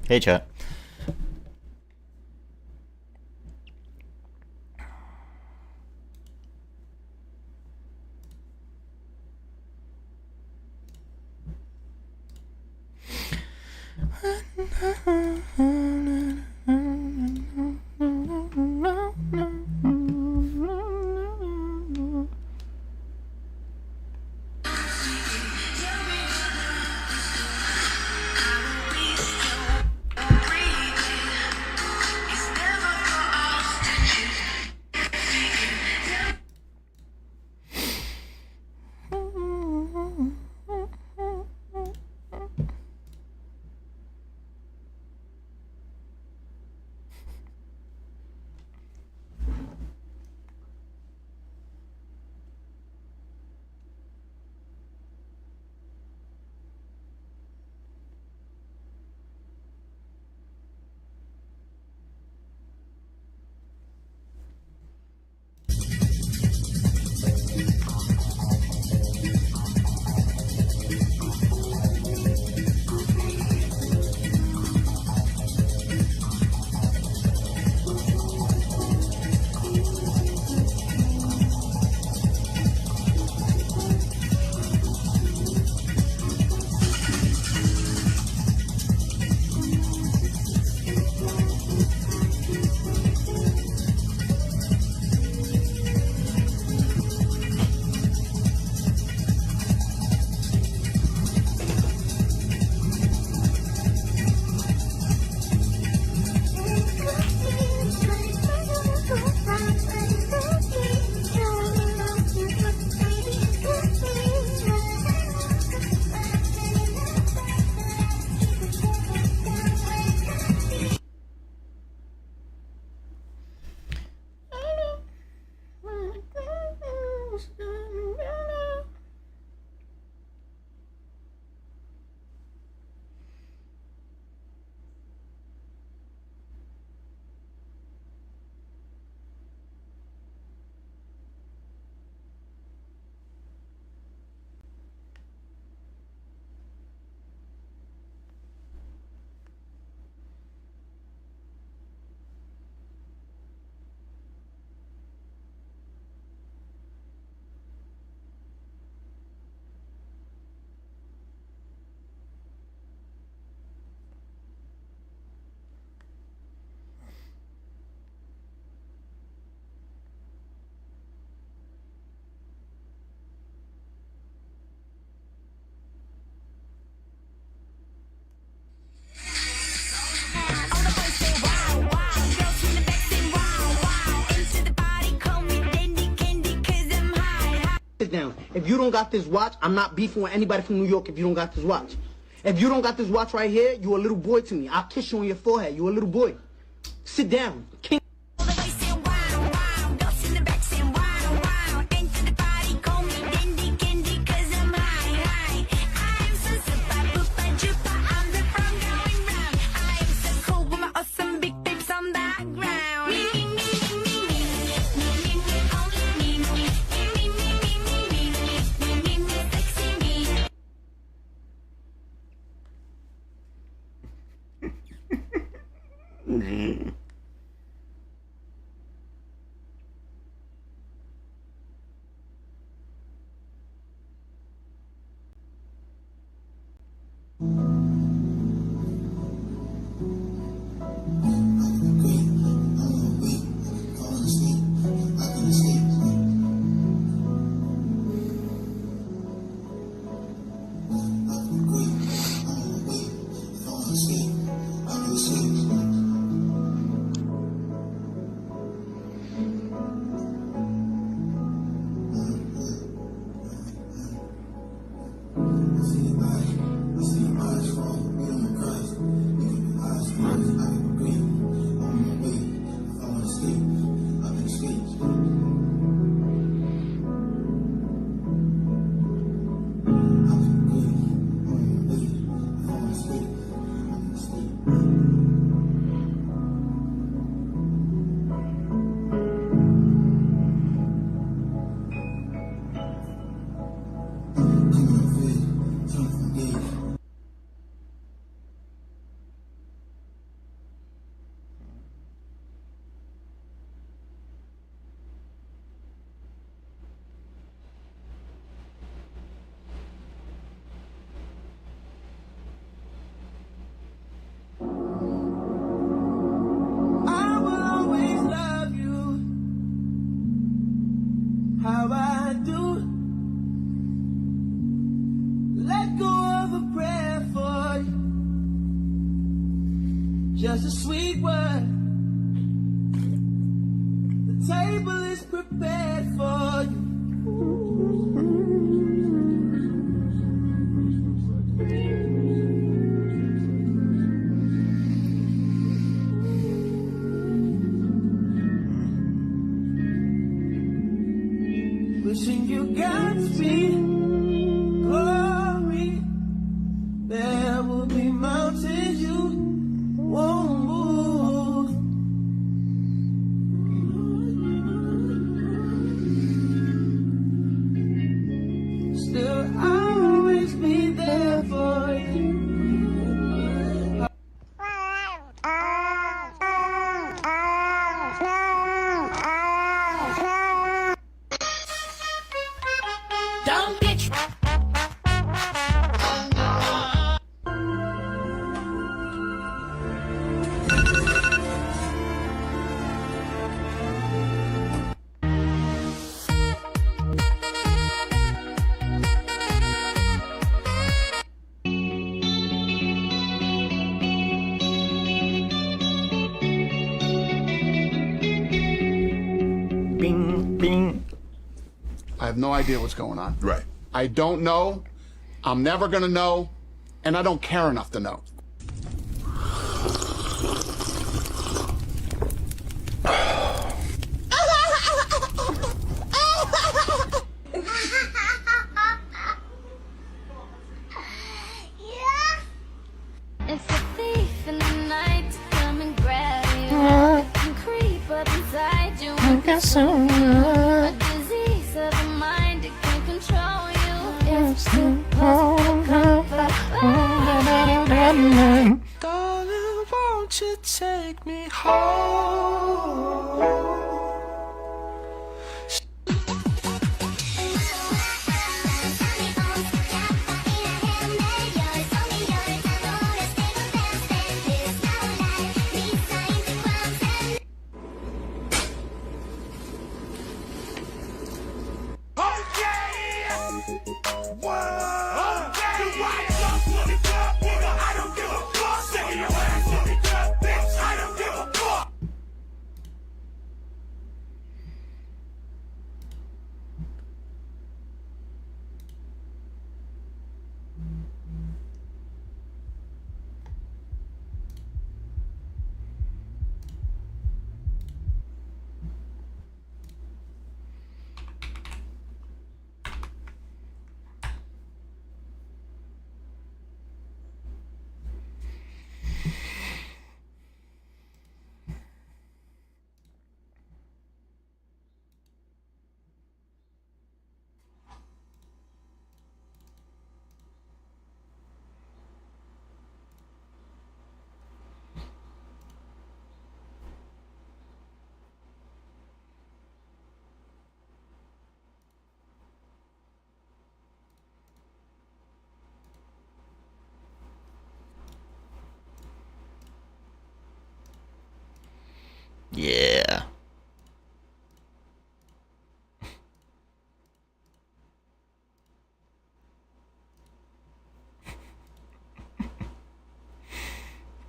Hey, chat. Sit down. If you don't got this watch, I'm not beefing with anybody from New York if you don't got this watch. If you don't got this watch right here, you a little boy to me. I'll kiss you on your forehead. You a little boy. Sit down. King. how I do. Let go of a prayer for you. Just a sweet word. The table is prepared for you. Wishing you Godspeed, glory. There will be mountains you won't move. Still, I'll always be there for you. Dumb bitch. Bing, bing. I have no idea what's going on. Right. I don't know. I'm never going to know. And I don't care enough to know. It's a thief in the night to come and grab you. It can creep up inside you and consume you. A disease of the mind, it can control you. It's impossible comfort. Darling, won't you take me home? Yeah.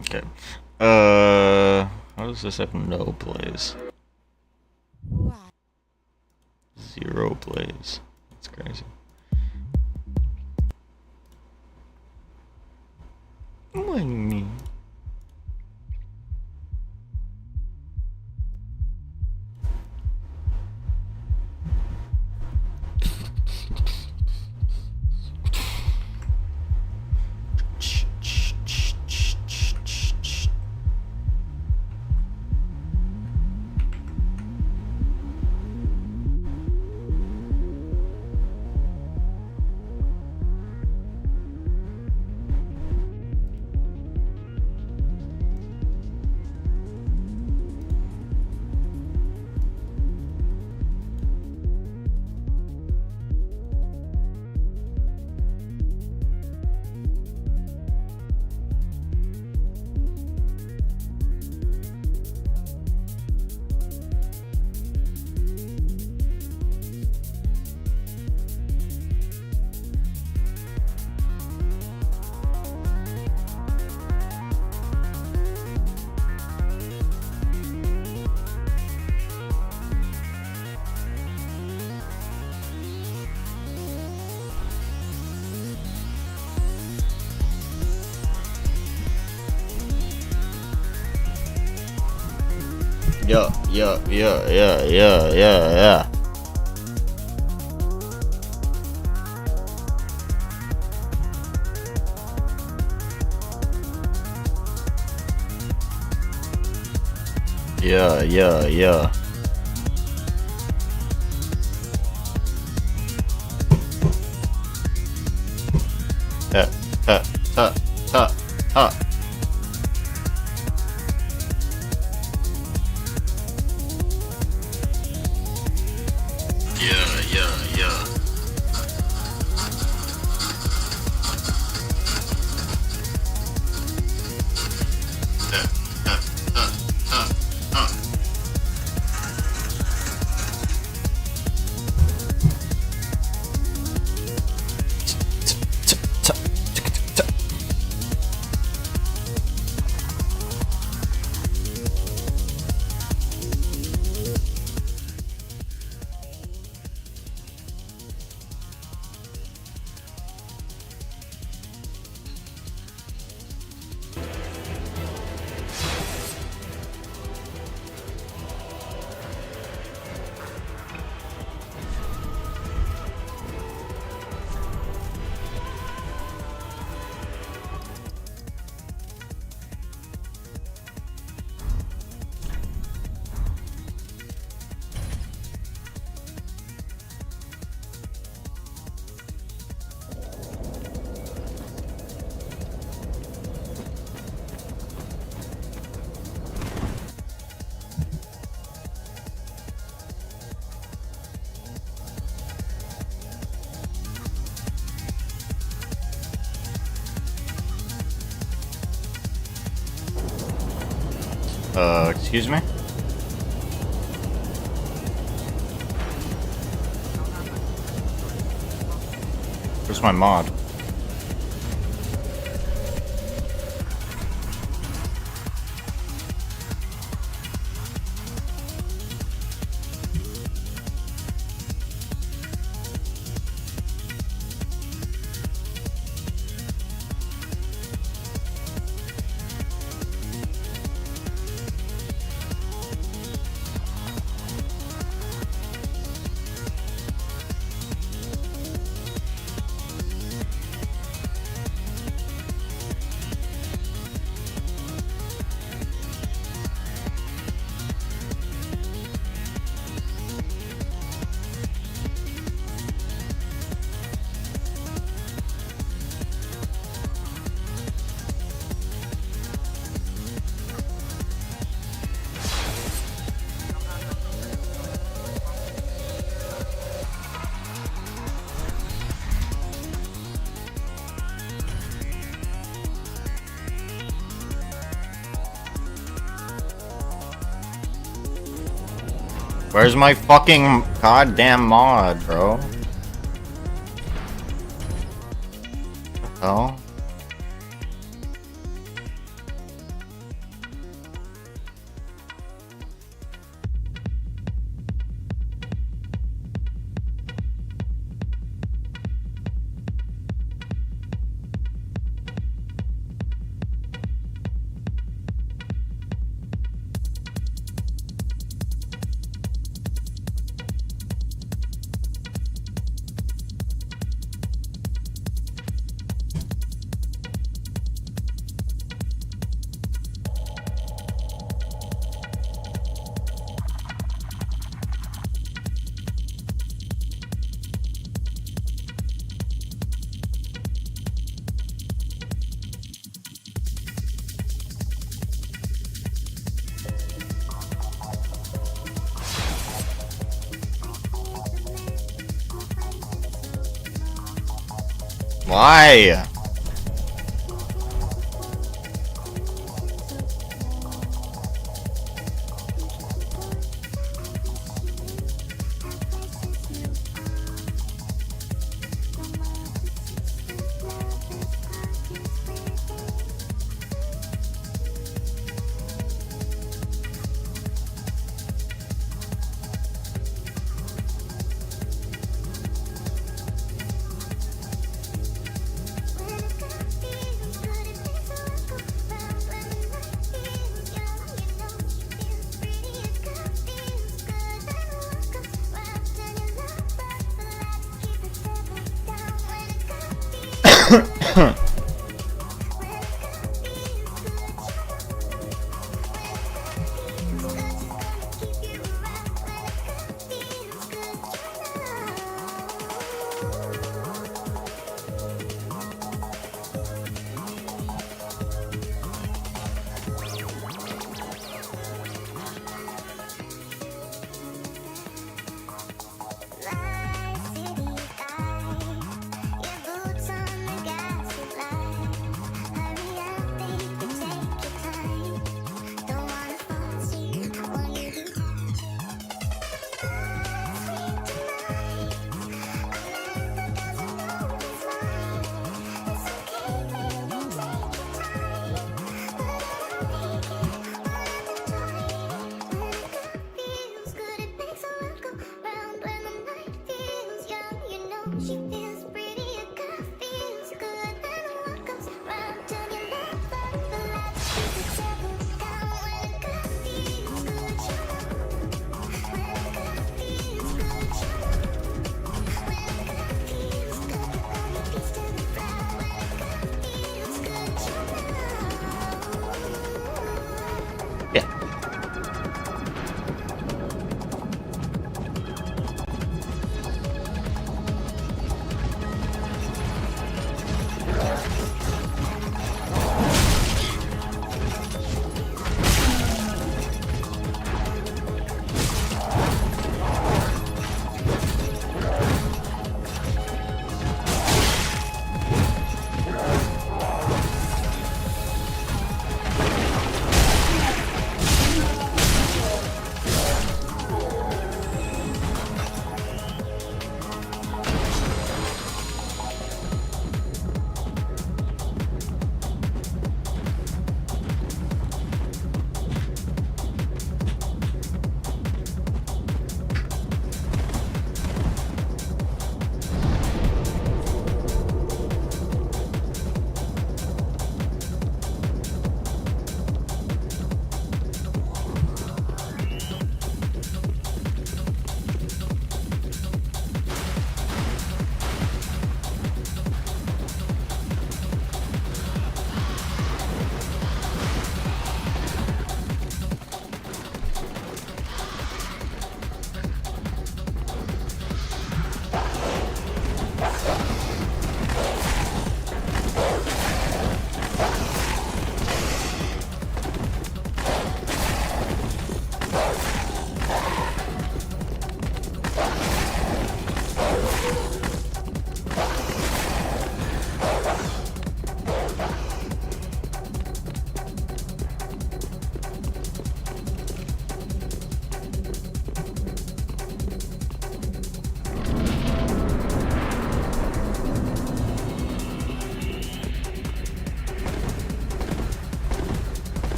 Okay. How does this have no plays? 0 plays. That's crazy. What do you mean? Yeah, yeah, yeah, yeah, yeah, yeah, yeah. Yeah, yeah, yeah. Ha, ha, ha, ha, ha. Yeah, yeah, yeah. Ha, ha, ha, ha, ha. Excuse me? Where's my mod? Where's my fucking goddamn mod, bro? What the hell? Why? She feels pretty, a girl feels good. Then what comes round till you never relax. You settle down when a girl feels good. You know, when a girl feels good. You know, when a girl feels good. All your feet to the ground. When a girl feels good. You know. Yeah.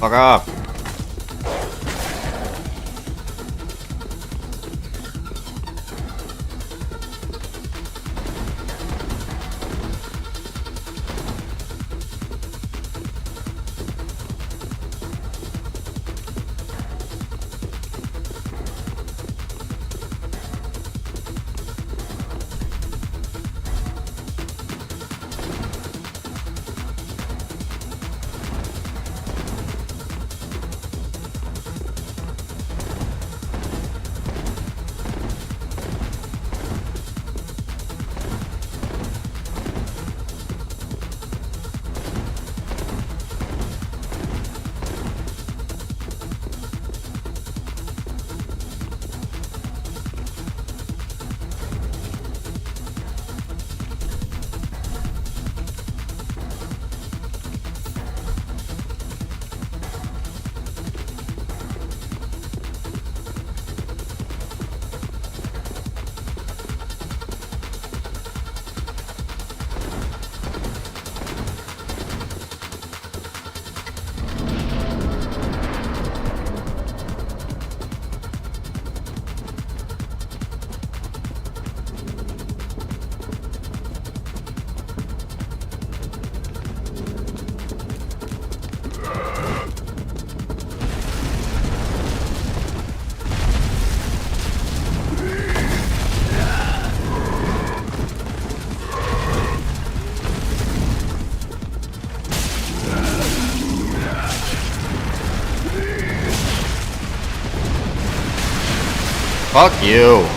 Fuck up. Fuck you.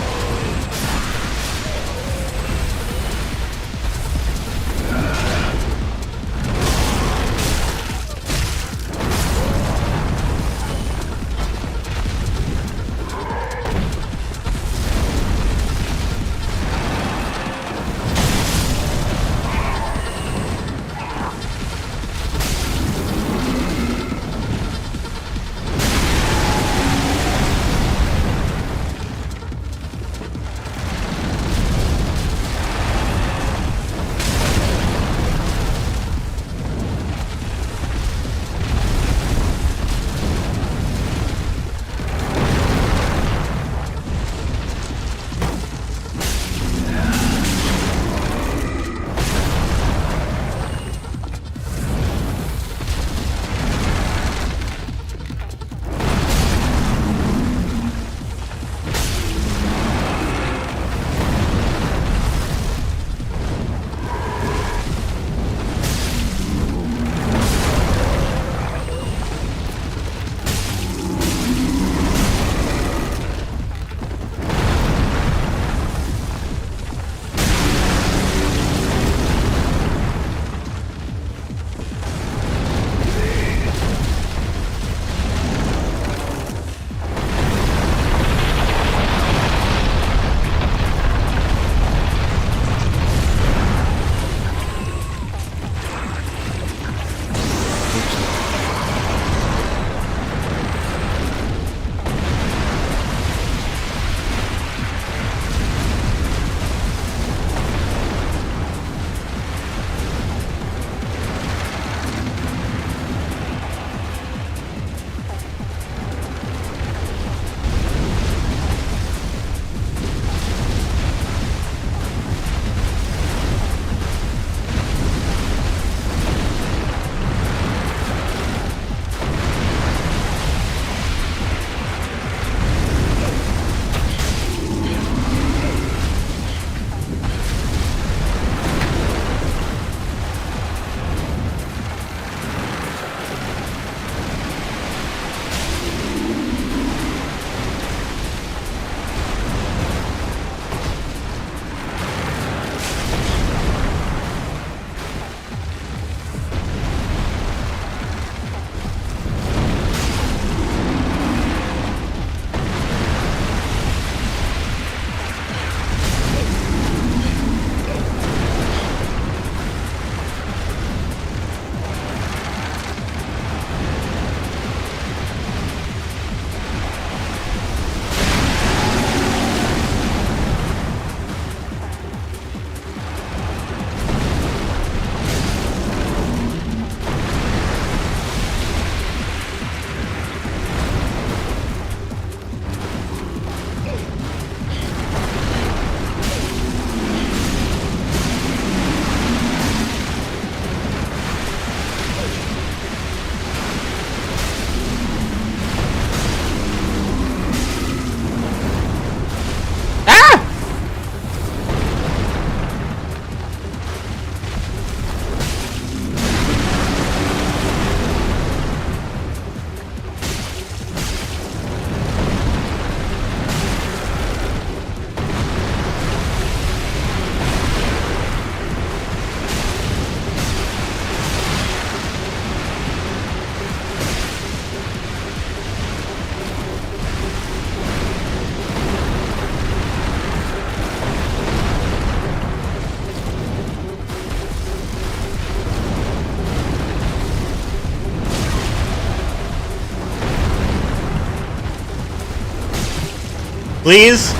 Please?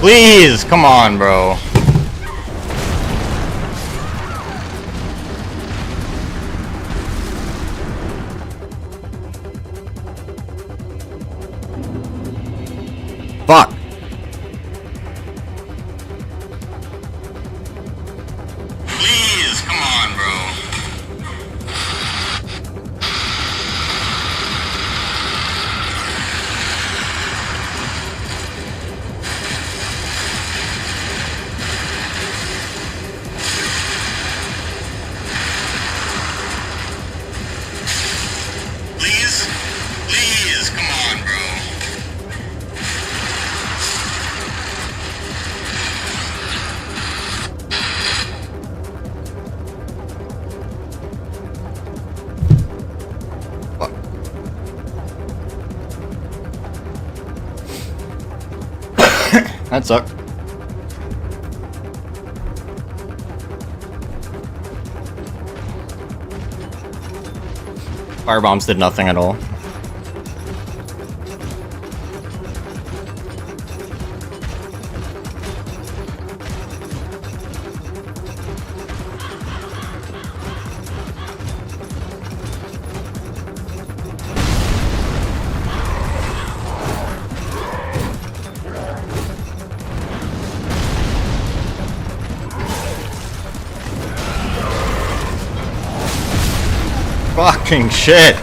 Please! Come on, bro. Fuck. Please, come on, bro. Please? Please, come on, bro. Fuck. That sucked. Firebombs did nothing at all. Fucking shit.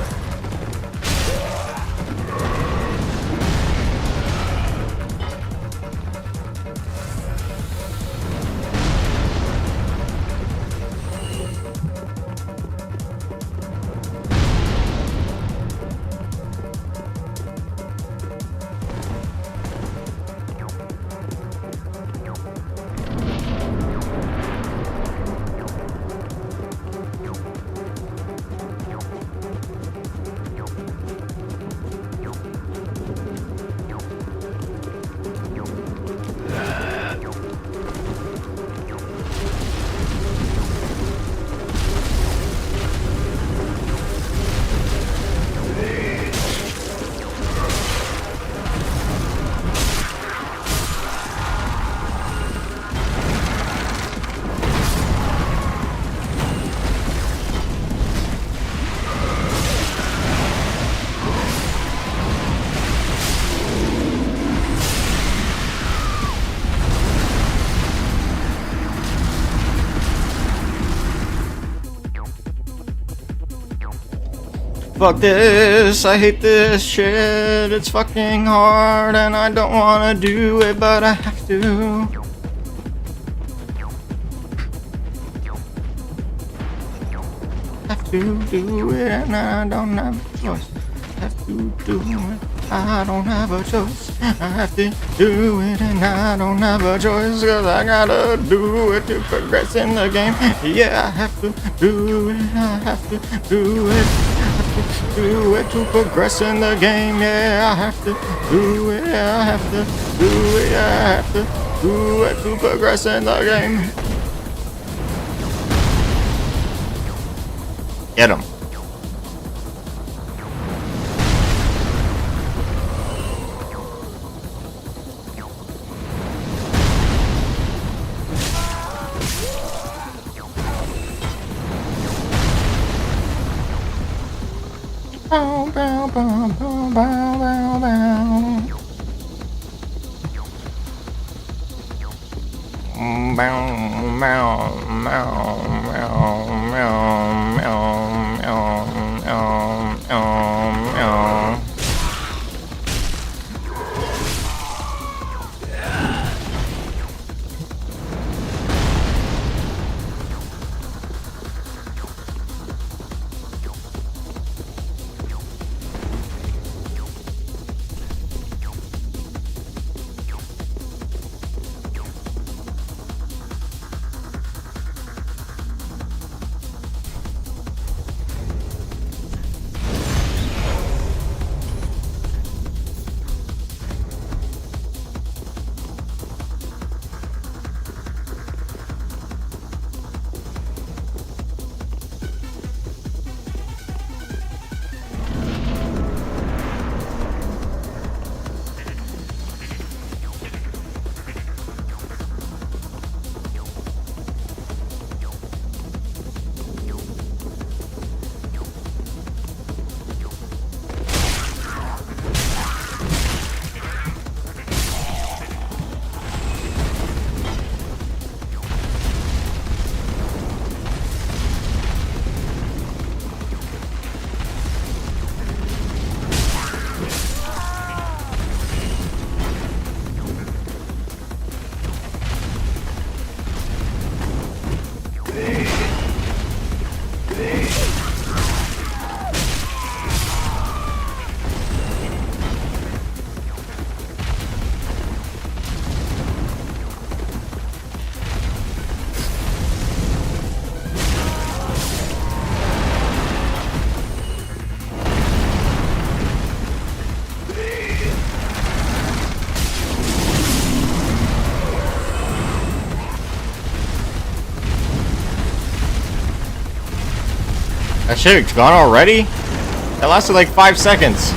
Fuck this, I hate this shit, it's fucking hard and I don't wanna do it, but I have to. Have to do it and I don't have a choice. Have to do it, I don't have a choice. I have to do it and I don't have a choice, cause I gotta do it to progress in the game. Yeah, I have to do it, I have to do it. Do it to progress in the game, yeah, I have to do it, yeah, I have to do it, yeah, I have to do it to progress in the game. Get him. Bow, bow, bow, bow, bow, bow, bow. Bow, bow, bow, bow, bow, bow, bow, bow. That shit's gone already? That lasted like 5 seconds.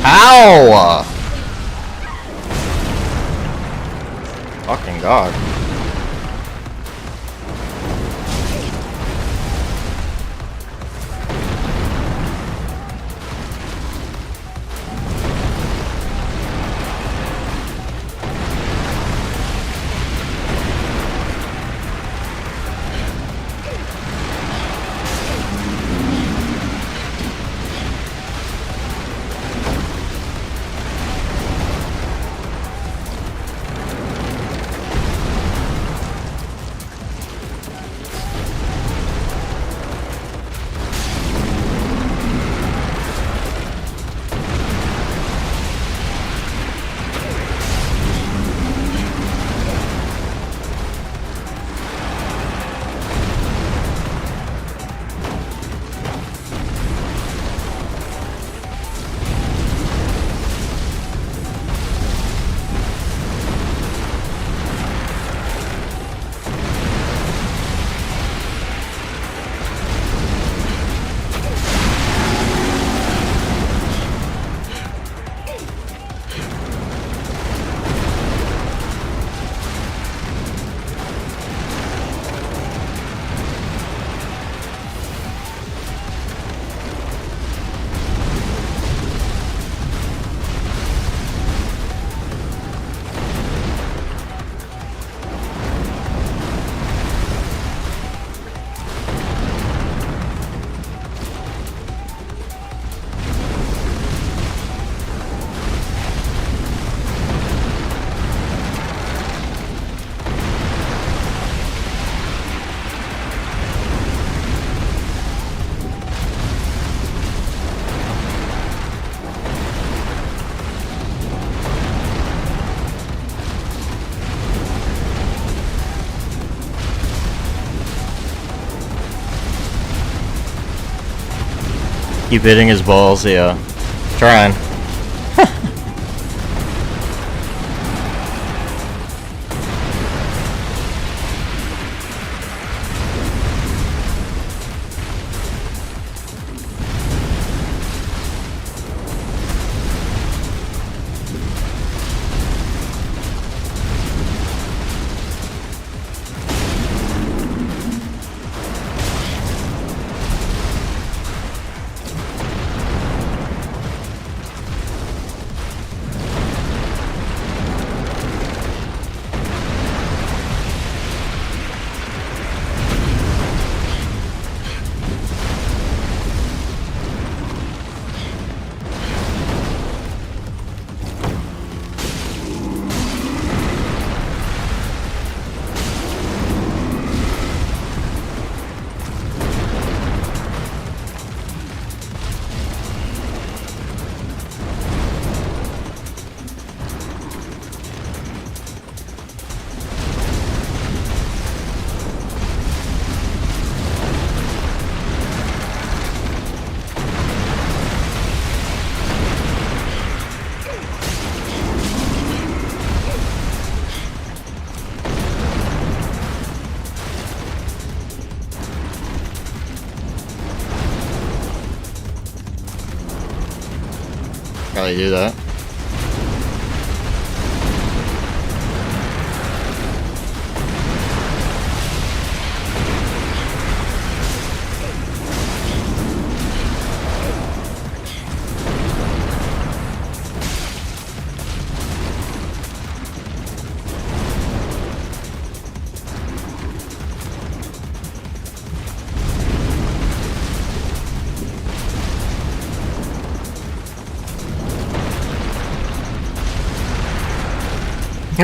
How? Fucking God. Keep hitting his balls, yeah. Trying. How do you do that?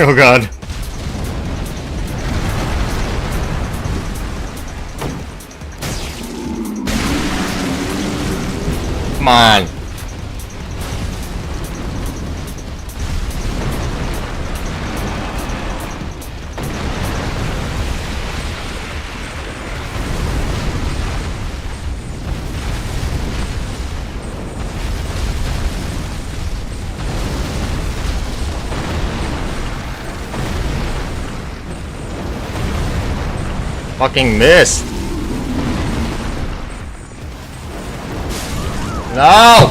Oh god. Come on. Fucking missed. No!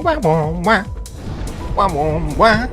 Wah, wah, wah. Wah, wah, wah.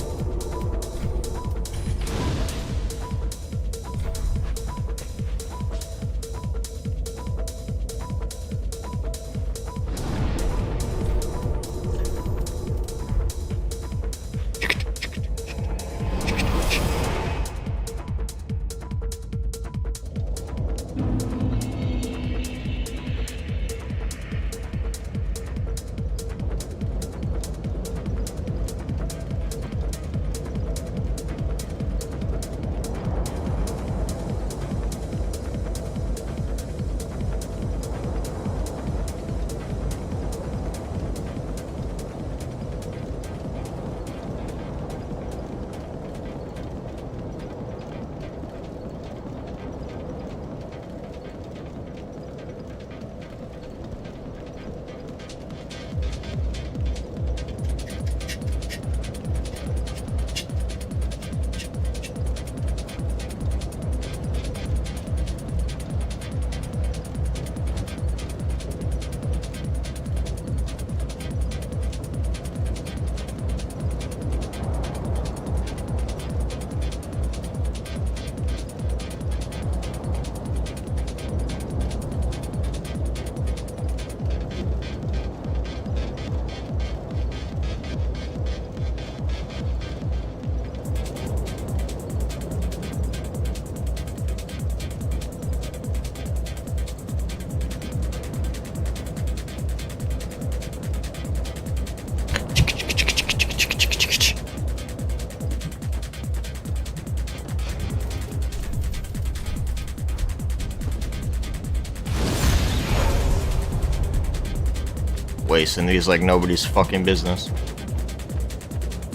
Wasting these like nobody's fucking business.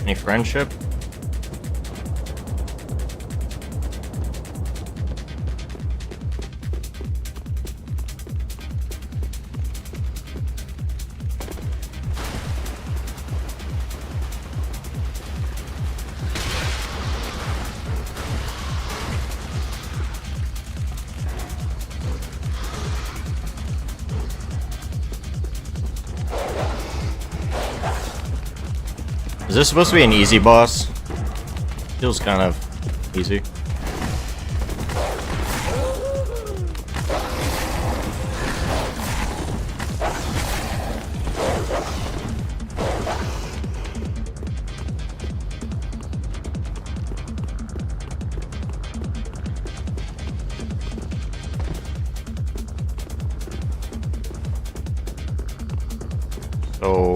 Any friendship? Is this supposed to be an easy boss? Feels kind of easy. So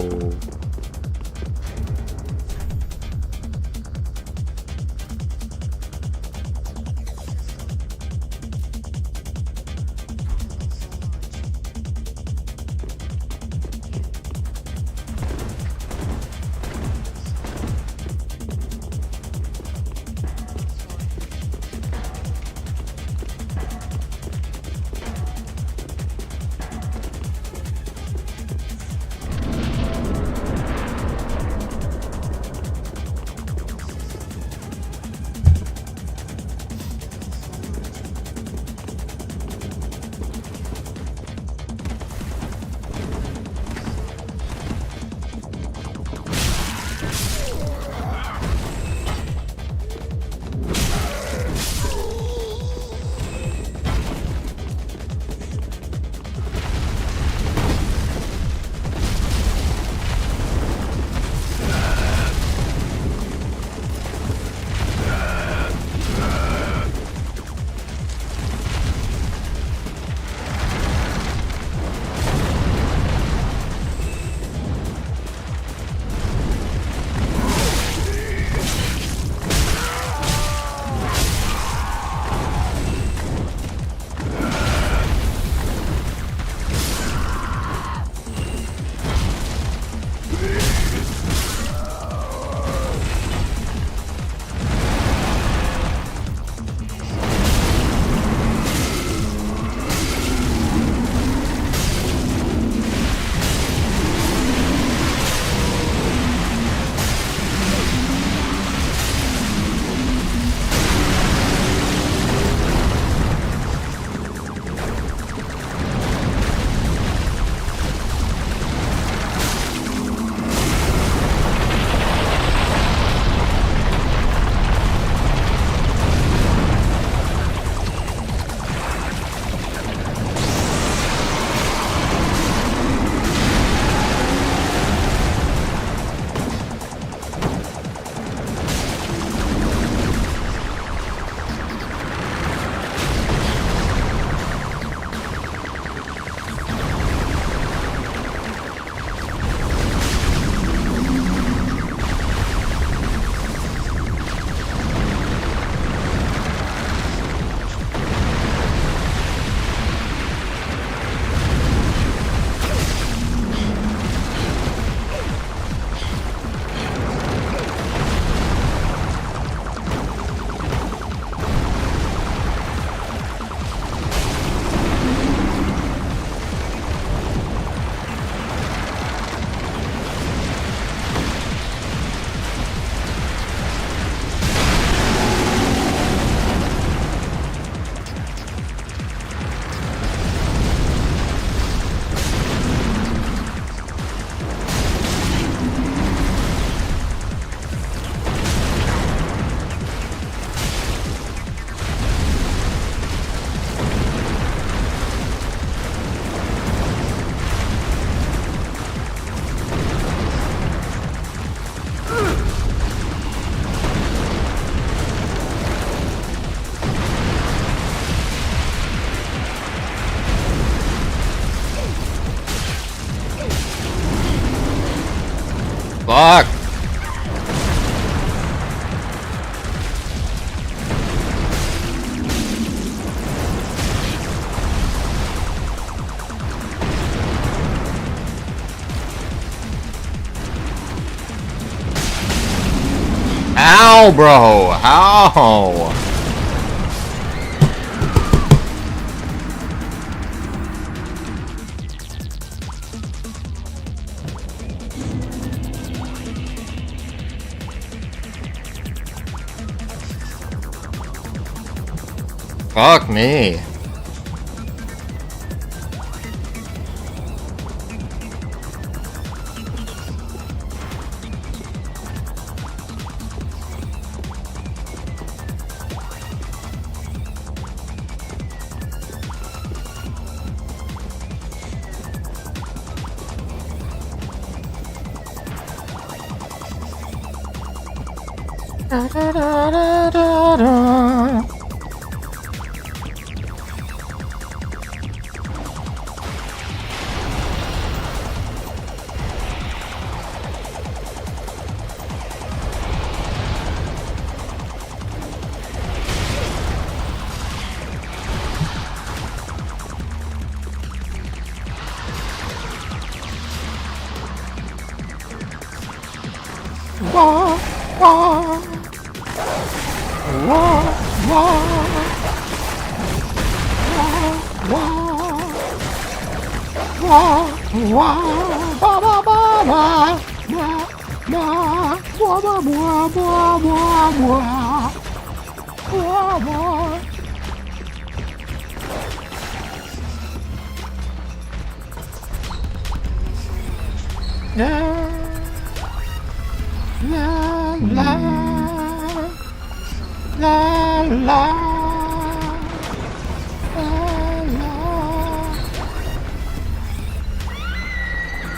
Fuck. How, bro? How? Fuck me. Da, da, da, da, da, da. Wah, wah. Wah, wah. Wah, wah. Wah, ba, ba, ba, ba. Wah, wah. Wah, ba, wah, wah, wah, wah. Wah, wah. Yeah. La la la la la.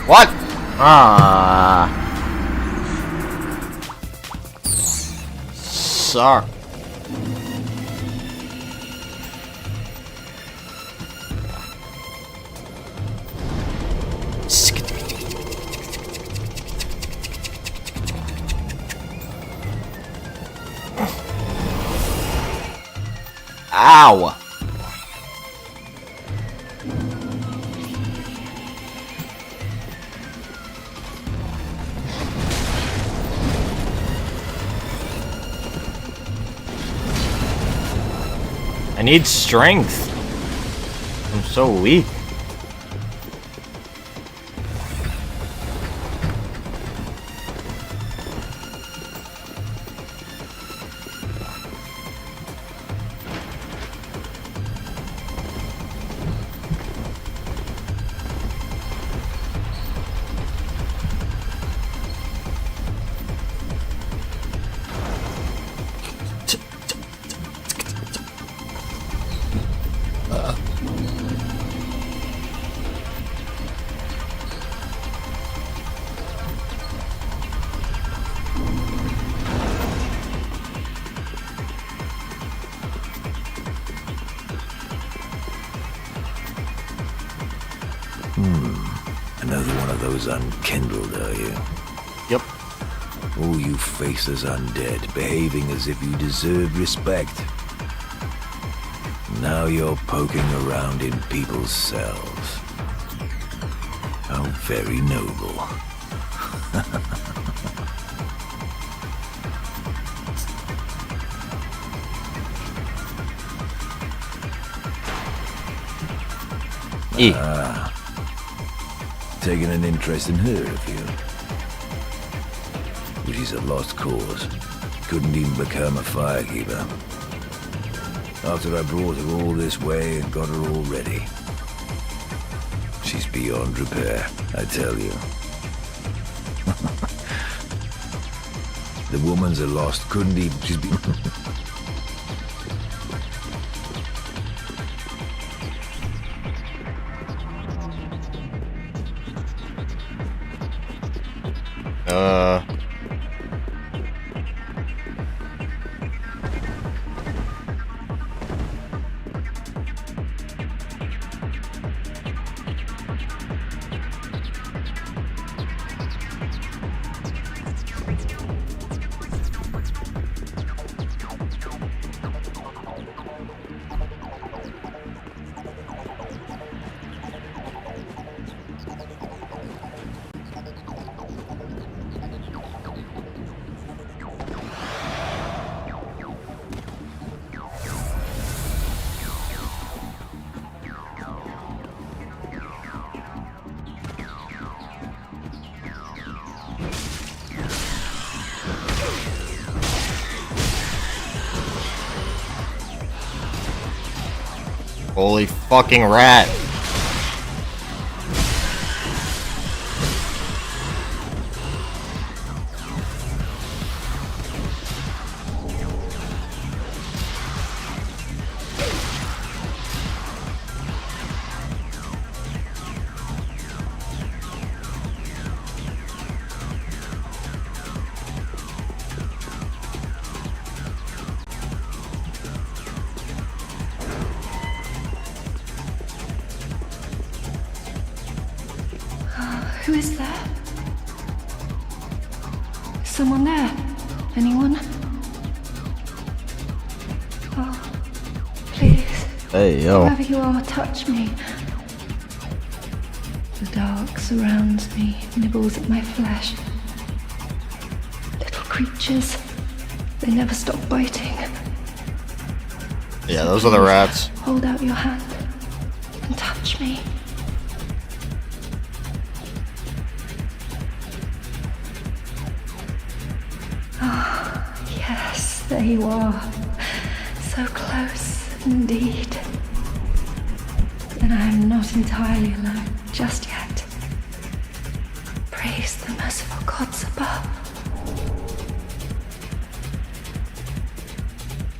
What? Ah. Suck. Ow! I need strength. I'm so weak. Another one of those unkindled, are you? Yep. Oh, you faceless undead, behaving as if you deserve respect. Now you're poking around in people's cells. How very noble. Taking an interest in her, have you? But she's a lost cause. Couldn't even become a firekeeper. After I brought her all this way and got her all ready. She's beyond repair, I tell you. The woman's a lost, couldn't even... She's been... Holy fucking rat. Who is there? Is someone there? Anyone? Oh, please. Hey, yo. Whoever you are, touch me. The dark surrounds me, nibbles at my flesh. Little creatures. They never stop biting. Yeah, those are the rats. Hold out your hand and touch me. Yes, there you are. So close, indeed. And I am not entirely alone just yet. Praise the merciful gods above.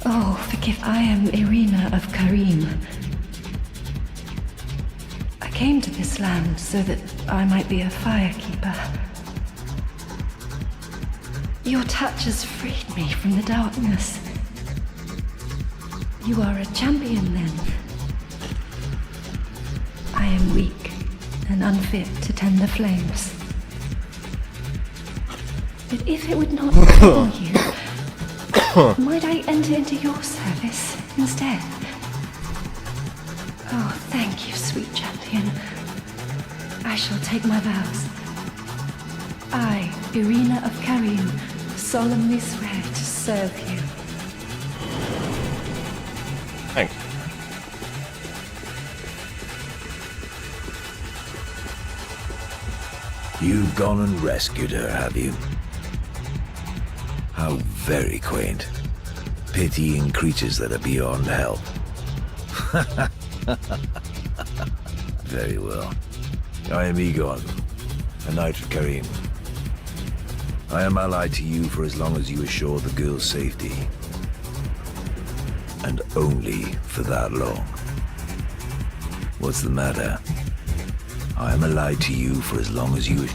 Oh, forgive. I am Irina of Karim. I came to this land so that I might be a firekeeper. Your touch has freed me from the darkness. You are a champion, then. I am weak and unfit to tend the flames. But if it would not kill you, might I enter into your service instead? Oh, thank you, sweet champion. I shall take my vows. I, Irina of Karim, solemnly swear to serve you. Thanks. You've gone and rescued her, have you? How very quaint. Pitying creatures that are beyond help. Very well. I am Egon, a knight of Karim. I am allied to you for as long as you assure the girl's safety. And only for that long. What's the matter? I am allied to you for as long as you...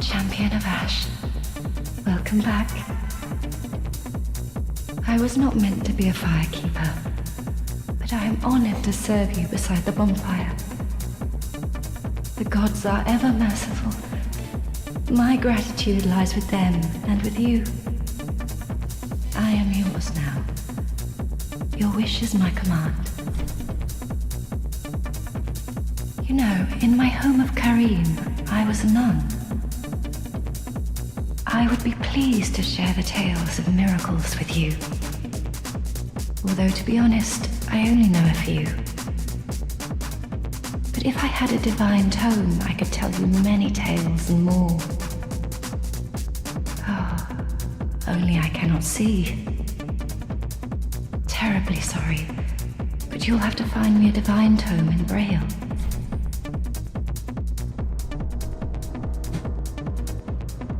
Champion of Ash, welcome back. I was not meant to be a firekeeper, but I am honored to serve you beside the bonfire. The gods are ever merciful. My gratitude lies with them and with you. I am yours now. Your wish is my command. You know, in my home of Karim, I was a nun. I would be pleased to share the tales of miracles with you. Although, to be honest, I only know a few. But if I had a divine tome, I could tell you many tales and more. Oh, only I cannot see. Terribly sorry, but you'll have to find me a divine tome in Braille.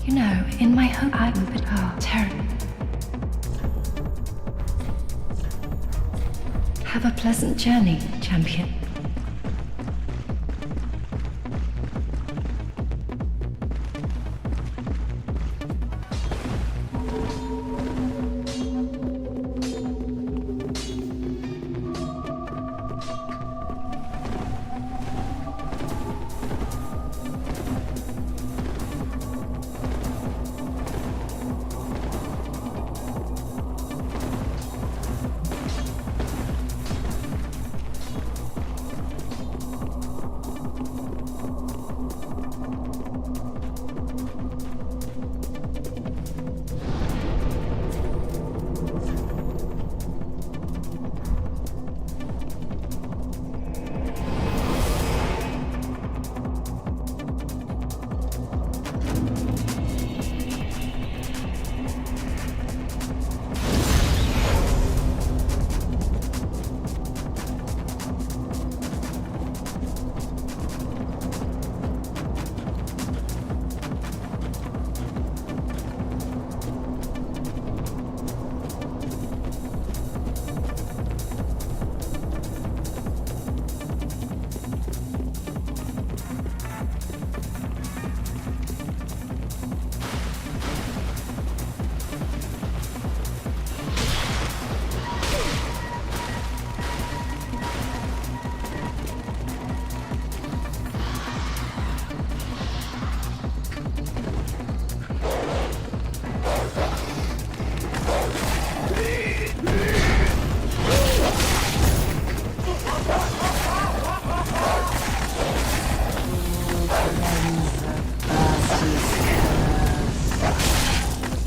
You know, in my home, I will be terrible. Have a pleasant journey, champion.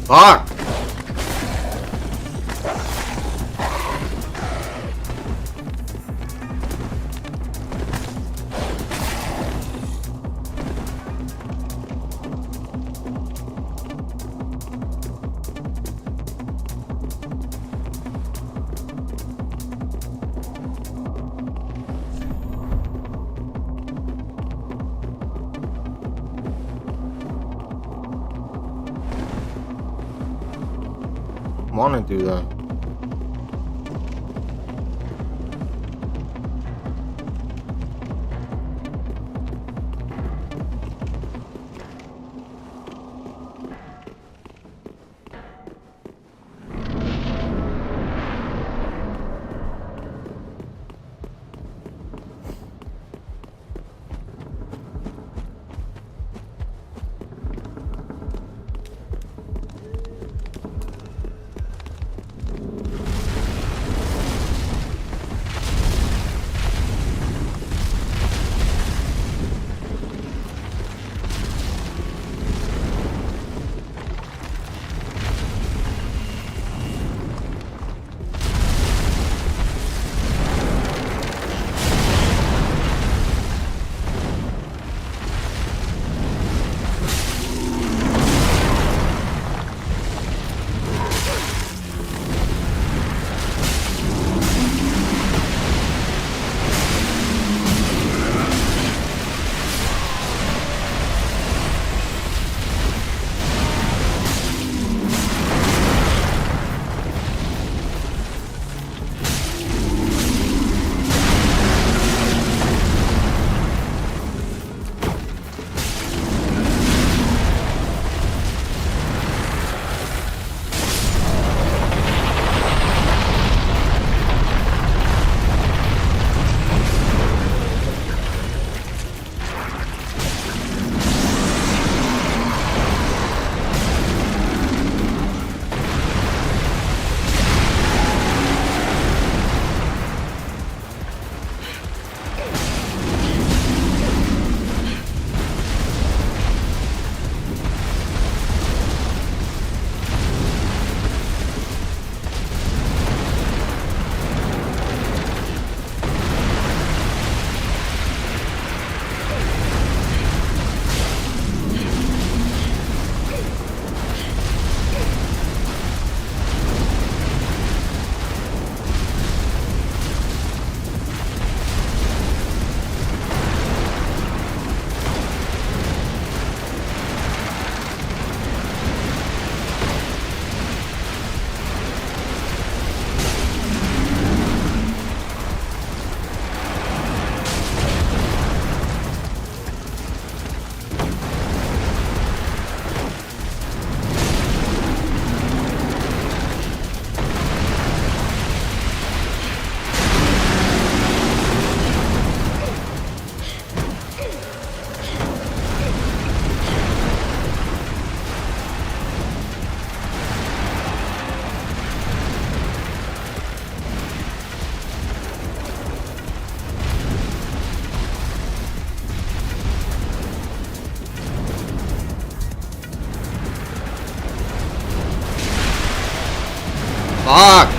Fuck! Want to do that. Fuck!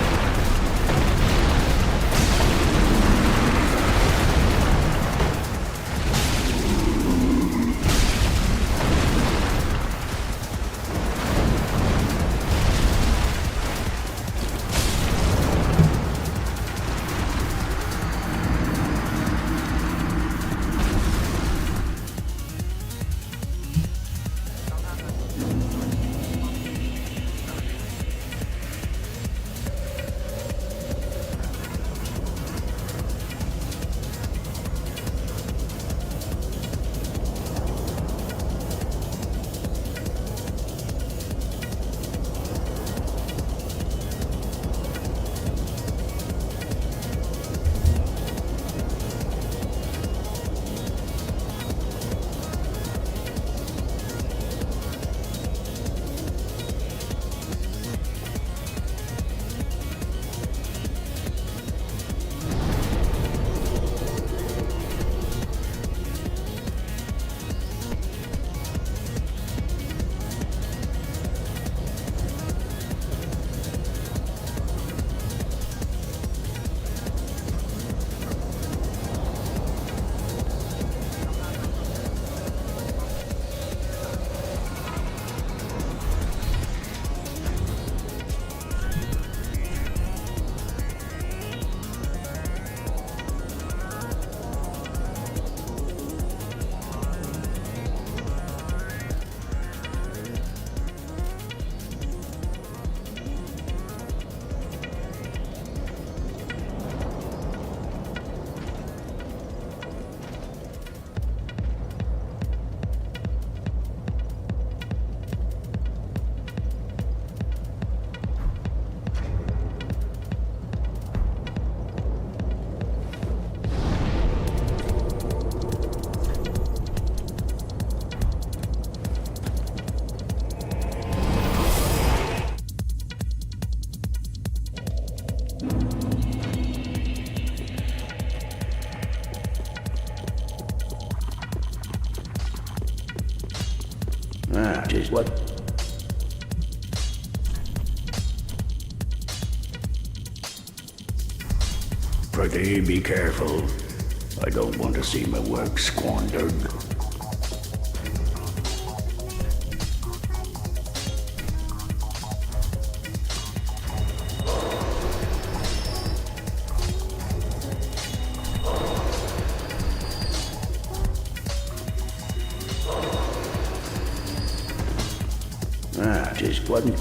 That is what... Pretty be careful. I don't want to see my work squandered. Just wasn't.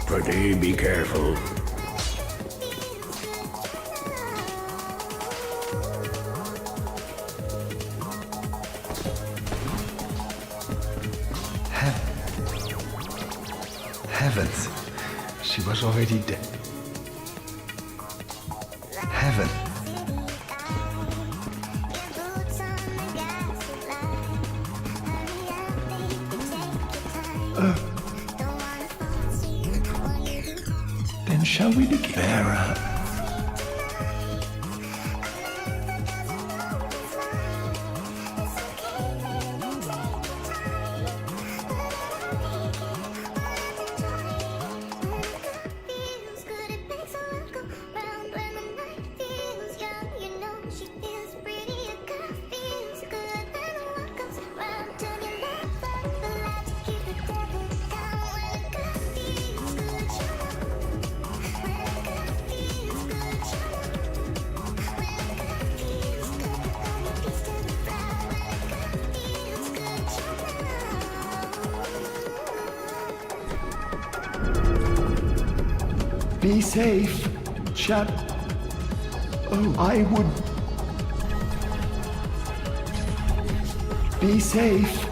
Pretty be careful. Heavens. She was already dead. Heaven. Then shall we declare her? Be safe, chap. Oh, I would... Be safe.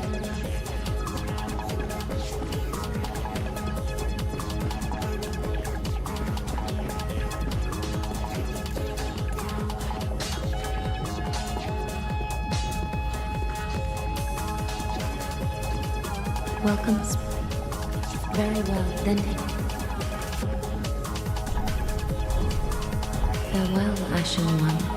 Welcome. Very well, then. Farewell, Ashen One.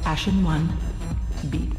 Ashen One, B.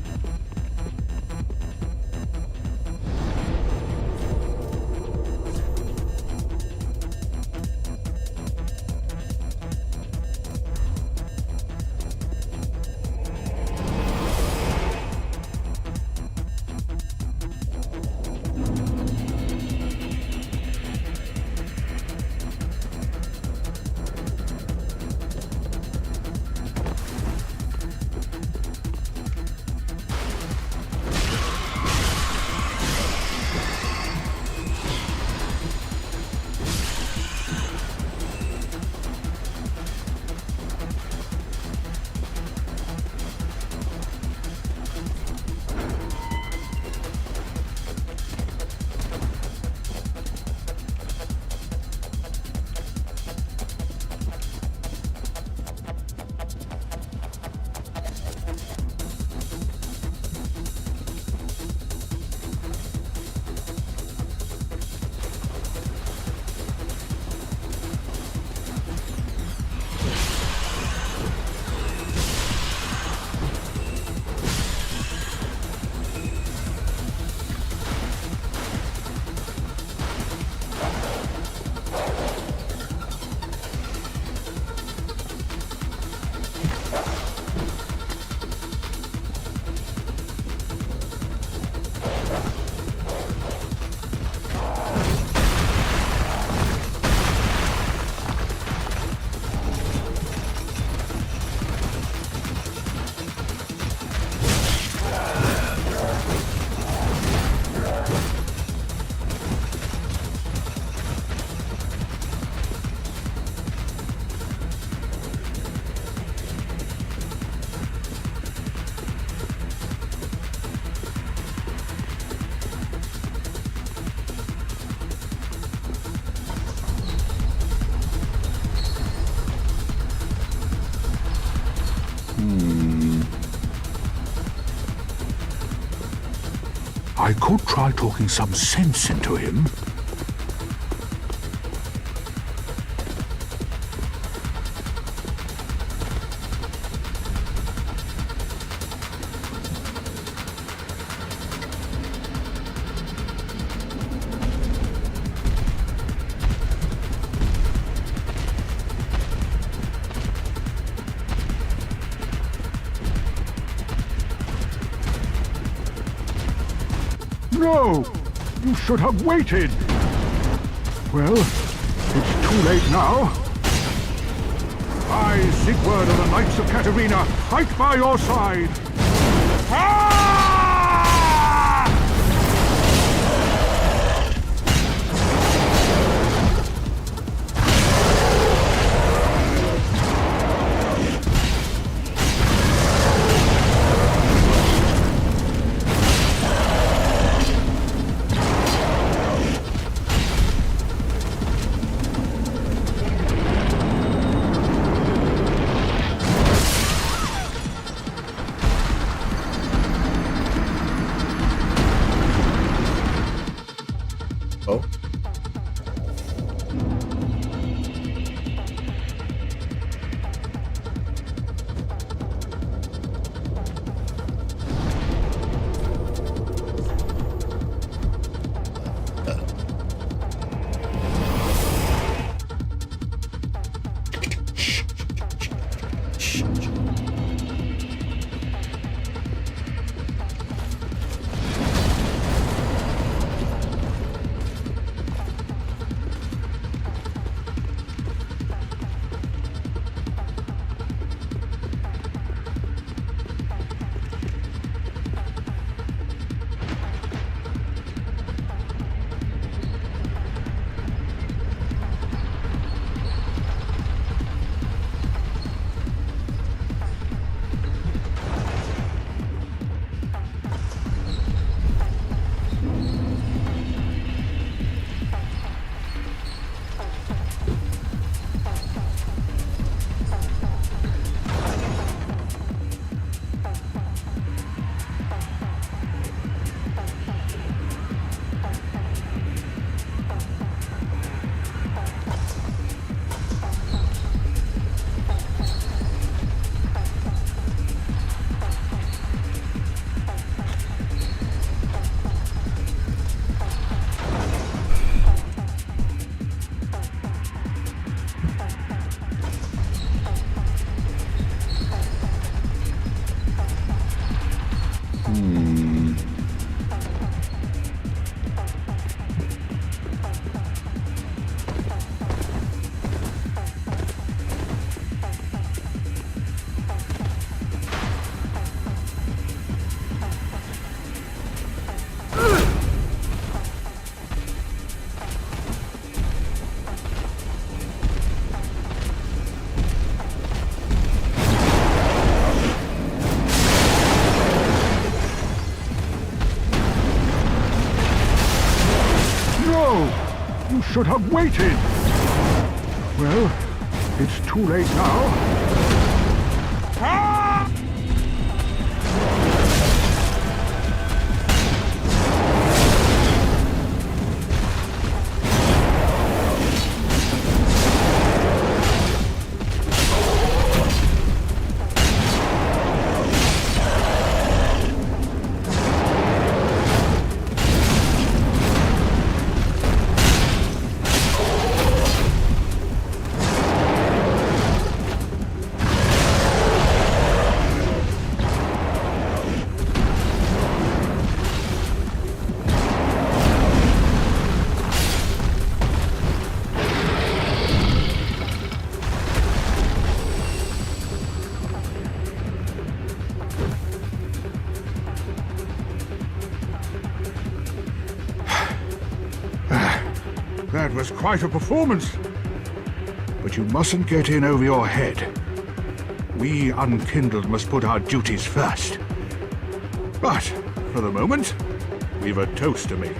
I could try talking some sense into him. No! You should have waited! Well, it's too late now. I, Sigurd of the Knights of Katarina, fight by your side! Ah! Oh? You should have waited! Well, it's too late now. Ah! That was quite a performance. But you mustn't get in over your head. We unkindled must put our duties first. But, for the moment, we've a toast to make.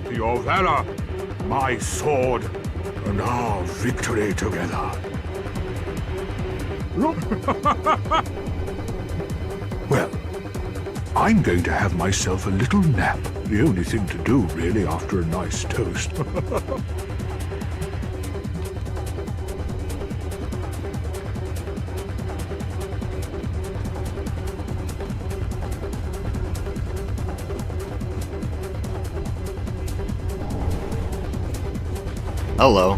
To your valor, my sword, and our victory together. Well, I'm going to have myself a little nap. The only thing to do, really, after a nice toast. Hello.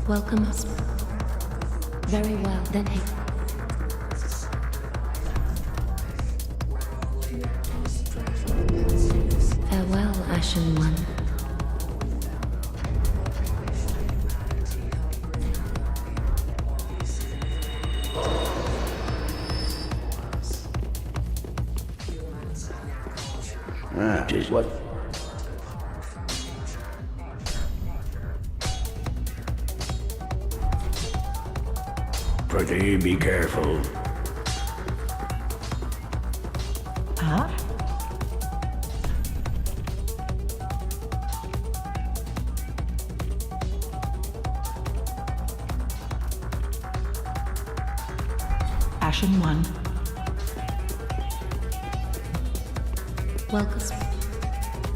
Welcome us. Very well, then hey. Farewell, Ashen One. Just what? Pretty be careful. Huh? Ashen One. Welcome.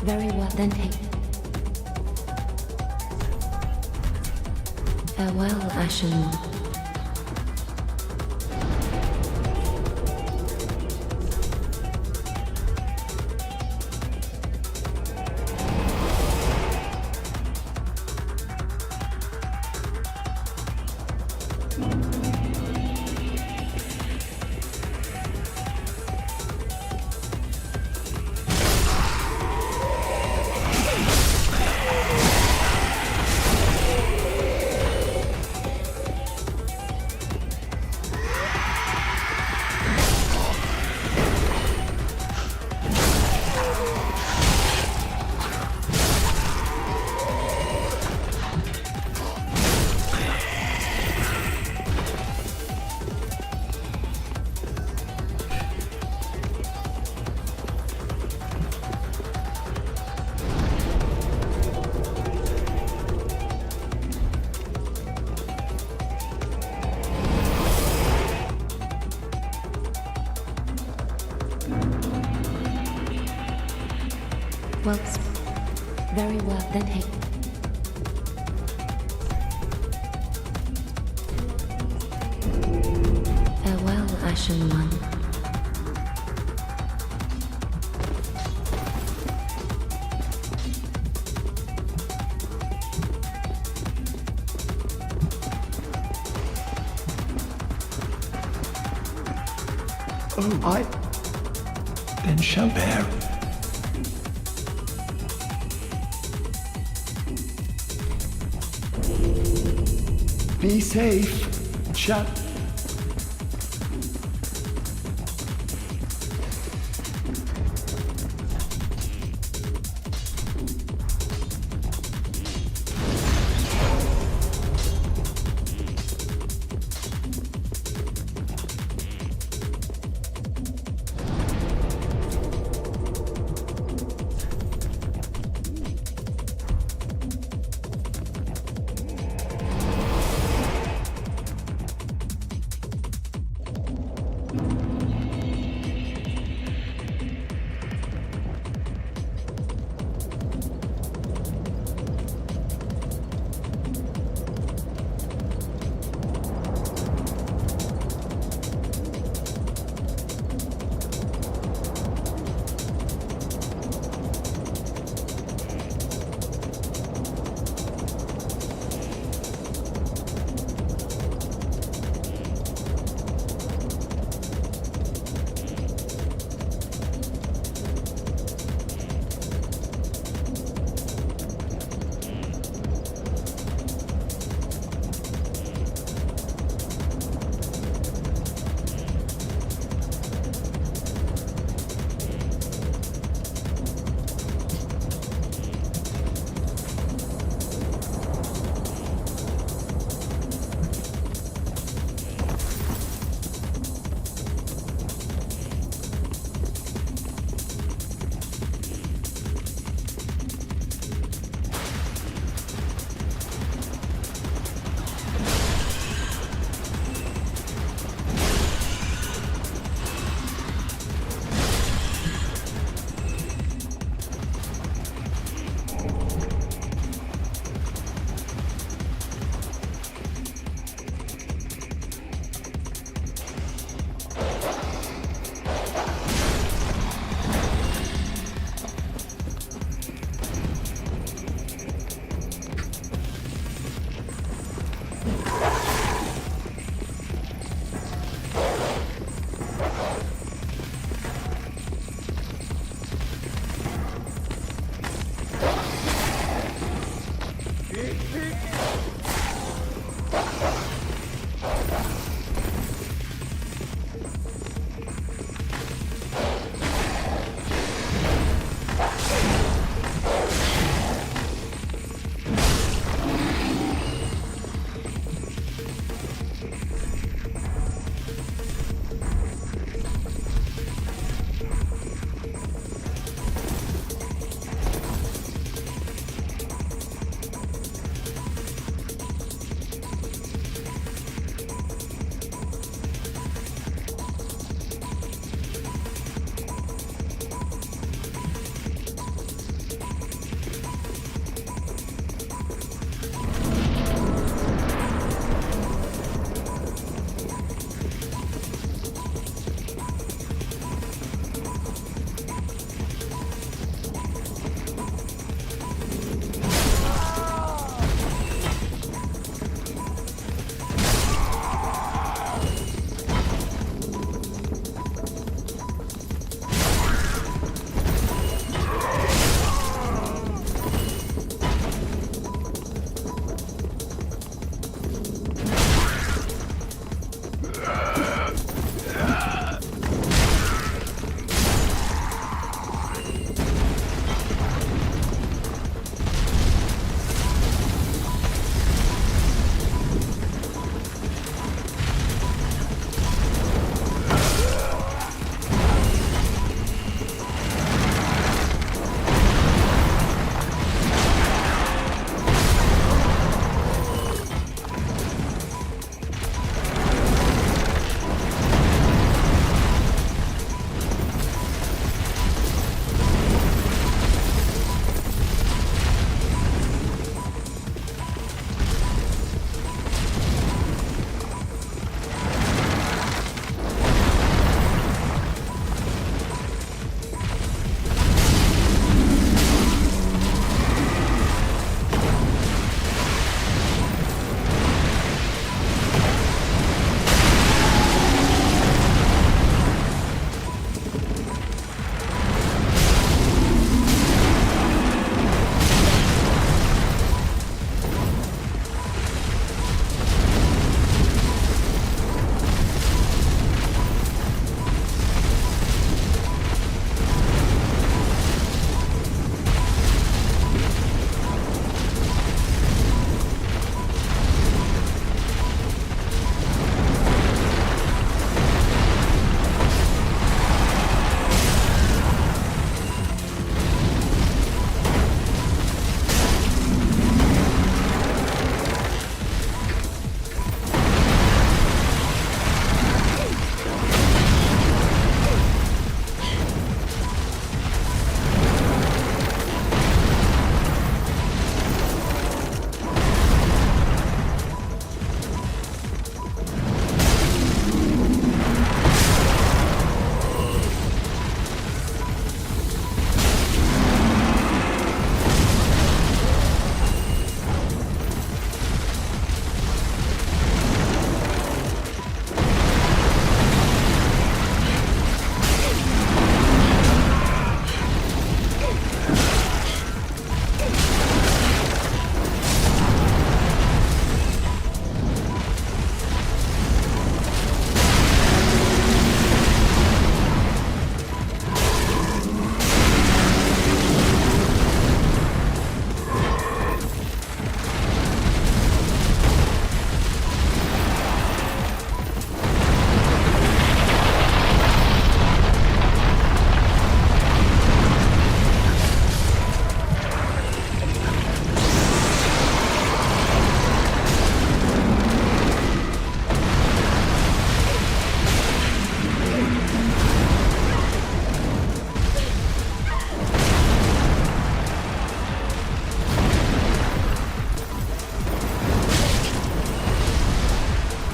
Very well, then hey. Farewell, Ashen One. Well, very well, then hey. Farewell, Ashen One. Oh, I then shall bear. Be safe, chat.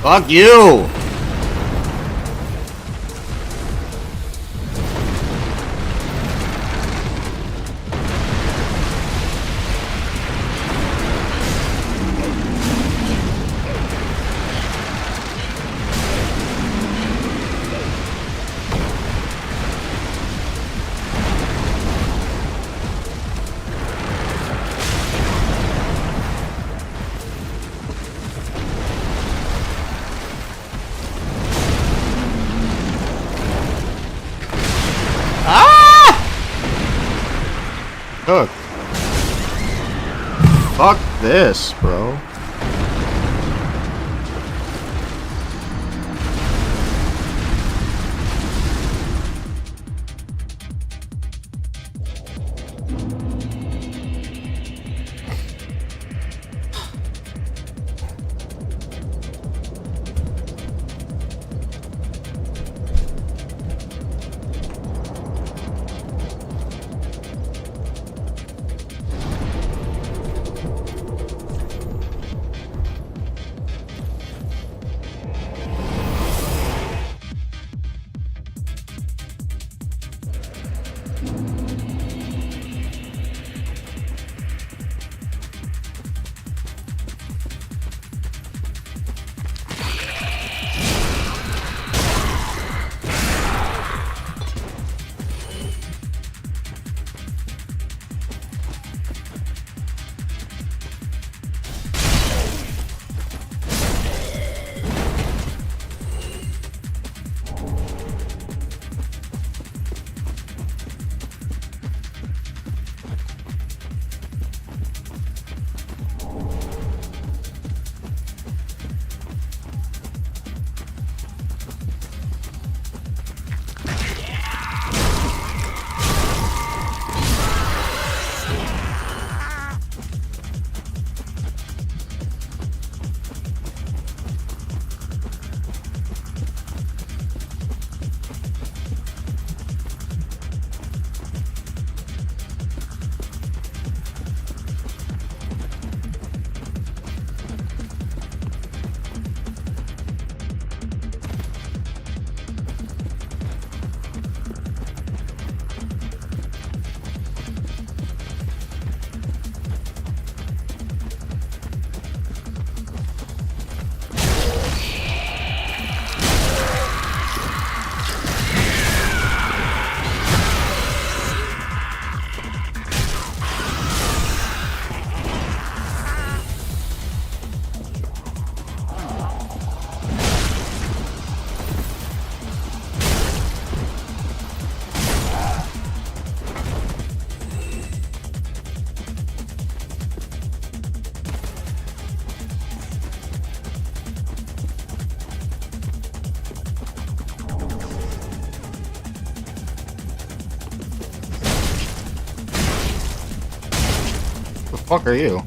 Fuck you! Look. Fuck this, bro. The fuck are you?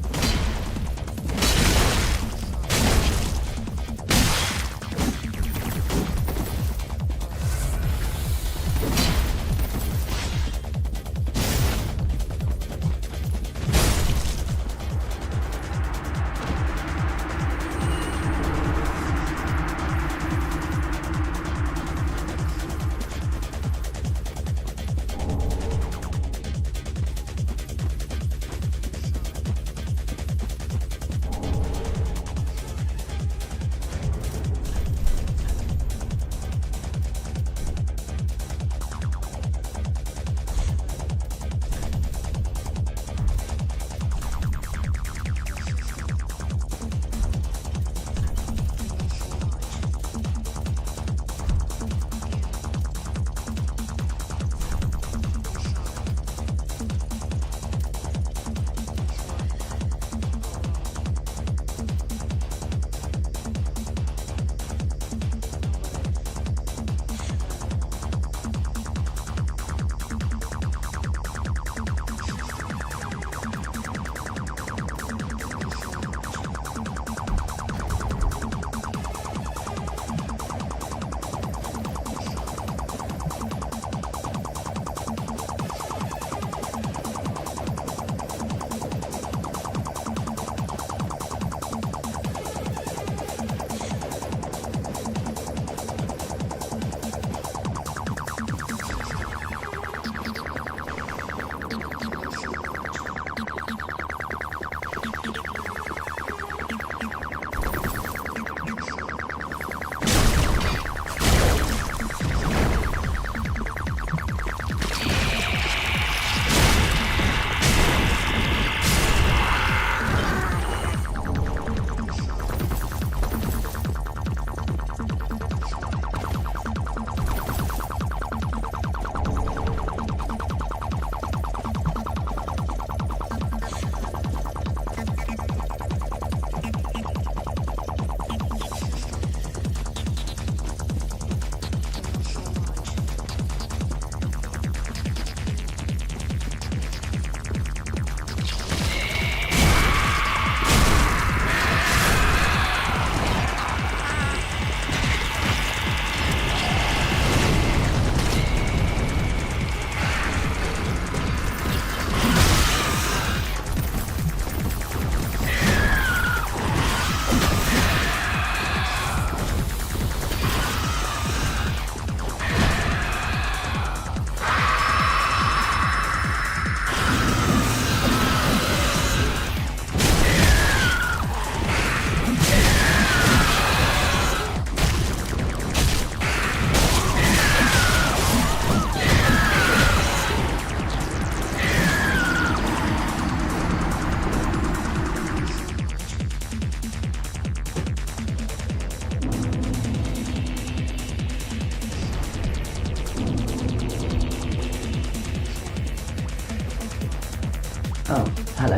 Oh, hello.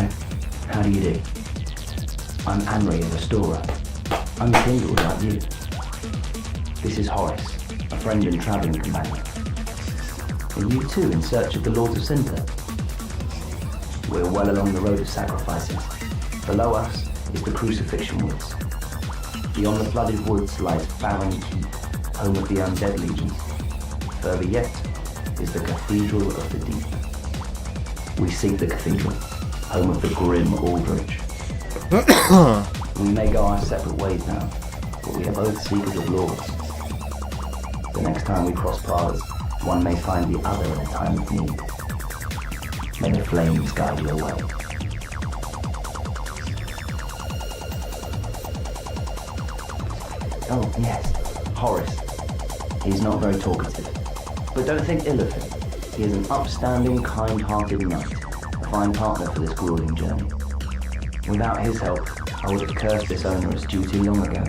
How do you do? I'm Anri, a restorer. I'm kindled like you. This is Horace, a friend and travelling companion. Are you too in search of the Lords of Cinder? We're well along the road of sacrifices. Below us is the Crucifixion Woods. Beyond the flooded woods lies Farron Keep, home of the undead legions. Further yet is the Cathedral of the Deep. We seek the cathedral, home of the grim Aldrich. We may go our separate ways now, but we are both seekers of lords. The next time we cross paths, one may find the other in a time of need. May the flames guide your way. Oh, yes, Horace. He's not very talkative, but don't think ill of him. He is an upstanding, kind-hearted knight, a fine partner for this grueling journey. Without his help, I would have cursed this onerous duty long ago.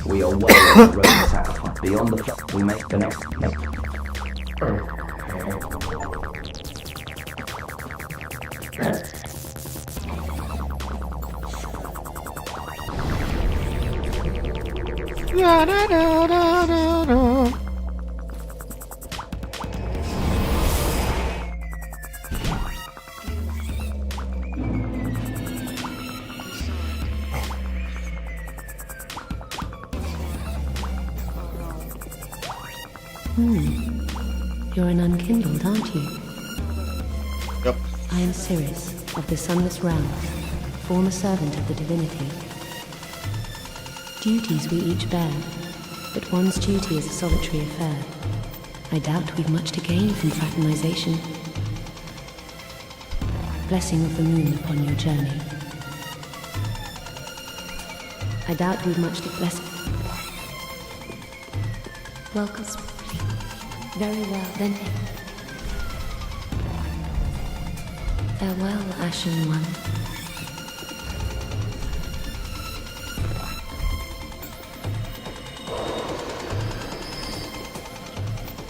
We are well on the road to sacrifice. Beyond the flood, we make the next. Da, da, da, da, da, da. You're an unkindled, aren't you? Yep. I am Sirius, of the Sunless Realm, former servant of the divinity. Duties we each bear, but one's duty is a solitary affair. I doubt we've much to gain from fraternization. Blessing of the moon upon your journey. I doubt we've much to bless. Welcome. Very well, then. Farewell, Ashen One.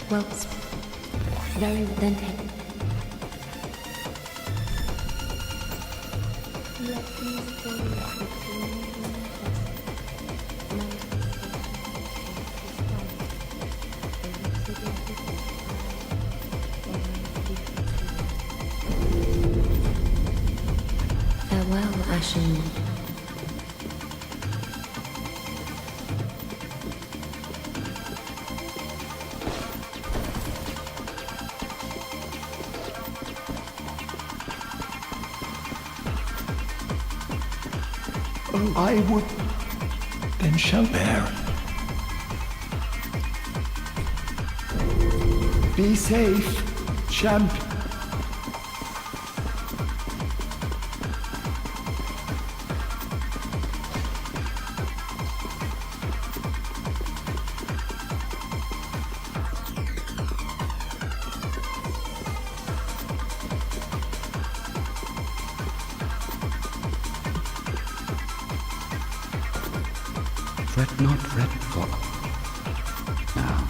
Well, very well, then. Farewell, Ashen One. I would, then shall bear. Be safe, champion. Fret not, fret for. Now.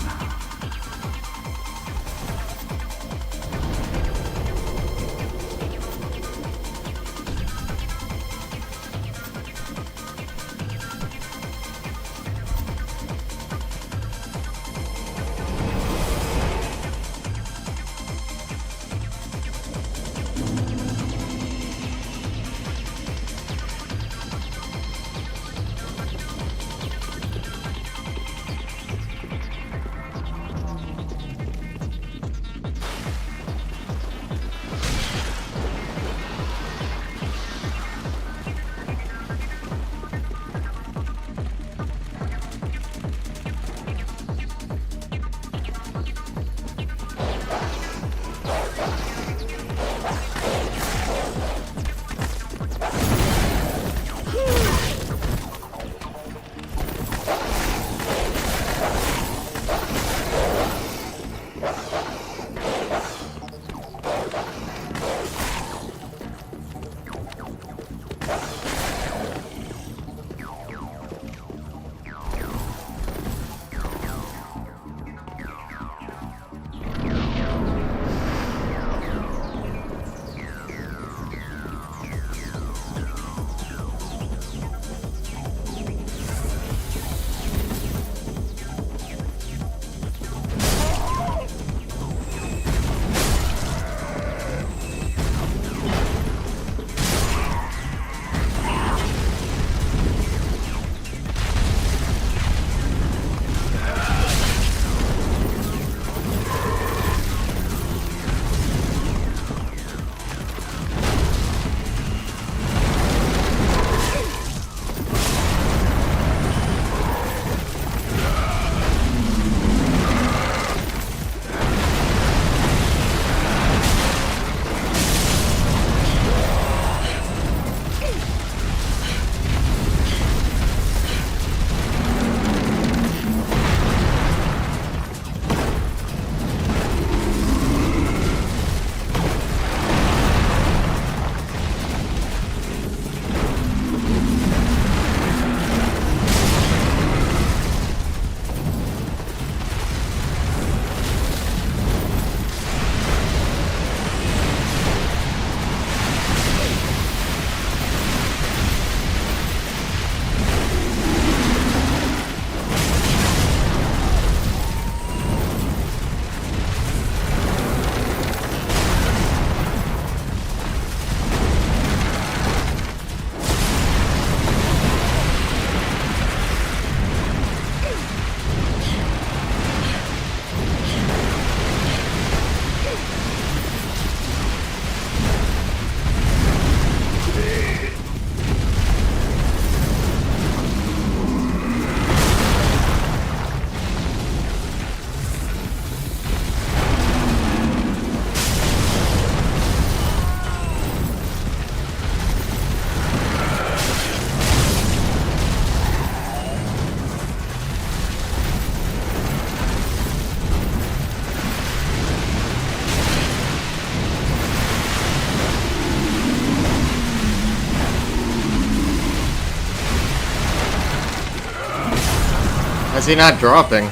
Why is he not dropping?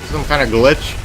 Some kind of glitch?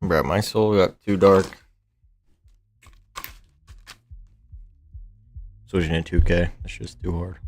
Bro, my soul got too dark. Switching to 2K. That's just too hard.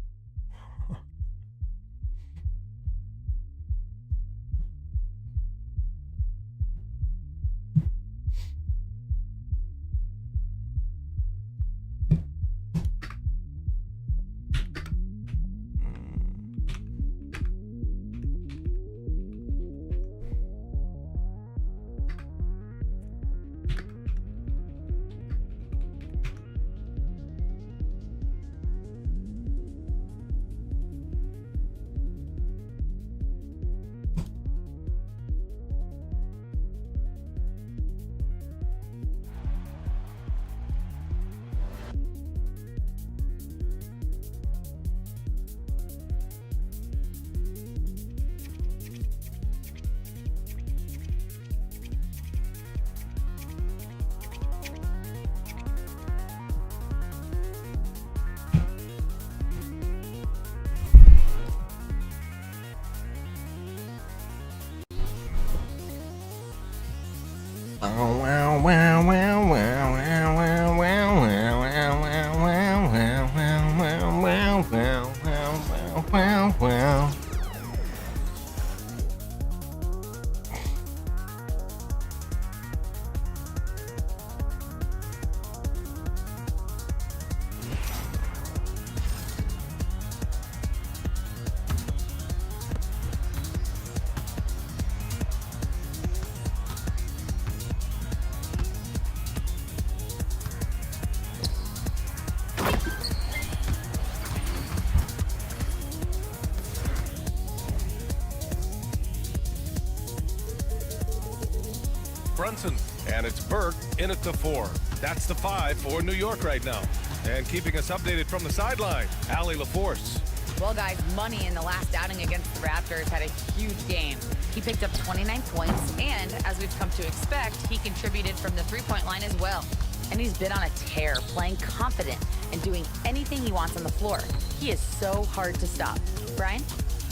Brunson, and it's Burke in at the 4. That's the 5 for New York right now. And keeping us updated from the sideline, Allie LaForce. Well, guys, Money in the last outing against the Raptors had a huge game. He picked up 29 points, and as we've come to expect, he contributed from the three-point line as well. And he's been on a tear, playing confident and doing anything he wants on the floor. He is so hard to stop. Brian?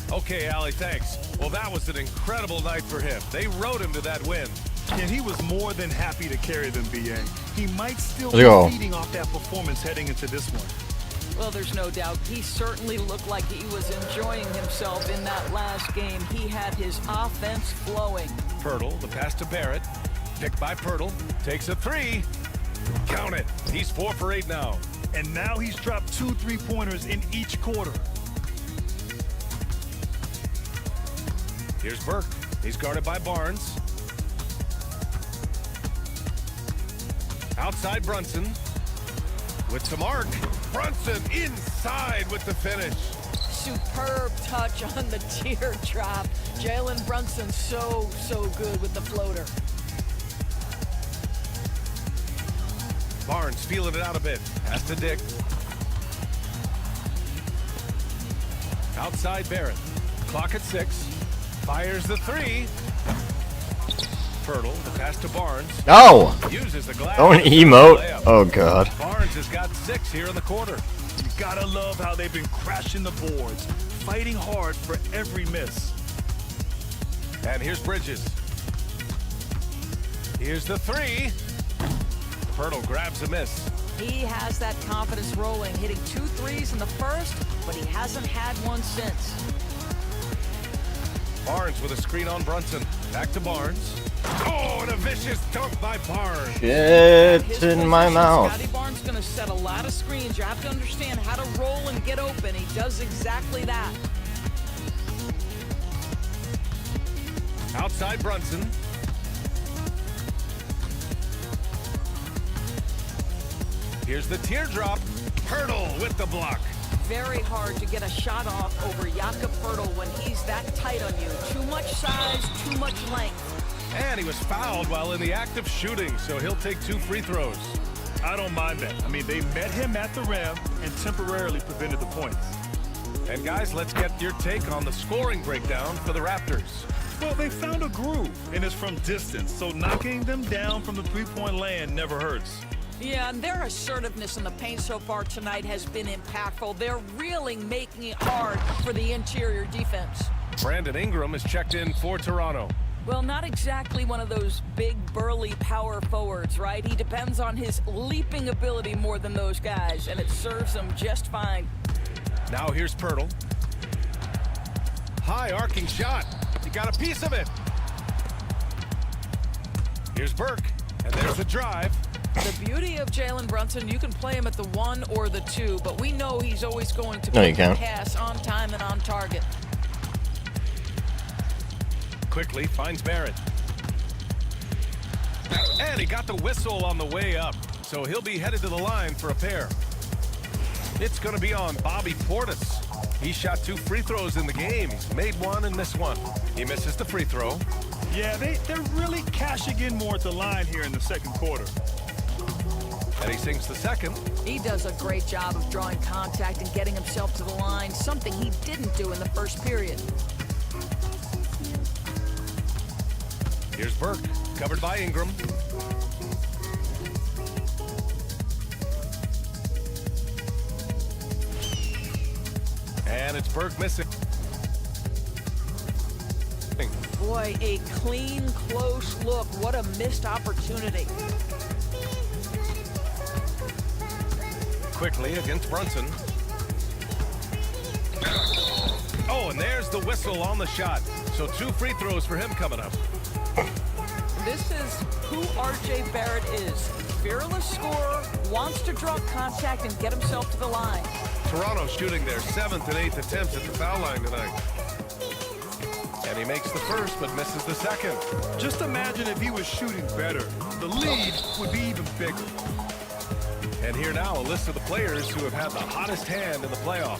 Okay, Allie, thanks. Well, that was an incredible night for him. They rode him to that win. And he was more than happy to carry them, BA. He might still Let's go. be feeding off that performance heading into this one. Well, there's no doubt. He certainly looked like he was enjoying himself in that last game. He had his offense flowing. Pirtle, the pass to Barrett. Picked by Pirtle. Takes a 3. Count it. He's 4 for 8 now. And now he's dropped 2 3-pointers in each quarter. Here's Burke. He's guarded by Barnes. Outside Brunson. With some arc. Brunson inside with the finish. Superb touch on the teardrop. Jalen Brunson so good with the floater. Barnes feeling it out a bit. Pass to Dick. Outside Barrett. Clock at 6. Fires the 3. Pirtle, the pass to Barnes. No! Uses the glass. Don't emote. Oh, God. Barnes has got 6 here in the quarter. You gotta love how they've been crashing the boards, fighting hard for every miss. And here's Bridges. Here's the 3. Pirtle grabs a miss. He has that confidence rolling, hitting 2 threes in the first, but he hasn't had one since. Barnes with a screen on Brunson. Back to Barnes. Oh, and a vicious dunk by Barnes. Shit in my mouth. Scotty Barnes going to set a lot of screens. You have to understand how to roll and get open. He does exactly that. Outside Brunson. Here's the teardrop. Pirtle with the block. Very hard to get a shot off over Jakob Pirtle when he's that tight on you. Too much size, too much length. And he was fouled while in the act of shooting, so he'll take 2 free throws. I don't mind that. I mean, they met him at the rim and temporarily prevented the points. And guys, let's get your take on the scoring breakdown for the Raptors. Well, they found a groove, and it's from distance, so knocking them down from the three-point land never hurts. Yeah, and their assertiveness in the paint so far tonight has been impactful. They're really making it hard for the interior defense. Brandon Ingram is checked in for Toronto. Well, not exactly one of those big, burly power forwards, right? He depends on his leaping ability more than those guys, and it serves him just fine. Now here's Pirtle. High arcing shot. He got a piece of it. Here's Burke, and there's the drive. The beauty of Jalen Brunson, you can play him at the 1 or the 2, but we know he's always going to No, you can't. pass on time and on target. Quickly finds Barrett. And he got the whistle on the way up, so he'll be headed to the line for a pair. It's going to be on Bobby Portis. He shot 2 free throws in the game. He's made 1 and missed 1. He misses the free throw. Yeah, they're really cashing in more at the line here in the second quarter. And he sinks the second. He does a great job of drawing contact and getting himself to the line, something he didn't do in the first period. Here's Burke, covered by Ingram. And it's Burke missing. Boy, a clean, close look. What a missed opportunity. Quickly against Brunson. Oh, and there's the whistle on the shot. So 2 free throws for him coming up. This is who R.J. Barrett is. Fearless scorer, wants to draw contact and get himself to the line. Toronto shooting their 7th and 8th attempts at the foul line tonight. And he makes the first, but misses the second. Just imagine if he was shooting better. The lead would be even bigger. And here now, a list of the players who have had the hottest hand in the playoffs.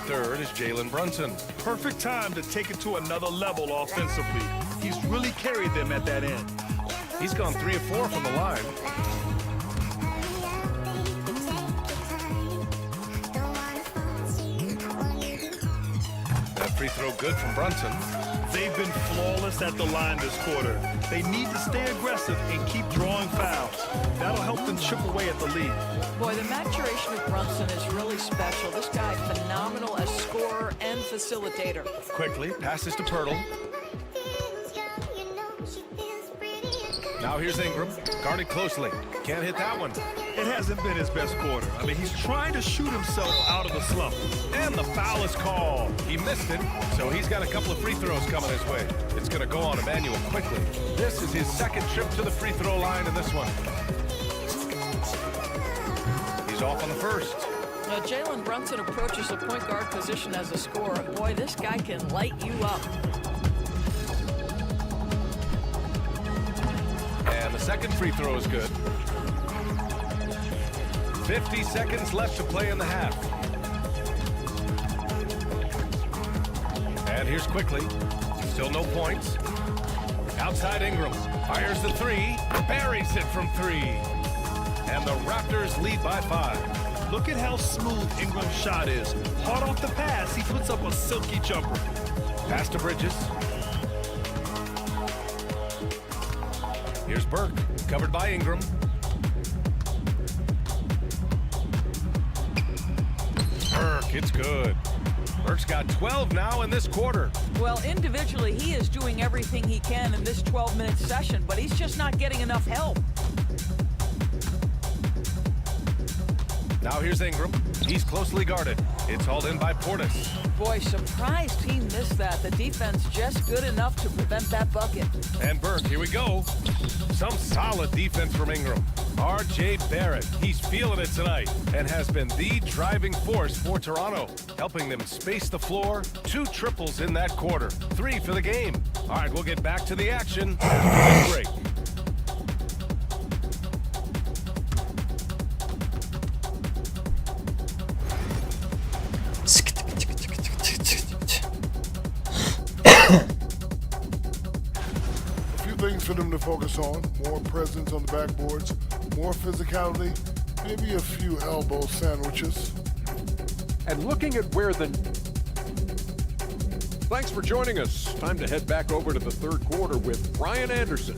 Third is Jalen Brunson. Perfect time to take it to another level offensively. He's really carried them at that end. He's gone 3 of 4 from the line. That free throw good from Brunson. They've been flawless at the line this quarter. They need to stay aggressive and keep drawing fouls. That'll help them chip away at the lead. Boy, the maturation of Brunson is really special. This guy, phenomenal as scorer and facilitator. Quickly, passes to Pirtle. Now here's Ingram, guarded closely. Can't hit that one. It hasn't been his best quarter. I mean, he's trying to shoot himself out of the slump. And the foul is called. He missed it, so he's got a couple of free throws coming his way. It's going to go on Emmanuel quickly. This is his second trip to the free throw line in this one. He's off on the first. Now, Jalen Brunson approaches the point guard position as a scorer. Boy, this guy can light you up. And the second free throw is good. 50 seconds left to play in the half. And here's quickly. Still no points. Outside Ingram. Fires the 3. Buries it from 3. And the Raptors lead by 5. Look at how smooth Ingram's shot is. Hard off the pass, he puts up a silky jumper. Pass to Bridges. Here's Burke, covered by Ingram. Burke, it's good. Burke's got 12 now in this quarter. Well, individually, he is doing everything he can in this 12-minute session, but he's just not getting enough help. Now here's Ingram. He's closely guarded. It's hauled in by Portis. Boy, surprised he missed that. The defense just good enough to prevent that bucket. And Burke, here we go. Some solid defense from Ingram. R.J. Barrett, he's feeling it tonight and has been the driving force for Toronto, helping them space the floor. 2 triples in that quarter. 3 for the game. All right, we'll get back to the action after this break. Things for them to focus on: more presence on the backboards, more physicality, maybe a few elbow sandwiches. And looking at where the... Thanks for joining us. Time to head back over to the third quarter with Brian Anderson.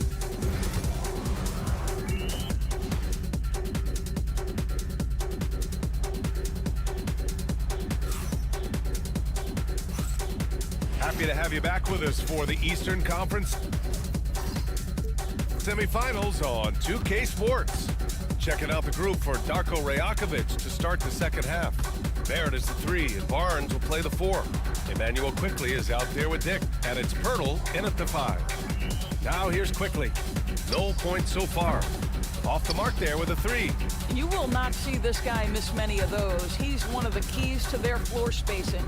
Happy to have you back with us for the Eastern Conference. semifinals on 2K Sports. Checking out the group for Darko Rajakovic to start the second half. Barrett is the 3, and Barnes will play the 4. Emmanuel Quickly is out there with Dick, and it's Pirtle in at the 5. Now here's Quickly. No points so far. Off the mark there with a 3. You will not see this guy miss many of those. He's one of the keys to their floor spacing.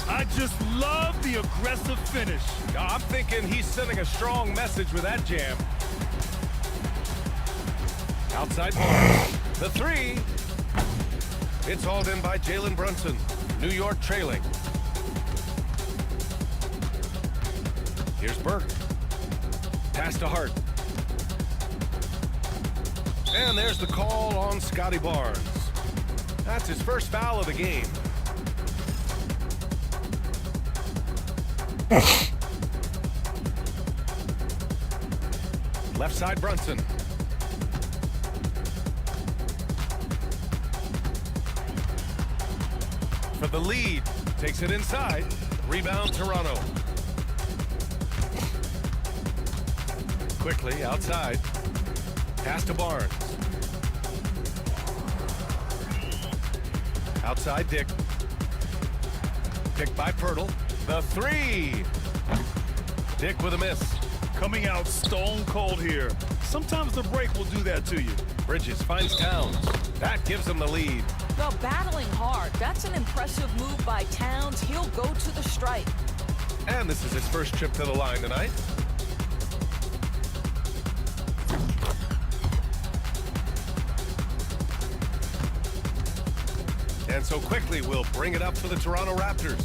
I just love the aggressive finish. I'm thinking he's sending a strong message with that jam. Outside Barnes. The 3. It's hauled in by Jalen Brunson. New York trailing. Here's Burke. Pass to Hart. And there's the call on Scotty Barnes. That's his first foul of the game. Left side Brunson. For the lead. Takes it inside. Rebound Toronto. Quickly outside. Pass to Barnes. Outside Dick. Picked by Pirtle. The 3. Dick with a miss. Coming out stone cold here. Sometimes the break will do that to you. Bridges finds Towns. That gives him the lead. Well, battling hard. That's an impressive move by Towns. He'll go to the stripe. And this is his first trip to the line tonight. And so Quickly we'll bring it up for the Toronto Raptors.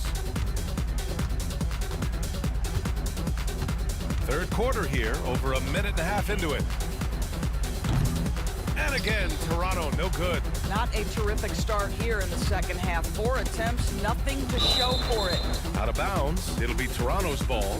Third quarter here, over a minute and a half into it. And again, Toronto, no good. Not a terrific start here in the second half. 4 attempts, nothing to show for it. Out of bounds, it'll be Toronto's ball.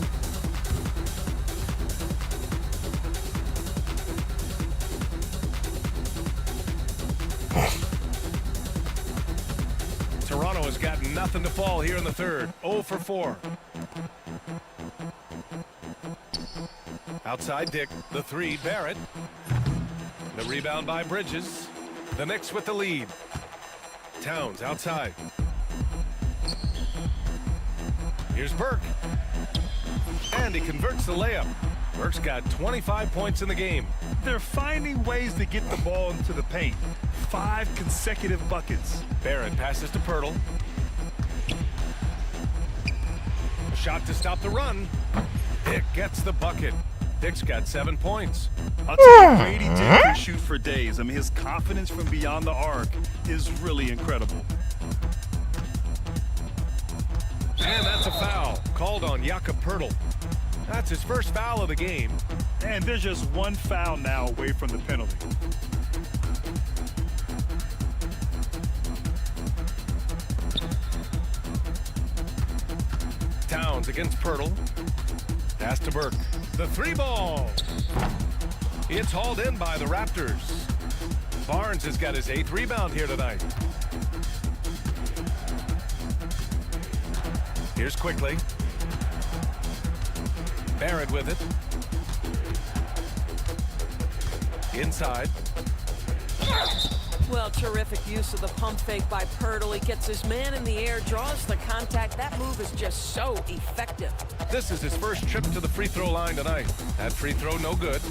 Toronto has got nothing to fall here in the third. 0 for 4. Outside Dick, the 3, Barrett. The rebound by Bridges. The Knicks with the lead. Towns outside. Here's Burke. And he converts the layup. Burke's got 25 points in the game. They're finding ways to get the ball into the paint. 5 consecutive buckets. Barrett passes to Pirtle. A shot to stop the run. Dick gets the bucket. Dick's got 7 points. I'll tell you, Brady Dick can shoot for days. I mean, his confidence from beyond the arc is really incredible. And that's a foul called on Jakob Pirtle. That's his first foul of the game. And there's just one foul now away from the penalty. Towns against Pirtle. Pass to Burke. The 3 ball. It's hauled in by the Raptors. Barnes has got his 8th rebound here tonight. Here's Quickly. Barrett with it. Inside. Well, terrific use of the pump fake by Pirtle. He gets his man in the air, draws the contact. That move is just so effective. This is his first trip to the free throw line tonight. That free throw no good.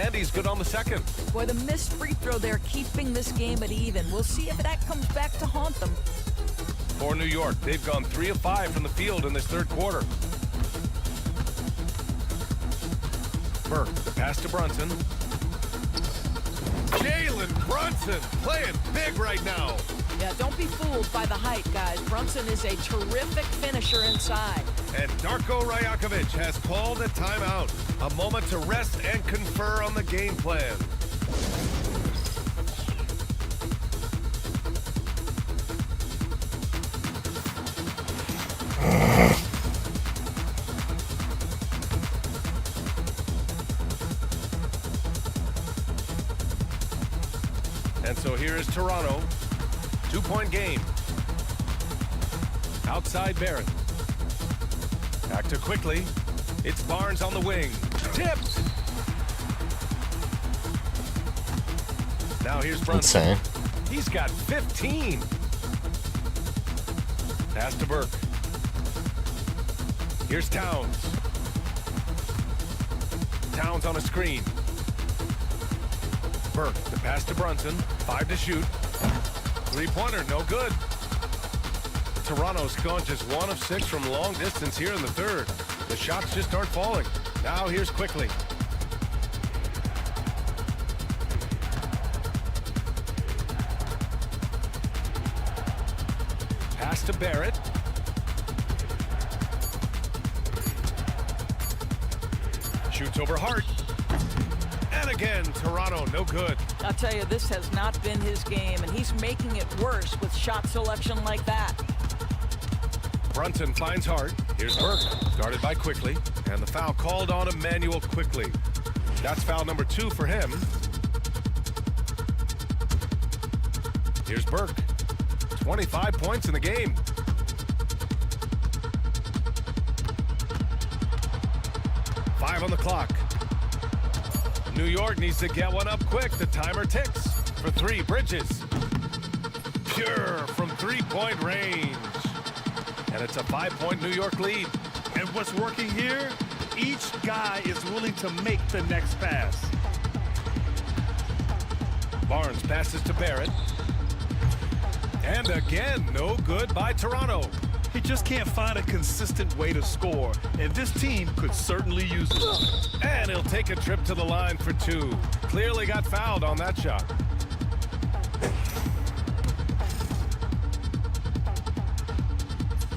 And he's good on the second. Boy, the missed free throw there keeping this game at even. We'll see if that comes back to haunt them. For New York, they've gone 3 of 5 from the field in this third quarter. Burke, the pass to Brunson. Jalen Brunson playing big right now. Yeah, don't be fooled by the height, guys. Brunson is a terrific finisher inside. And Darko Rajakovic has called a timeout. A moment to rest and confer on the game plan. And so here is Toronto. 2-point game. Outside Barrett. Back to Quickly. It's Barnes on the wing. Tipped. Now here's Brunson. Insane. He's got 15. Pass to Burke. Here's Towns. Towns on a screen. Burke, the pass to Brunson. 5 to shoot. Three-pointer, no good. Toronto's gone just 1 of 6 from long distance here in the third. The shots just aren't falling. Now here's Quickly. Pass to Barrett. Shoots over Hart. And again, Toronto, no good. I'll tell you, this has not been his game, and he's making it worse with shot selection like that. Brunson finds Hart. Here's Burke, guarded by Quickly, and the foul called on Emmanuel Quickly. That's foul number 2 for him. Here's Burke. 25 points in the game. Five on the clock. New York needs to get one up quick. The timer ticks. For 3, Bridges. Pure from 3-point range. And it's a 5-point New York lead. And what's working here? Each guy is willing to make the next pass. Barnes passes to Barrett. And again, no good by Toronto. He just can't find a consistent way to score, and this team could certainly use it. And he'll take a trip to the line for 2. Clearly got fouled on that shot.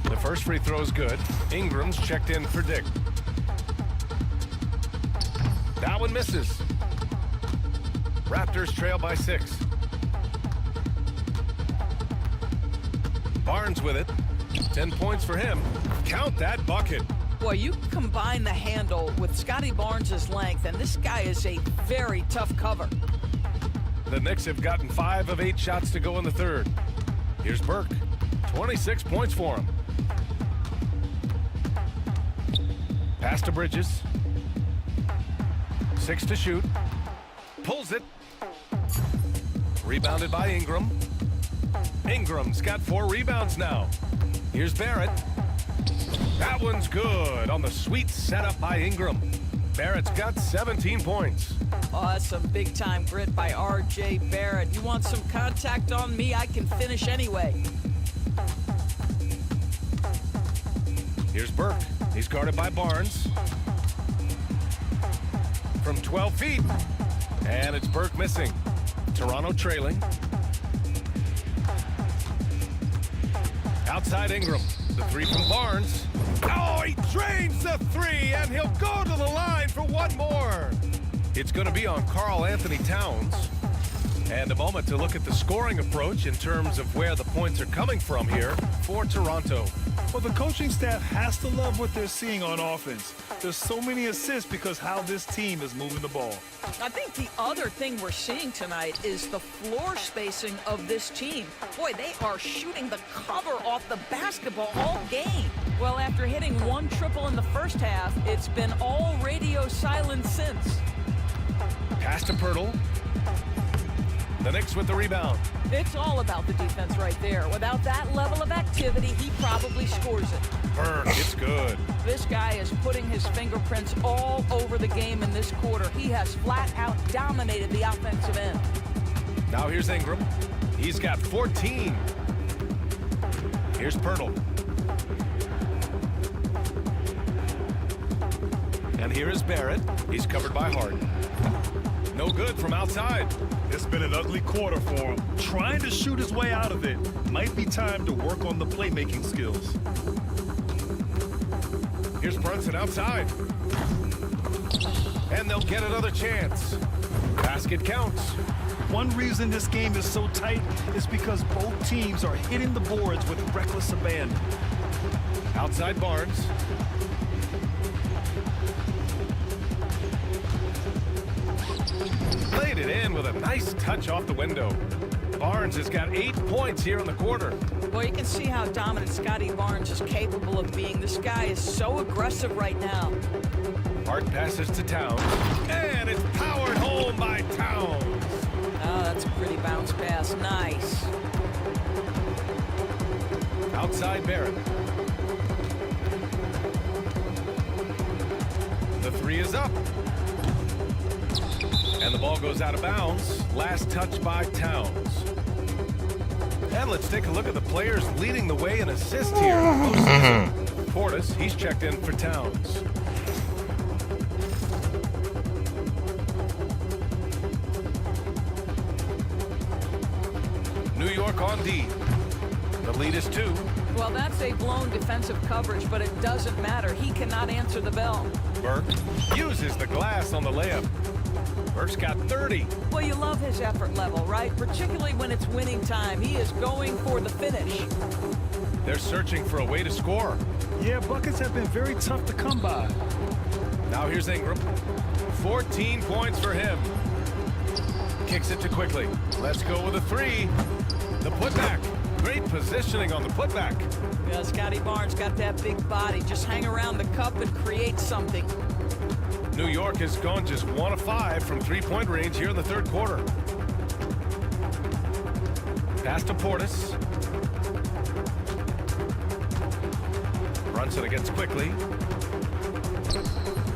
The first free throw is good. Ingram's checked in for Dick. That one misses. Raptors trail by 6. Barnes with it. 10 points for him. Count that bucket. Boy, you combine the handle with Scotty Barnes' length, and this guy is a very tough cover. The Knicks have gotten 5 of 8 shots to go in the third. Here's Burke. 26 points for him. Pass to Bridges. 6 to shoot. Pulls it. Rebounded by Ingram. Ingram's got 4 rebounds now. Here's Barrett. That one's good on the sweet setup by Ingram. Barrett's got 17 points. Oh, that's some big-time grit by R.J. Barrett. You want some contact on me, I can finish anyway. Here's Burke. He's guarded by Barnes. From 12 feet. And it's Burke missing. Toronto trailing. Outside Ingram. The 3 from Barnes. Oh, he drains the 3, and he'll go to the line for 1 more. It's going to be on Karl Anthony Towns. And a moment to look at the scoring approach in terms of where the points are coming from here for Toronto. Well, the coaching staff has to love what they're seeing on offense. There's so many assists because how this team is moving the ball. I think the other thing we're seeing tonight is the floor spacing of this team. Boy, they are shooting the cover off the basketball all game. Well, after hitting 1 triple in the first half, it's been all radio silent since. Pass to Pirtle. The Knicks with the rebound. It's all about the defense right there. Without that level of activity, he probably scores it. Burke, it's good. This guy is putting his fingerprints all over the game in this quarter. He has flat out dominated the offensive end. Now here's Ingram. He's got 14. Here's Pirtle. And here is Barrett. He's covered by Hart. No good from outside. It's been an ugly quarter for him. Trying to shoot his way out of it. Might be time to work on the playmaking skills. Here's Brunson outside. And they'll get another chance. Basket counts. One reason this game is so tight is because both teams are hitting the boards with reckless abandon. Outside Barnes. Laid it in with a nice touch off the window. Barnes has got 8 points here in the quarter. Well, you can see how dominant Scotty Barnes is capable of being. This guy is so aggressive right now. Hart passes to Towns, and it's powered home by Towns. Oh, that's a pretty bounce pass. Nice. Outside Barrett. The three is up. And the ball goes out of bounds. Last touch by Towns. And let's take a look at the players leading the way in assists here. Portis, he's checked in for Towns. New York on D. The lead is 2. Well, that's a blown defensive coverage, but it doesn't matter. He cannot answer the bell. Burke uses the glass on the layup. Burke's got 30. Well, you love his effort level, right? Particularly when it's winning time. He is going for the finish. They're searching for a way to score. Yeah, buckets have been very tough to come by. Now here's Ingram. 14 points for him. Kicks it to Quickly. Let's go with a 3. The putback. Great positioning on the putback. Yeah, Scotty Barnes got that big body. Just hang around the cup and create something. New York has gone just 1 of 5 from three-point range here in the third quarter. Pass to Portis. Brunson against Quickly.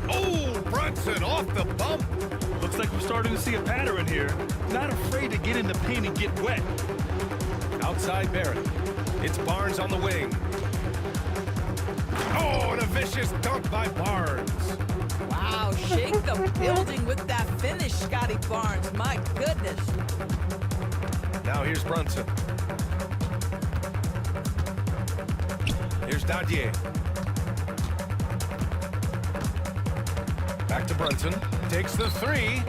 Oh, Brunson off the bump. Looks like we're starting to see a pattern here. Not afraid to get in the paint and get wet. Outside Barrett. It's Barnes on the wing. Oh, and a vicious dunk by Barnes. Wow, shake the building with that finish, Scotty Barnes. My goodness. Now here's Brunson. Here's Dadier. Back to Brunson. Takes the 3.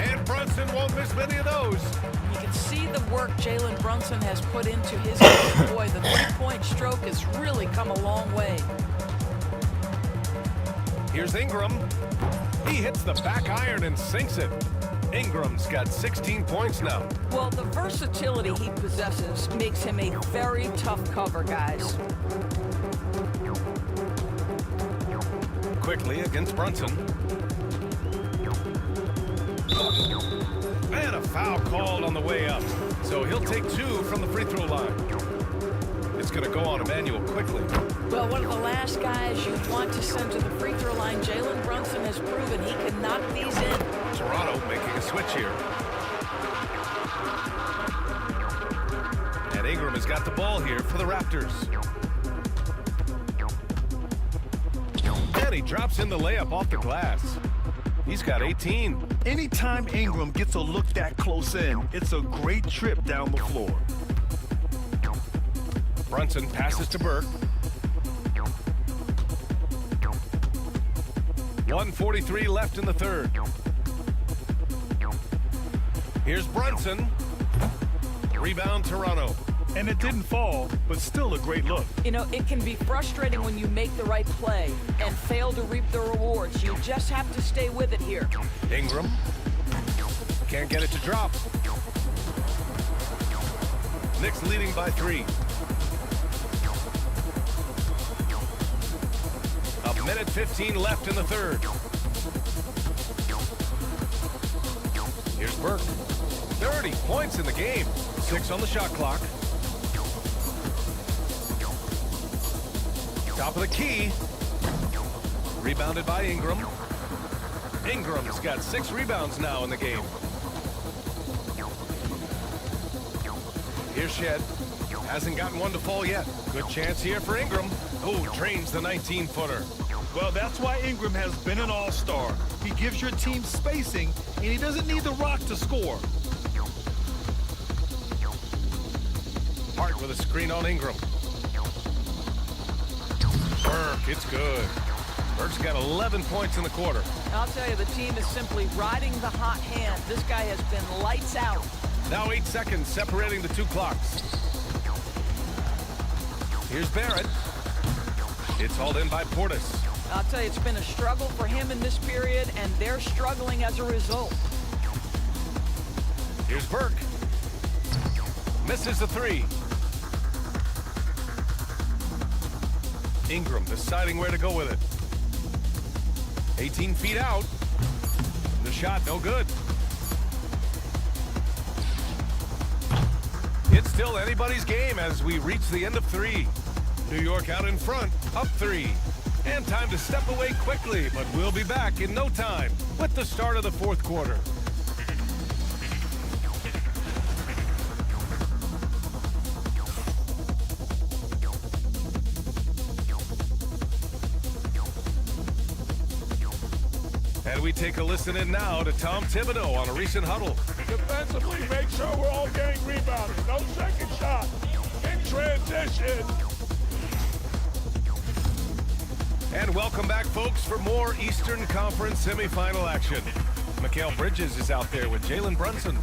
And Brunson won't miss many of those. You can see the work Jalen Brunson has put into his game. Boy, the three-point stroke has really come a long way. Here's Ingram. He hits the back iron and sinks it. Ingram's got 16 points now. Well, the versatility he possesses makes him a very tough cover, guys. Quickly against Brunson. And a foul called on the way up. So he'll take 2 from the free throw line. It's going to go on Emmanuel Quickly. Well, one of the last guys you want to send to the free throw line, Jalen Brunson has proven he can knock these in. Toronto making a switch here. And Ingram has got the ball here for the Raptors. And he drops in the layup off the glass. He's got 18. Anytime Ingram gets a look that close in, it's a great trip down the floor. Brunson passes to Burke. 1:43 left in the third. Here's Brunson. Rebound Toronto. And it didn't fall, but still a great look. You know, it can be frustrating when you make the right play and fail to reap the rewards. You just have to stay with it here. Ingram. Can't get it to drop. Knicks leading by 3. A minute 15 left in the third. Here's Burke. 30 points in the game. 6 on the shot clock. Top of the key. Rebounded by Ingram. Ingram's got 6 rebounds now in the game. Here's Shed. Hasn't gotten one to fall yet. Good chance here for Ingram. Oh, drains the 19-footer. Well, that's why Ingram has been an all-star. He gives your team spacing, and he doesn't need the rock to score. Hart with a screen on Ingram. Burke, it's good. Burke's got 11 points in the quarter. I'll tell you, the team is simply riding the hot hand. This guy has been lights out. Now 8 seconds separating the 2 clocks. Here's Barrett. It's hauled in by Portis. I'll tell you, it's been a struggle for him in this period, and they're struggling as a result. Here's Burke. Misses the 3. Ingram deciding where to go with it. 18 feet out. The shot no good. It's still anybody's game as we reach the end of 3. New York out in front, up 3. And time to step away quickly, but we'll be back in no time with the start of the 4th quarter. And we take a listen in now to Tom Thibodeau on a recent huddle. Defensively, make sure we're all getting rebounded. No second shot. In transition. And welcome back, folks, for more Eastern Conference semifinal action. Mikal Bridges is out there with Jalen Brunson.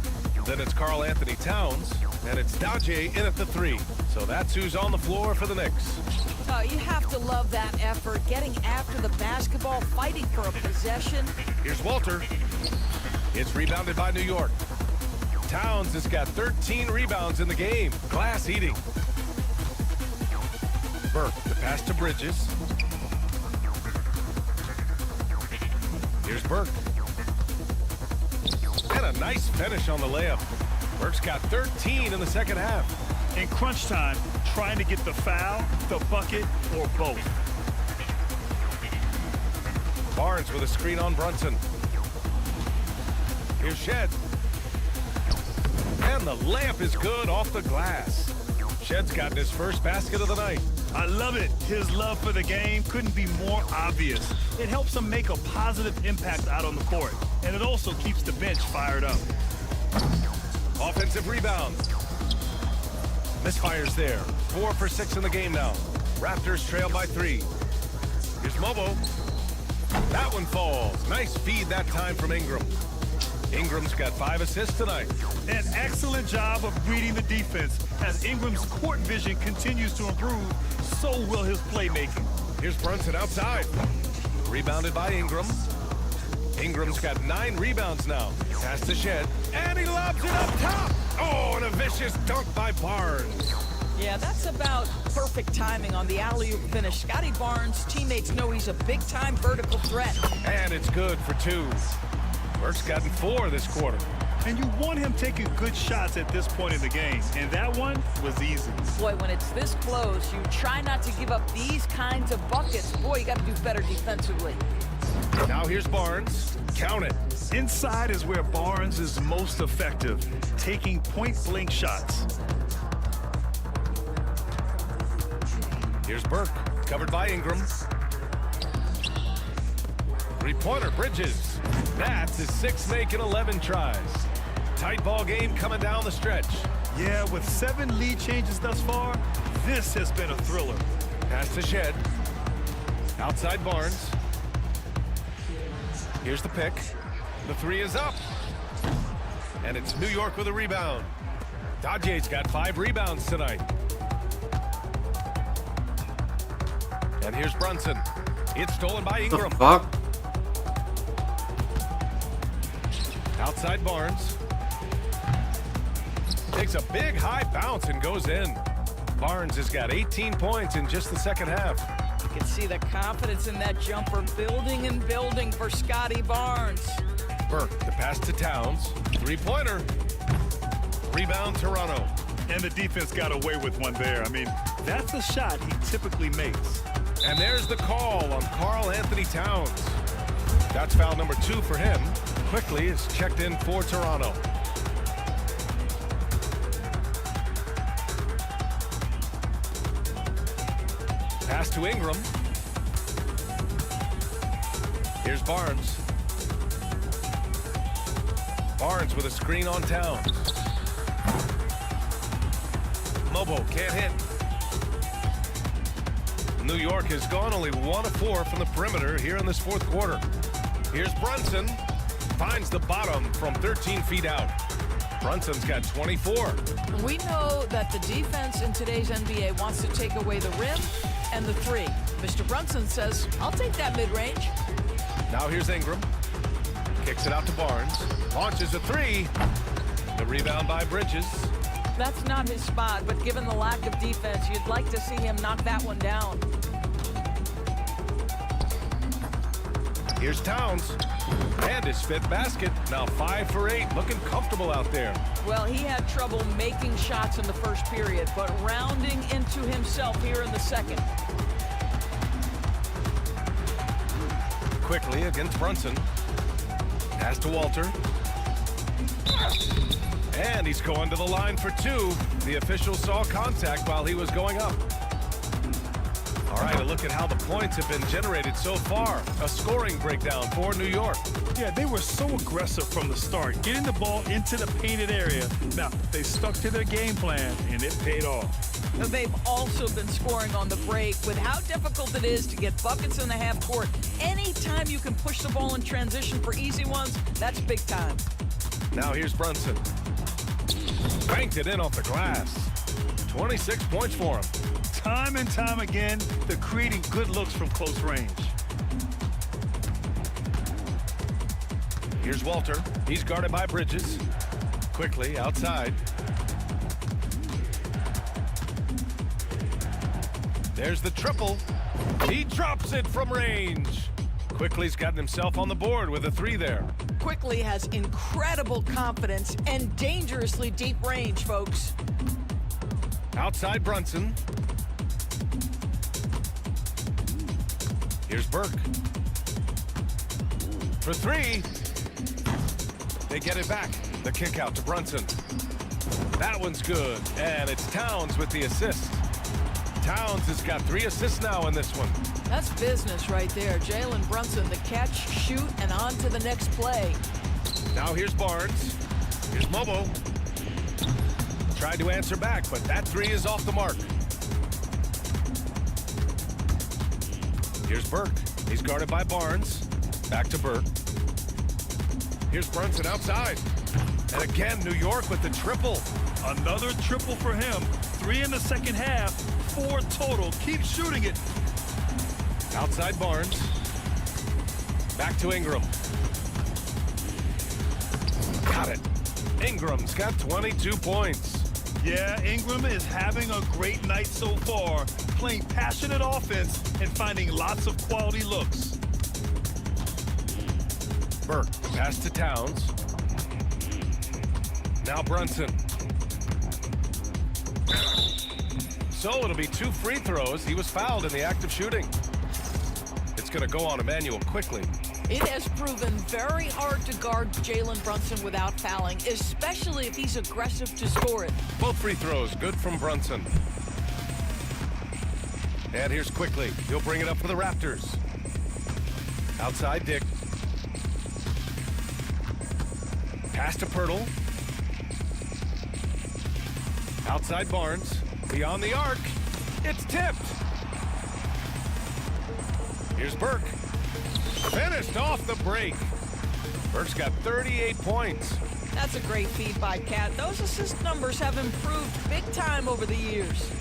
Then it's Karl Anthony Towns, and it's Daje in at the 3. So that's who's on the floor for the Knicks. Oh, you have to love that effort, getting after the basketball, fighting for a possession. Here's Walter. It's rebounded by New York. Towns has got 13 rebounds in the game. Glass eating. Burke, the pass to Bridges. Here's Burke. And a nice finish on the layup. Burke's got 13 in the second half. In crunch time, trying to get the foul, the bucket, or both. Barnes with a screen on Brunson. Here's Shed. And the layup is good off the glass. Shed's gotten his first basket of the night. I love it. His love for the game couldn't be more obvious. It helps him make a positive impact out on the court, and it also keeps the bench fired up. Offensive rebound. Misfires there. 4 for 6 in the game now. Raptors trail by 3. Here's Mobo. That one falls. Nice feed that time from Ingram. Ingram's got 5 assists tonight. An excellent job of reading the defense. As Ingram's court vision continues to improve, so will his playmaking. Here's Brunson outside. Rebounded by Ingram. Ingram's got 9 rebounds now. Pass to Shed. And he lobs it up top. Oh, and a vicious dunk by Barnes. Yeah, that's about perfect timing on the alley-oop finish. Scotty Barnes' teammates know he's a big-time vertical threat. And it's good for 2. Burke's gotten 4 this quarter. And you want him taking good shots at this point in the game, and that one was easy. Boy, when it's this close, you try not to give up these kinds of buckets. Boy, you got to do better defensively. Now here's Barnes. Count it. Inside is where Barnes is most effective, taking point-blank shots. Here's Burke, covered by Ingram. 3-pointer, Bridges. That's his 6th make in 11 tries. Tight ball game coming down the stretch. Yeah, with 7 lead changes thus far, this has been a thriller. Pass to Shed. Outside Barnes. Here's the pick. The 3 is up. And it's New York with a rebound. Daje's got 5 rebounds tonight. And here's Brunson. It's stolen by Ingram. Fuck. Outside Barnes. Takes a big high bounce and goes in. Barnes has got 18 points in just the second half. You can see the confidence in that jumper building and building for Scotty Barnes. Burke, the pass to Towns. 3-pointer. Rebound, Toronto. And the defense got away with one there. I mean, that's a shot he typically makes. And there's the call on Karl Anthony Towns. That's foul number 2 for him. Quickly is checked in for Toronto. Pass to Ingram. Here's Barnes. Barnes with a screen on Towns. Mobo can't hit. New York has gone only 1 of 4 from the perimeter here in this 4th quarter. Here's Brunson. Finds the bottom from 13 feet out. Brunson's got 24. We know that the defense in today's NBA wants to take away the rim and the 3. Mr. Brunson says, I'll take that mid-range. Now here's Ingram. Kicks it out to Barnes. Launches a 3. The rebound by Bridges. That's not his spot, but given the lack of defense, you'd like to see him knock that one down. Here's Towns. And his fifth basket. Now 5 for 8. Looking comfortable out there. Well, he had trouble making shots in the first period, but rounding into himself here in the second. Quickly against Brunson. Pass to Walter. And he's going to the line for 2. The official saw contact while he was going up. All right, a look at how the points have been generated so far. A scoring breakdown for New York. Yeah, they were so aggressive from the start, getting the ball into the painted area. Now, they stuck to their game plan, and it paid off. They've also been scoring on the break. With how difficult it is to get buckets in the half court, anytime you can push the ball in transition for easy ones, that's big time. Now here's Brunson. Banked it in off the glass. 26 points for him. Time and time again, they're creating good looks from close range. Here's Walter. He's guarded by Bridges. Quickly outside. There's the triple. He drops it from range. Quickly's gotten himself on the board with a 3 there. Quickly has incredible confidence and dangerously deep range, folks. Outside Brunson. Here's Burke. For 3. They get it back. The kick out to Brunson. That one's good. And it's Towns with the assist. Towns has got 3 assists now in this one. That's business right there. Jalen Brunson, the catch, shoot, and on to the next play. Now here's Barnes. Here's Mobo. Tried to answer back, but that 3 is off the mark. Here's Burke. He's guarded by Barnes. Back to Burke. Here's Brunson outside. And again, New York with the triple. Another triple for him. 3 in the second half. 4 total. Keep shooting it. Outside Barnes. Back to Ingram. Got it. Ingram's got 22 points. Yeah, Ingram is having a great night so far, playing passionate offense and finding lots of quality looks. Burke, pass to Towns. Now Brunson. So it'll be 2 free throws. He was fouled in the act of shooting. It's going to go on Emmanuel quickly. It has proven very hard to guard Jalen Brunson without fouling, especially if he's aggressive to score it. Both free throws good from Brunson. And here's Quickly. He'll bring it up for the Raptors. Outside Dick. Pass to Pirtle. Outside Barnes. Beyond the arc. It's tipped. Here's Burke. Finished off the break. Burke's got 38 points. That's a great feed by Cat. Those assist numbers have improved big time over the years.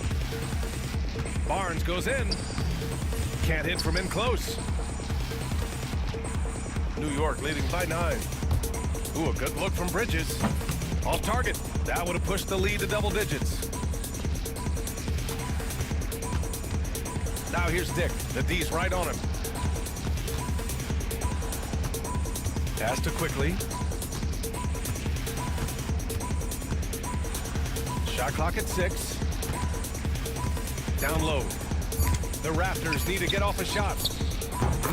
Barnes goes in. Can't hit from in close. New York leading by 9. Ooh, a good look from Bridges. Off target. That would have pushed the lead to double digits. Now here's Dick. The D's right on him. Pass to Quickly. Shot clock at 6. Down low. The Raptors need to get off a shot.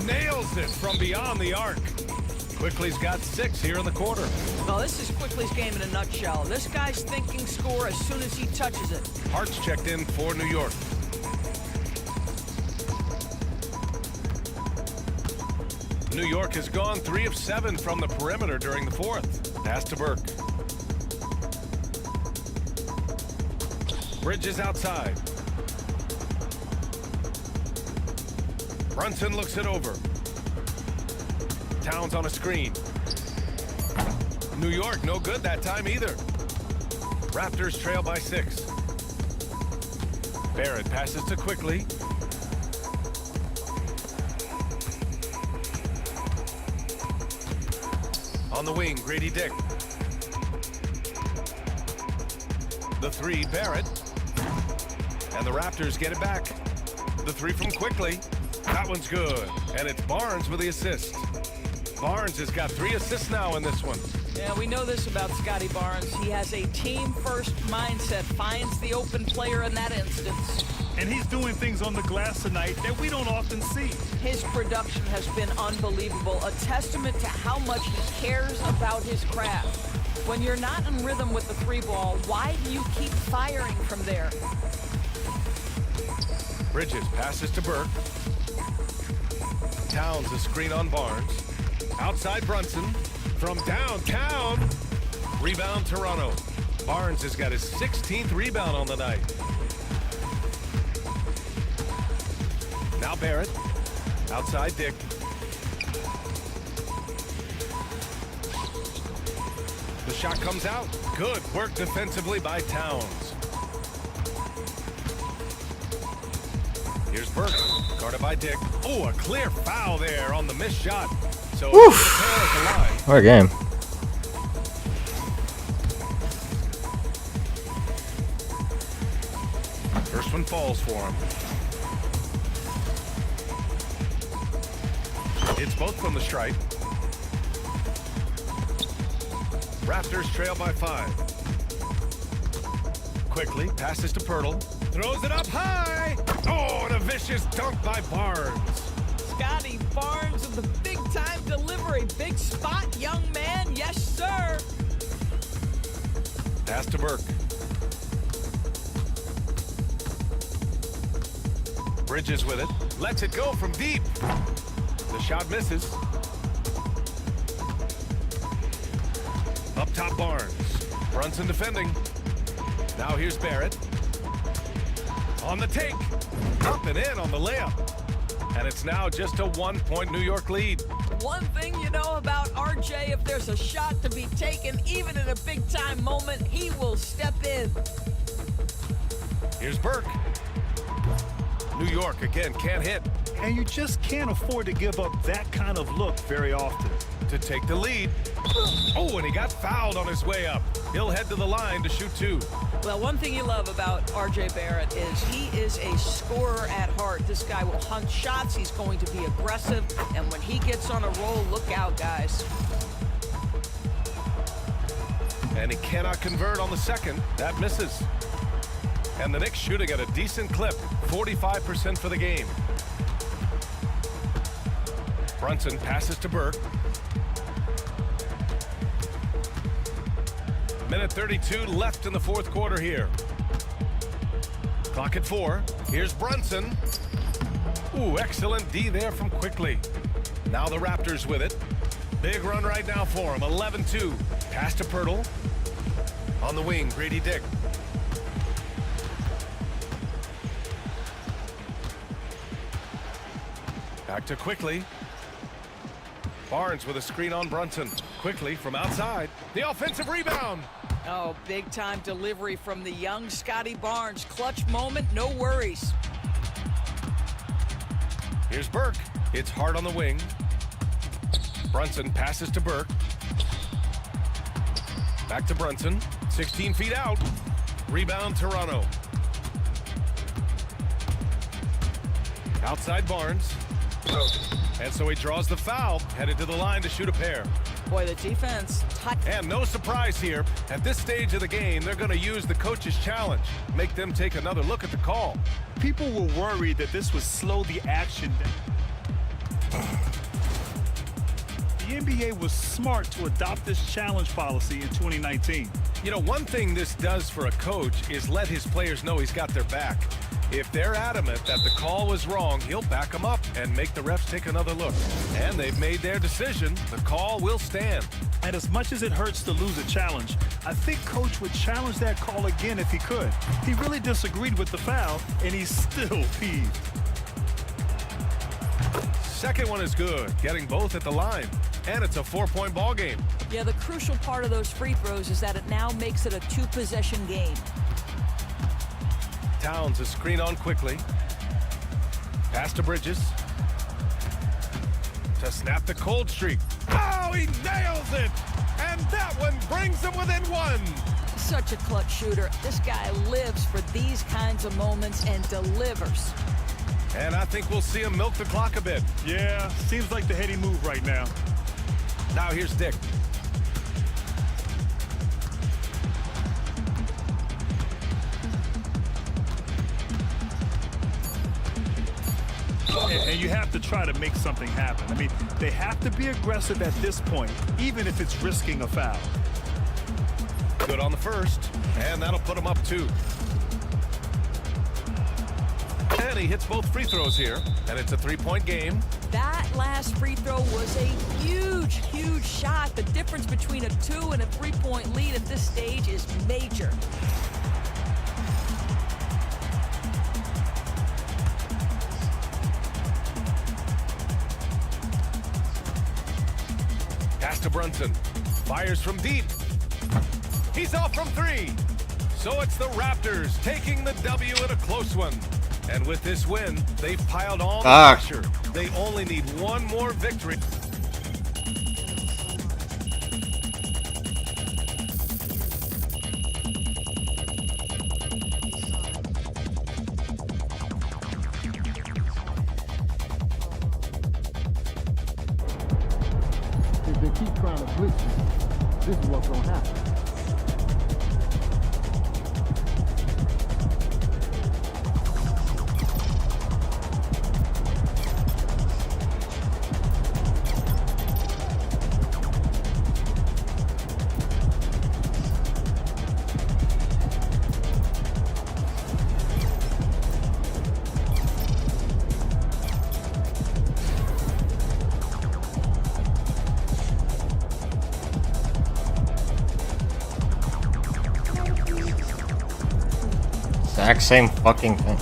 Nails it from beyond the arc. Quickly's got 6 here in the quarter. Well, this is Quickly's game in a nutshell. This guy's thinking score as soon as he touches it. Hart's checked in for New York. New York has gone 3 of 7 from the perimeter during the 4th. Pass to Burke. Bridges outside. Brunson looks it over. Towns on a screen. New York no good that time either. Raptors trail by 6. Barrett passes to Quickly. On the wing, Grady Dick. The 3, Barrett. And the Raptors get it back. The 3 from Quickly. That one's good. And it's Barnes with the assist. Barnes has got 3 assists now in this one. Yeah, we know this about Scotty Barnes. He has a team-first mindset, finds the open player in that instance. And he's doing things on the glass tonight that we don't often see. His production has been unbelievable, a testament to how much he cares about his craft. When you're not in rhythm with the 3-ball, why do you keep firing from there? Bridges passes to Burke. Towns a screen on Barnes. Outside Brunson. From downtown. Rebound Toronto. Barnes has got his 16th rebound on the night. Now Barrett. Outside Dick. The shot comes out. Good work defensively by Towns. Here's Burke, guarded by Dick. Oh, a clear foul there on the missed shot. So What a game. First one falls for him. It's both from the stripe. Raptors trail by 5. Quickly passes to Pirtle. Throws it up high. Oh, and a vicious dunk by Barnes. Scotty Barnes with the big-time delivery. Big spot, young man. Yes, sir. Pass to Burke. Bridges with it. Lets it go from deep. The shot misses. Up top Barnes. Brunson defending. Now here's Barrett. On the take. Up and in on the layup. And it's now just a 1-point New York lead. One thing you know about RJ, if there's a shot to be taken, even in a big-time moment, he will step in. Here's Burke. New York again can't hit. And you just can't afford to give up that kind of look very often. To take the lead. Oh, and he got fouled on his way up. He'll head to the line to shoot 2. Well, one thing you love about RJ Barrett is he is a scorer at heart. This guy will hunt shots. He's going to be aggressive. And when he gets on a roll, look out, guys. And he cannot convert on the second. That misses. And the Knicks shooting at a decent clip. 45% for the game. Brunson passes to Burke. Minute 32 left in the 4th quarter here. Clock at 4. Here's Brunson. Ooh, excellent D there from Quickly. Now the Raptors with it. Big run right now for him. 11-2. Pass to Pirtle. On the wing, Grady Dick. Back to Quickly. Barnes with a screen on Brunson. Quickly from outside. The offensive rebound. Oh, big-time delivery from the young Scotty Barnes. Clutch moment, no worries. Here's Burke. It's hard on the wing. Brunson passes to Burke. Back to Brunson. 16 feet out. Rebound Toronto. Outside Barnes. And so he draws the foul, headed to the line to shoot a pair. Boy, the defense. And no surprise here. At this stage of the game, they're going to use the coach's challenge. Make them take another look at the call. People were worried that this would slow the action down. The NBA was smart to adopt this challenge policy in 2019. You know, one thing this does for a coach is let his players know he's got their back. If they're adamant that the call was wrong, he'll back them up and make the refs take another look. And they've made their decision. The call will stand. And as much as it hurts to lose a challenge, I think Coach would challenge that call again if he could. He really disagreed with the foul, and he's still peeved. Second one is good, getting both at the line. And it's a 4-point ball game. Yeah, the crucial part of those free throws is that it now makes it a 2-possession game. Towns a screen on Quickly. Pass to Bridges. To snap the cold streak. Oh, he nails it! And that one brings them within 1. Such a clutch shooter. This guy lives for these kinds of moments and delivers. And I think we'll see him milk the clock a bit. Yeah, seems like the heady move right now. Now here's Dick. And you have to try to make something happen. I mean, they have to be aggressive at this point, even if it's risking a foul. Good on the first, and that'll put him up 2. And he hits both free throws here, and it's a 3-point game. That last free throw was a huge, huge shot. The difference between a 2 and a 3-point lead at this stage is major. Pass to Brunson. Fires from deep. He's off from 3. So it's the Raptors taking the W in a close one. And with this win, they've piled all the pressure. They only need one more victory. If they keep trying to blitz you, this is what's gonna happen. Exact same fucking thing.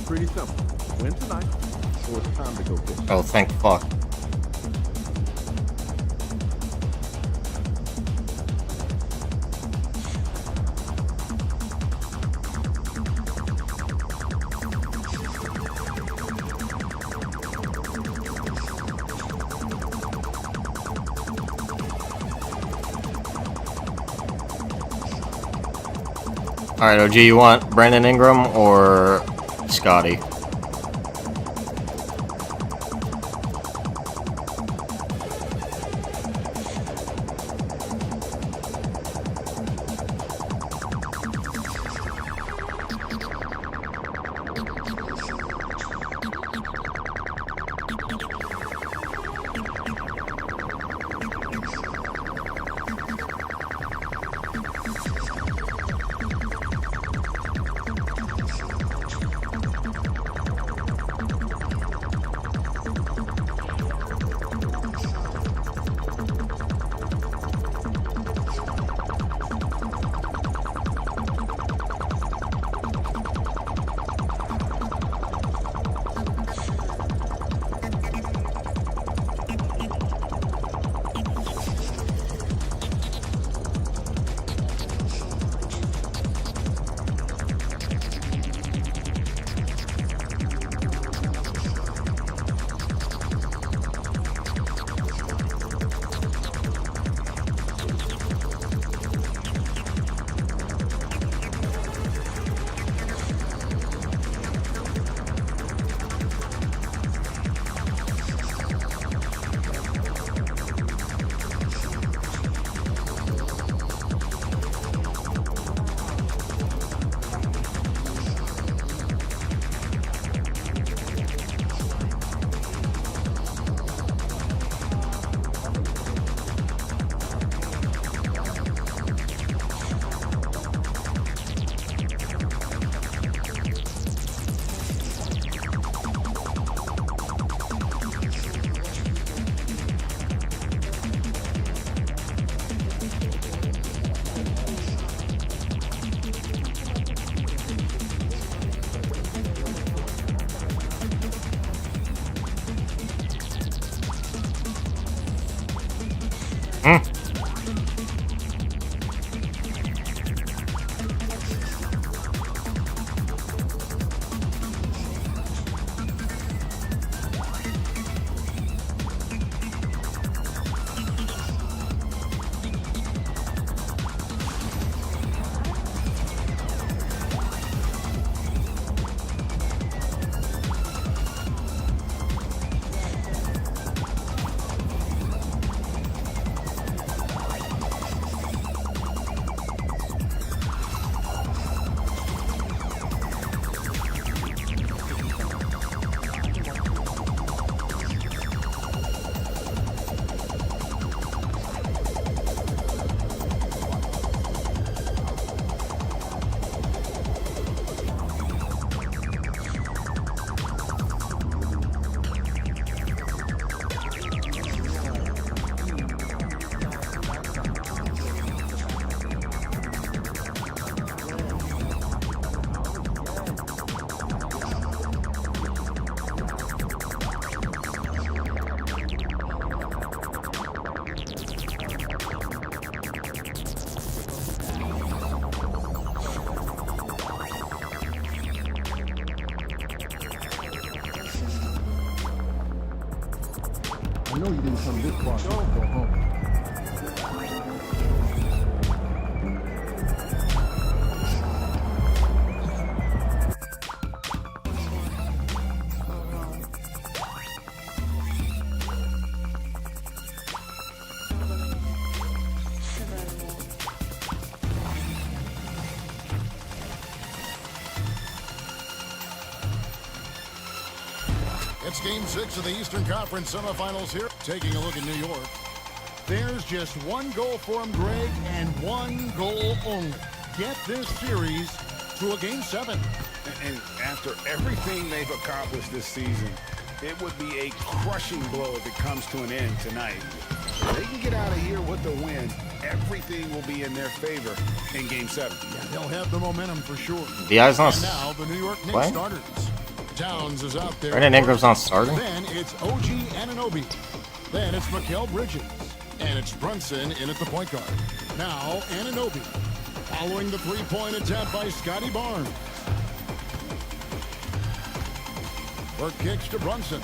Pretty simple. Win tonight, or it's time to go get it. Oh, thank fuck. Alright, OG, you want Brandon Ingram or Scotty? from this part and go home. It's Game 6 of the Eastern Conference semifinals here. Taking a look at New York. There's just one goal for him, Greg, and one goal only. Get this series to a Game 7. And after everything they've accomplished this season, it would be a crushing blow if it comes to an end tonight. If they can get out of here with the win, everything will be in their favor in Game 7. Yeah, they'll have the momentum for sure. The guy's not And now the New York Knicks playing? starters. Towns is out there. Brandon Ingram's not starting? Then it's OG Anunoby. Then it's Mikal Bridges. And it's Brunson in at the point guard. Now Anunoby following the three-point attempt by Scotty Barnes. Burke kicks to Brunson.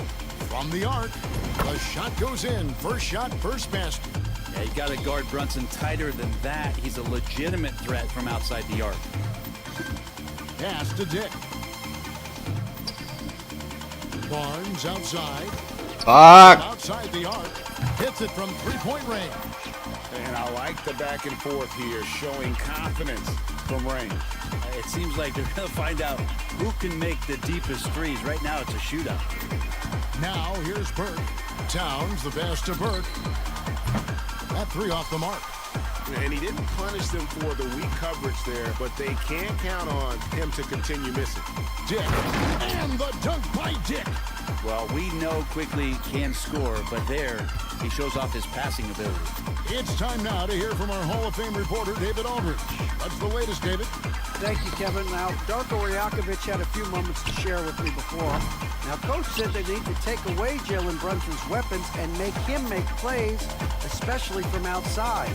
From the arc, the shot goes in. First shot, first basket. Yeah, you got to guard Brunson tighter than that. He's a legitimate threat from outside the arc. Pass to Dick. Barnes outside. Fuck. Outside the arc. Hits it from three-point range. And I like the back and forth here, showing confidence from Rain. It seems like they're going to find out who can make the deepest threes. Right now, it's a shootout. Now, here's Burke. Towns, the pass to Burke. That three off the mark. And he didn't punish them for the weak coverage there, but they can't count on him to continue missing. Dick. And the dunk by Dick. Well, we know Quickly can score, but there, he shows off his passing ability. It's time now to hear from our Hall of Fame reporter, David Aldridge. What's the latest, David? Thank you, Kevin. Now, Darko Rajakovic had a few moments to share with me before. Now, Coach said they need to take away Jalen Brunson's weapons and make him make plays, especially from outside.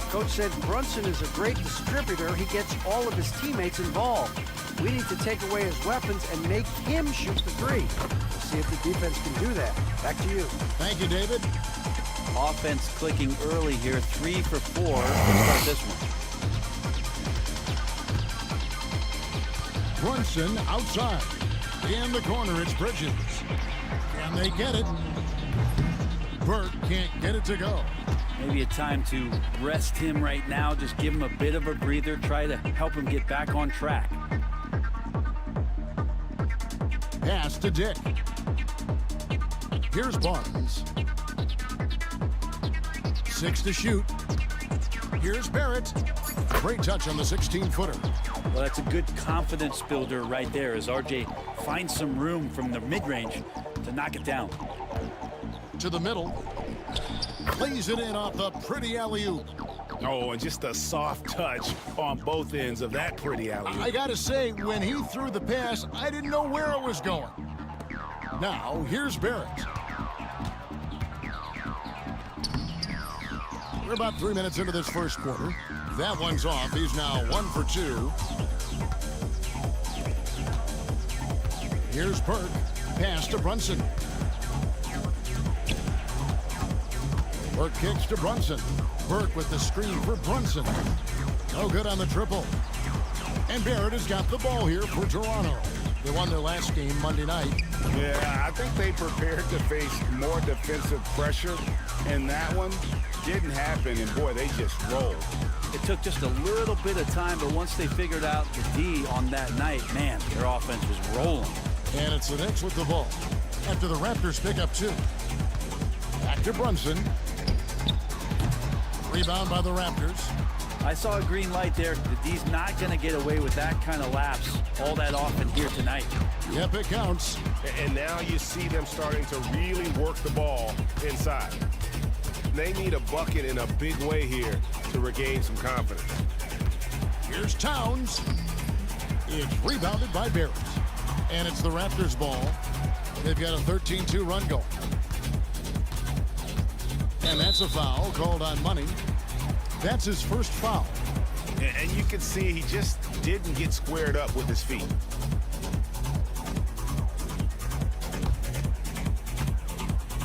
Coach said Brunson is a great distributor. He gets all of his teammates involved. We need to take away his weapons and make him shoot the three. We'll see if the defense can do that. Back to you. Thank you, David. Offense clicking early here, 3 for 4. Let's start this one. Brunson outside. In the corner, it's Bridges. Can they get it? Burke can't get it to go. Maybe a time to rest him right now. Just give him a bit of a breather. Try to help him get back on track. Pass to Dick. Here's Barnes. 6 to shoot. Here's Barrett. Great touch on the 16-footer. Well, that's a good confidence builder right there as RJ finds some room from the mid-range to knock it down. To the middle. Plays it in off the pretty alley-oop. Oh, and just a soft touch on both ends of that pretty alley-oop. I gotta say, when he threw the pass, I didn't know where it was going. Now, here's Barrett. We're about 3 minutes into this first quarter. That one's off. He's now 1 for 2. Here's Burke. Pass to Brunson. Burke kicks to Brunson. Burke with the screen for Brunson. No good on the triple. And Barrett has got the ball here for Toronto. They won their last game Monday night. Yeah, I think they prepared to face more defensive pressure, and that one didn't happen, and boy, they just rolled. It took just a little bit of time, but once they figured out the D on that night, man, their offense was rolling. And it's the Knicks with the ball after the Raptors pick up 2. Back to Brunson. Rebound by the Raptors. I saw a green light there. The D's not going to get away with that kind of lapse all that often here tonight. Yep, it counts. And now you see them starting to really work the ball inside. They need a bucket in a big way here to regain some confidence. Here's Towns. It's rebounded by Barrett. And it's the Raptors' ball. They've got a 13-2 run going. And that's a foul called on Money. That's his first foul. And you can see he just didn't get squared up with his feet.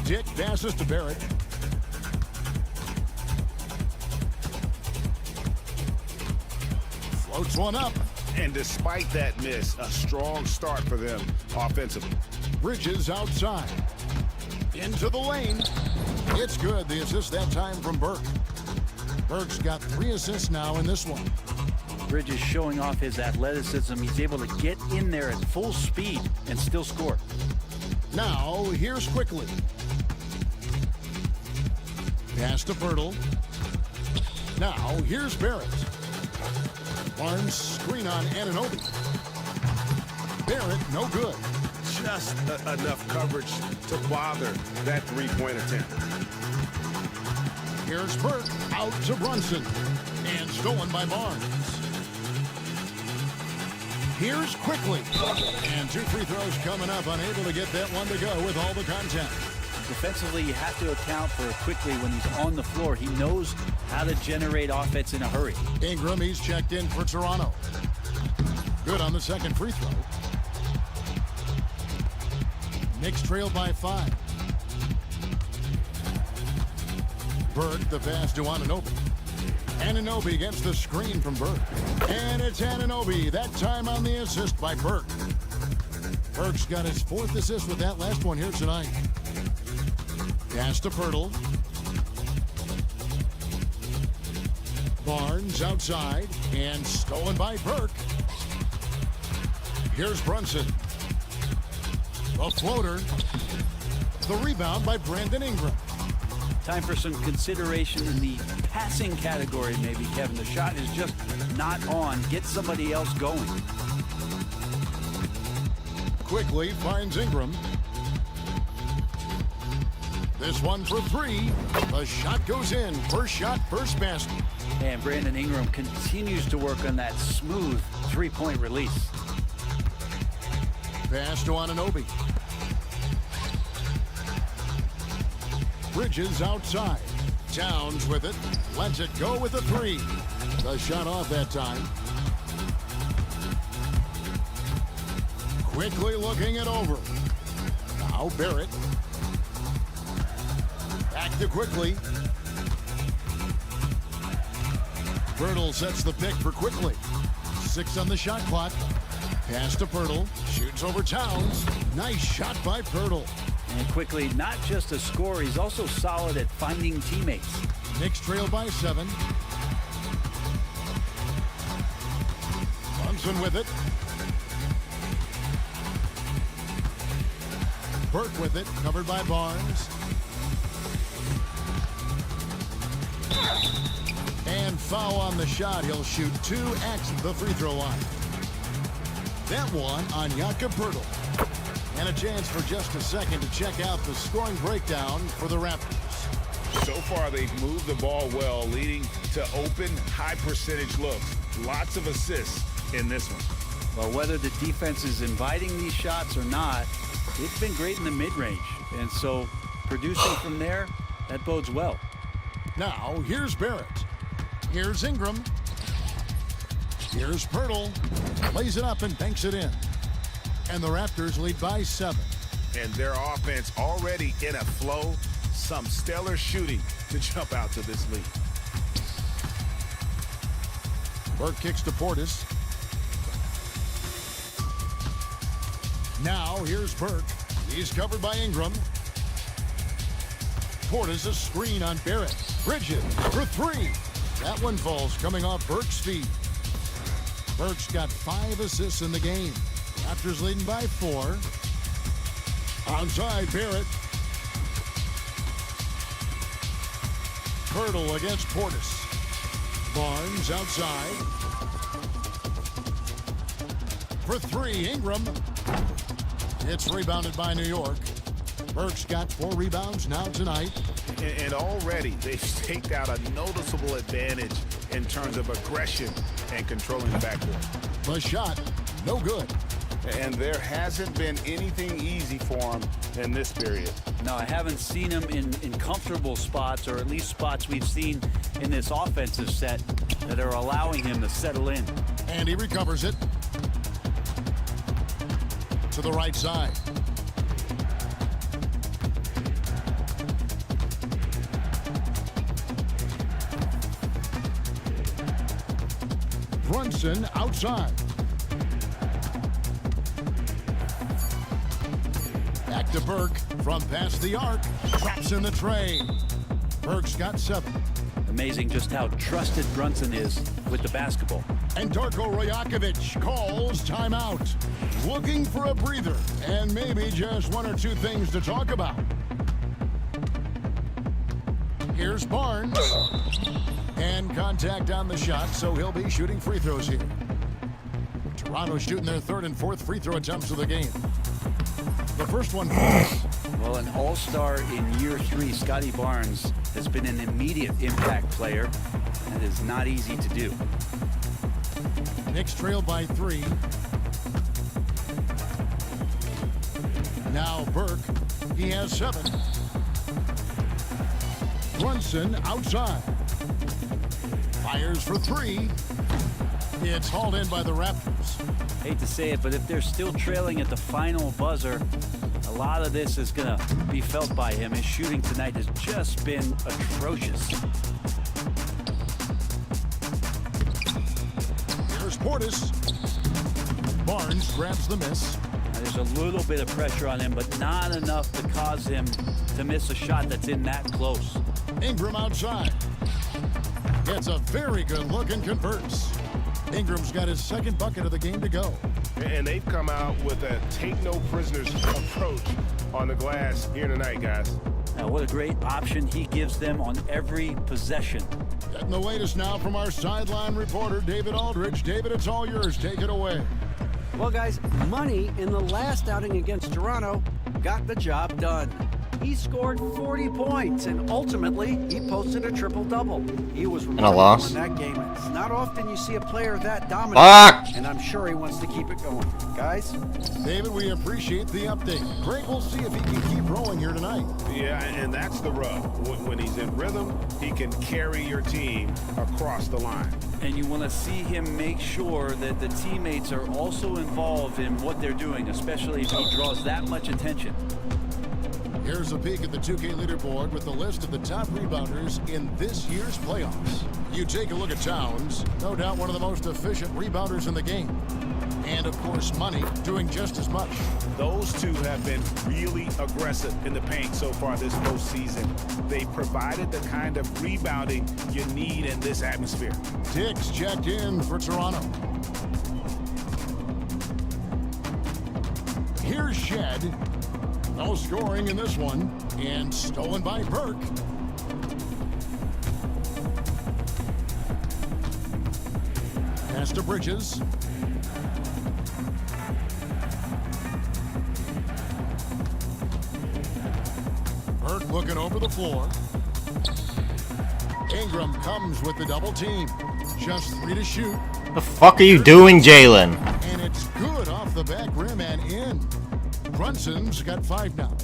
Dick passes to Barrett. Floats one up. And despite that miss, a strong start for them offensively. Bridges outside. Into the lane. It's good. The assist that time from Burke. Burke's got 3 assists now in this one. Bridges showing off his athleticism. He's able to get in there at full speed and still score. Now, here's Quickly. Pass to Pirtle. Now, here's Barrett. Barnes screen on Anunoby. Barrett, no good. Just enough coverage to bother that three-point attempt. Here's Burke out to Brunson. And stolen by Barnes. Here's Quickly. And 2 free throws coming up. Unable to get that one to go with all the contact. Defensively, you have to account for Quickly when he's on the floor. He knows how to generate offense in a hurry. Ingram, he's checked in for Toronto. Good on the second free throw. Knicks trail by 5. Burke, the pass to Anunoby. Anunoby gets the screen from Burke. And it's Anunoby, that time on the assist by Burke. Burke's got his 4th assist with that last one here tonight. Pass to Pirtle. Barnes outside and stolen by Burke. Here's Brunson. A floater. The rebound by Brandon Ingram. Time for some consideration in the passing category, maybe, Kevin. The shot is just not on. Get somebody else going. Quickly finds Ingram. This one for 3. The shot goes in. First shot, first basket. And Brandon Ingram continues to work on that smooth three-point release. Pass to Anunoby. Bridges outside. Towns with it. Lets it go with a 3. The shot off that time. Quickly looking it over. Now Barrett. Back to Quickly. Pirtle sets the pick for Quickly. 6 on the shot clock. Pass to Pirtle. Shoots over Towns. Nice shot by Pirtle. And Quickly, not just a scorer, he's also solid at finding teammates. Knicks trail by 7. Brunson with it. Burke with it, covered by Barnes. And foul on the shot. He'll shoot 2 at the free throw line. That one on Jakob Pirtle. And a chance for just a second to check out the scoring breakdown for the Raptors. So far, they've moved the ball well, leading to open, high-percentage looks. Lots of assists in this one. Well, whether the defense is inviting these shots or not, it's been great in the mid-range. And so producing from there, that bodes well. Now, here's Barrett. Here's Ingram. Here's Pirtle. Lays it up and banks it in. And the Raptors lead by 7. And their offense already in a flow. Some stellar shooting to jump out to this lead. Burke kicks to Portis. Now here's Burke. He's covered by Ingram. Portis a screen on Barrett. Bridges for 3. That one falls coming off Burke's feet. Burke's got 5 assists in the game. Raptors leading by 4. Onside Barrett. Pirtle against Portis. Barnes outside. For 3, Ingram. It's rebounded by New York. Burke's got 4 rebounds now tonight. And already they've staked out a noticeable advantage in terms of aggression and controlling the backcourt. The shot, no good. And there hasn't been anything easy for him in this period. No, I haven't seen him in comfortable spots, or at least spots we've seen in this offensive set that are allowing him to settle in. And he recovers it. To the right side. Brunson outside. Back to Burke from past the arc. Drops in the tray. Burke's got 7. Amazing just how trusted Brunson is with the basketball. And Darko Rajakovic calls timeout. Looking for a breather and maybe just 1 or 2 things to talk about. Here's Barnes. And contact on the shot, so he'll be shooting free throws here. Toronto shooting their 3rd and 4th free throw attempts of the game. The first one falls. Well, an all-star in year 3, Scotty Barnes, has been an immediate impact player. That is not easy to do. Knicks trail by 3. Now Burke, he has 7. Brunson outside. Fires for 3. It's hauled in by the Raptors. Hate to say it, but if they're still trailing at the final buzzer, a lot of this is going to be felt by him. His shooting tonight has just been atrocious. Here's Portis. Barnes grabs the miss. Now, there's a little bit of pressure on him, but not enough to cause him to miss a shot that's in that close. Ingram outside. Gets a very good look and converts. Ingram's got his 2nd bucket of the game to go. And they've come out with a take-no-prisoners approach on the glass here tonight, guys. Now, what a great option he gives them on every possession. Getting the latest now from our sideline reporter, David Aldridge. David, it's all yours. Take it away. Well, guys, Money in the last outing against Toronto got the job done. He scored 40 points, and ultimately, he posted a triple-double. He was remarkable in that game. It's not often you see a player that dominant, and I'm sure he wants to keep it going. Guys? David, we appreciate the update. Greg, we'll see if he can keep rolling here tonight. Yeah, and that's the rub. When he's in rhythm, he can carry your team across the line. And you want to see him make sure that the teammates are also involved in what they're doing, especially if he draws that much attention. Here's a peek at the 2K leaderboard with the list of the top rebounders in this year's playoffs. You take a look at Towns, no doubt one of the most efficient rebounders in the game. And, of course, Money doing just as much. Those two have been really aggressive in the paint so far this postseason. They provided the kind of rebounding you need in this atmosphere. Dix checked in for Toronto. Here's Shed. No scoring in this one, and stolen by Burke. Pass to Bridges. Burke looking over the floor. Ingram comes with the double team. Just 3 to shoot. The fuck are you doing, Jalen? And it's good off the back rim and in. Brunson's got 5 now.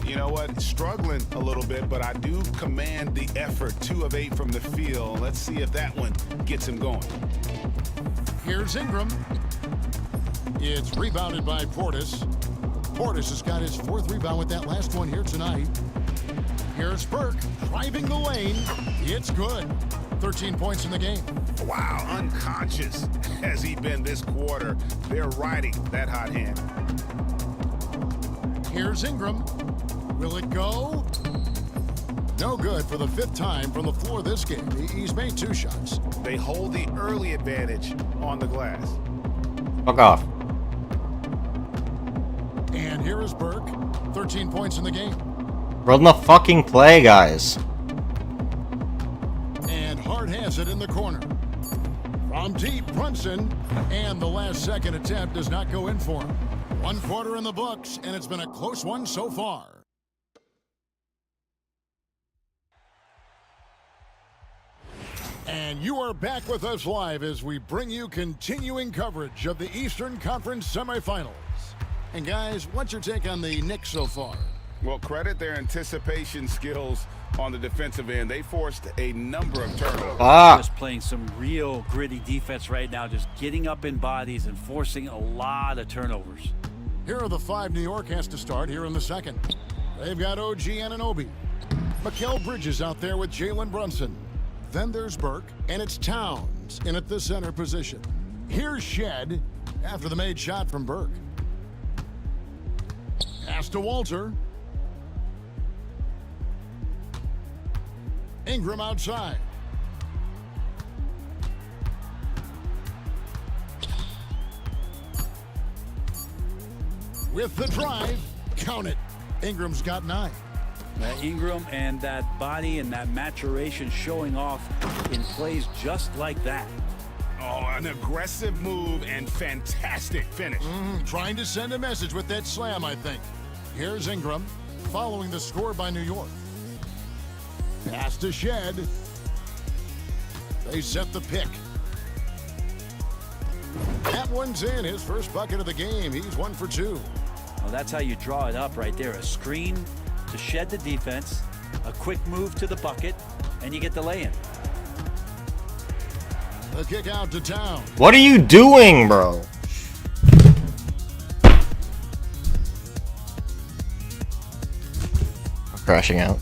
You know what? Struggling a little bit, but I do command the effort. 2 of 8 from the field. Let's see if that one gets him going. Here's Ingram. It's rebounded by Portis. Portis has got his 4th rebound with that last one here tonight. Here's Burke driving the lane. It's good. 13 points in the game. Wow, unconscious has he been this quarter. They're riding that hot hand. Here's Ingram. Will it go? No good for the 5th time from the floor this game. He's made 2 shots. They hold the early advantage on the glass. Fuck off. And here is Burke. 13 points in the game. Run the fucking play, guys. And Hart has it in the corner. From deep, Brunson. And the last second attempt does not go in for him. 1 quarter in the books, and it's been a close one so far. And you are back with us live as we bring you continuing coverage of the Eastern Conference semifinals. And guys, what's your take on the Knicks so far? Well, credit their anticipation skills on the defensive end. They forced a number of turnovers. Just playing some real gritty defense right now, just getting up in bodies and forcing a lot of turnovers. Here are the 5 New York has to start here in the second. They've got OG Anunoby. Mikal Bridges out there with Jalen Brunson. Then there's Burke, and it's Towns in at the center position. Here's Shed after the made shot from Burke. Pass to Walter. Ingram outside. With the drive, count it. Ingram's got 9. Ingram and that body and that maturation showing off in plays just like that. Oh, an aggressive move and fantastic finish. Trying to send a message with that slam, I think. Here's Ingram, following the score by New York. Pass to Shed. They set the pick. That one's in, his first bucket of the game. He's 1 for 2. Well, that's how you draw it up right there. A screen to shed the defense, a quick move to the bucket, and you get the lay-in. The kick out to Town. What are you doing, bro? I'm crashing out.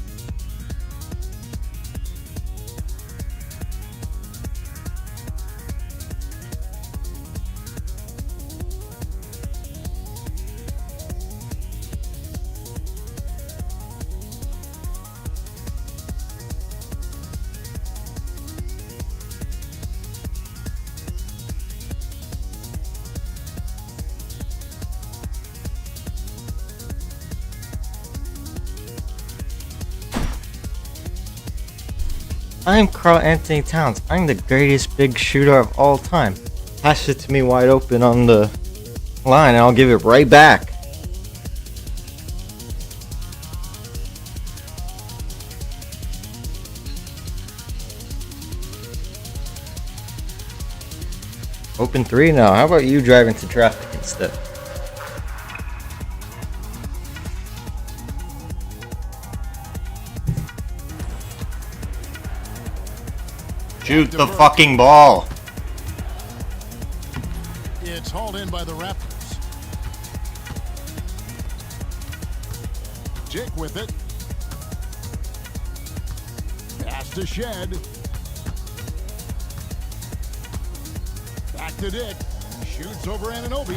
I'm Karl Anthony Towns. I'm the greatest big shooter of all time. Pass it to me wide open on the line and I'll give it right back. Open 3 now. How about you drive into traffic instead? Shoot the fucking ball. It's hauled in by the Raptors. Dick with it. Pass to Shed. Back to Dick. Shoots over Anunoby.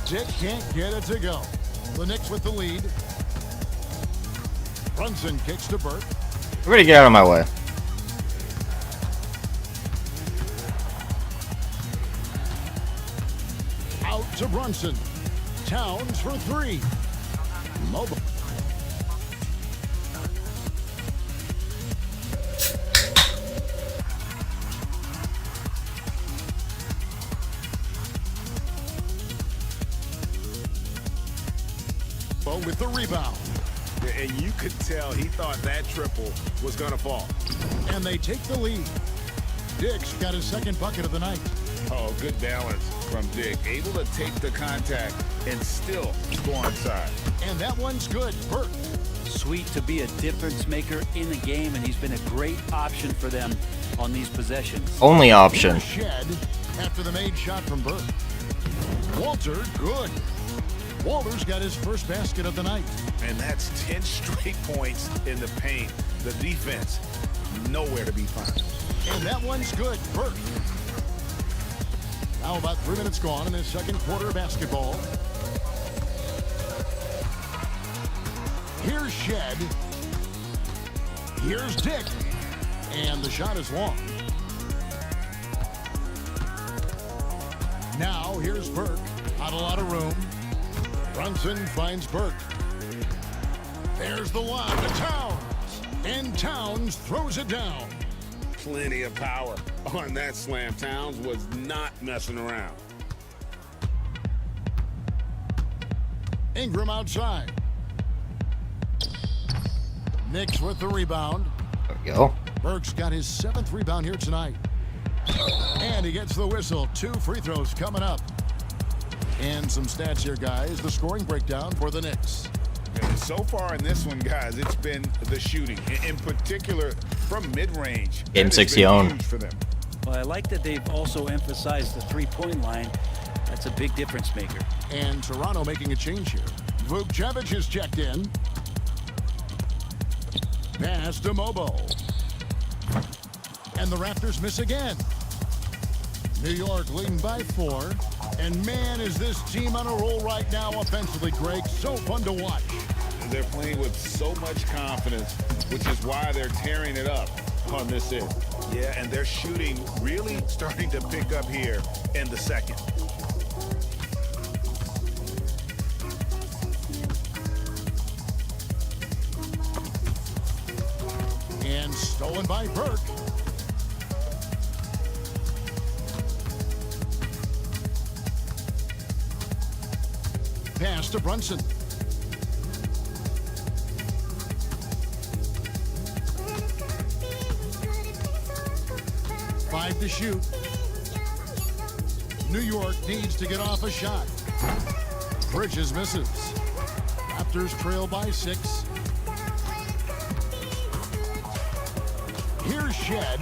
Dick can't get it to go. The Knicks with the lead. Brunson kicks to Burke. Everybody get out of my way. Out to Brunson. Towns for 3. Mobile. With the rebound. And you could tell he thought that triple was going to fall. And they take the lead. Dick's got his second bucket of the night. Oh, good balance from Dick. Able to take the contact and still score inside. And that one's good. Burke. Sweet to be a difference maker in the game, and he's been a great option for them on these possessions. Only option. Shed after the made shot from Burke. Walter, good. Walter's got his first basket of the night. And that's 10 straight points in the paint. The defense, nowhere to be found. And that one's good. Burke. Now about 3 minutes gone in the second quarter of basketball. Here's Shed. Here's Dick. And the shot is long. Now here's Burke. Not a lot of room. Brunson finds Burke. There's the lob to Towns. And Towns throws it down. Plenty of power on that slam. Towns was not messing around. Ingram outside. Knicks with the rebound. There we go. Burke's got his 7th rebound here tonight. And he gets the whistle. 2 free throws coming up. And some stats here, guys. The scoring breakdown for the Knicks. And so far in this one, guys, it's been the shooting. In particular, from mid-range. Game 6 you own. For them. Well, I like that they've also emphasized the three-point line. That's a big difference maker. And Toronto making a change here. Vukcevic is checked in. Pass to Mobo. And the Raptors miss again. New York leading by 4. And man, is this team on a roll right now offensively, Greg. So fun to watch. They're playing with so much confidence, which is why they're tearing it up on this end. Yeah, and their shooting really starting to pick up here in the second. And stolen by Burke. Pass to Brunson. Five to shoot. New York needs to get off a shot. Bridges misses. Raptors trail by 6. Here's Shed.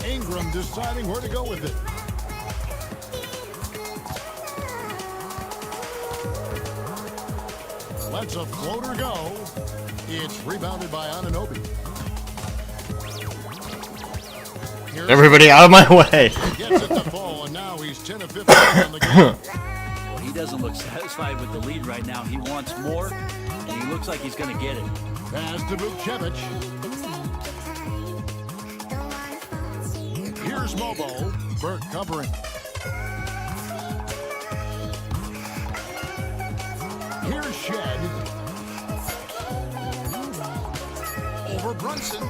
Ingram deciding where to go with it. Lets a floater go. It's rebounded by Anunoby. Everybody out of my way. Gets it to fall, and now he's 10 of 15 on the game. Well, he doesn't look satisfied with the lead right now. He wants more, and he looks like he's going to get it. Pass to Vukcevic. Here's Mobo. Burke covering. Here's Shed. Over Brunson.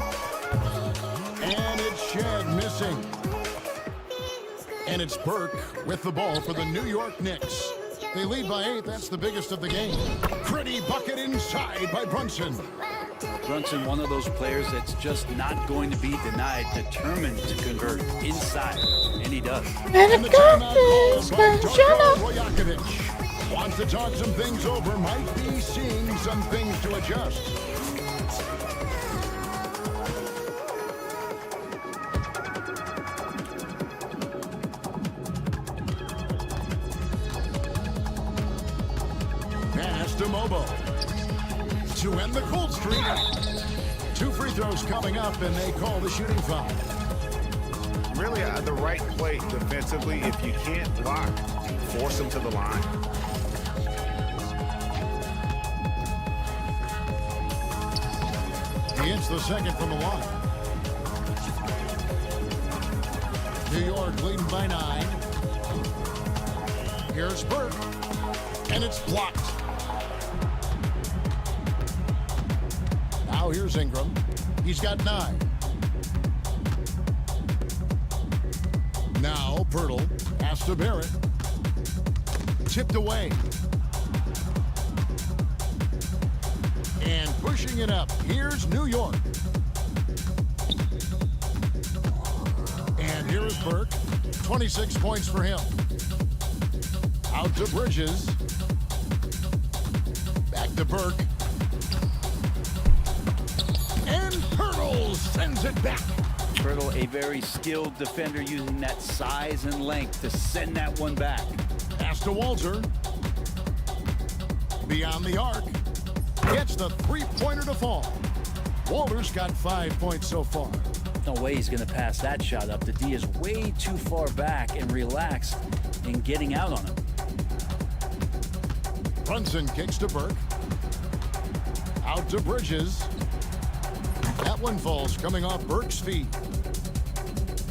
And it's Shed missing. And it's Burke with the ball for the New York Knicks. They lead by 8. That's the biggest of the game. Pretty bucket inside by Brunson. Brunson, one of those players that's just not going to be denied, determined to convert inside, and he does. And the timeout called by Darko Rajakovic. Wants to talk some things over, might be seeing some things to adjust. Pass to Mobo. To end the cold streak. 2 free throws coming up, and they call the shooting foul. Really the right play defensively. If you can't block, force them to the line. He hits the second from the line. New York leading by 9. Here's Burke, and it's blocked. Now here's Ingram. He's got 9. Now Pirtle, pass to Barrett. Tipped away. And pushing it up. Here's New York. And here is Burke. 26 points for him. Out to Bridges. Back to Burke. And Pirtle sends it back. Pirtle, a very skilled defender, using that size and length to send that one back. Pass to Walter. Beyond the arc. Gets the three-pointer to fall. Walter's got 5 points so far. No way he's going to pass that shot up. The D is way too far back and relaxed in getting out on him. Brunson kicks to Burke. Out to Bridges. That one falls coming off Burke's feet.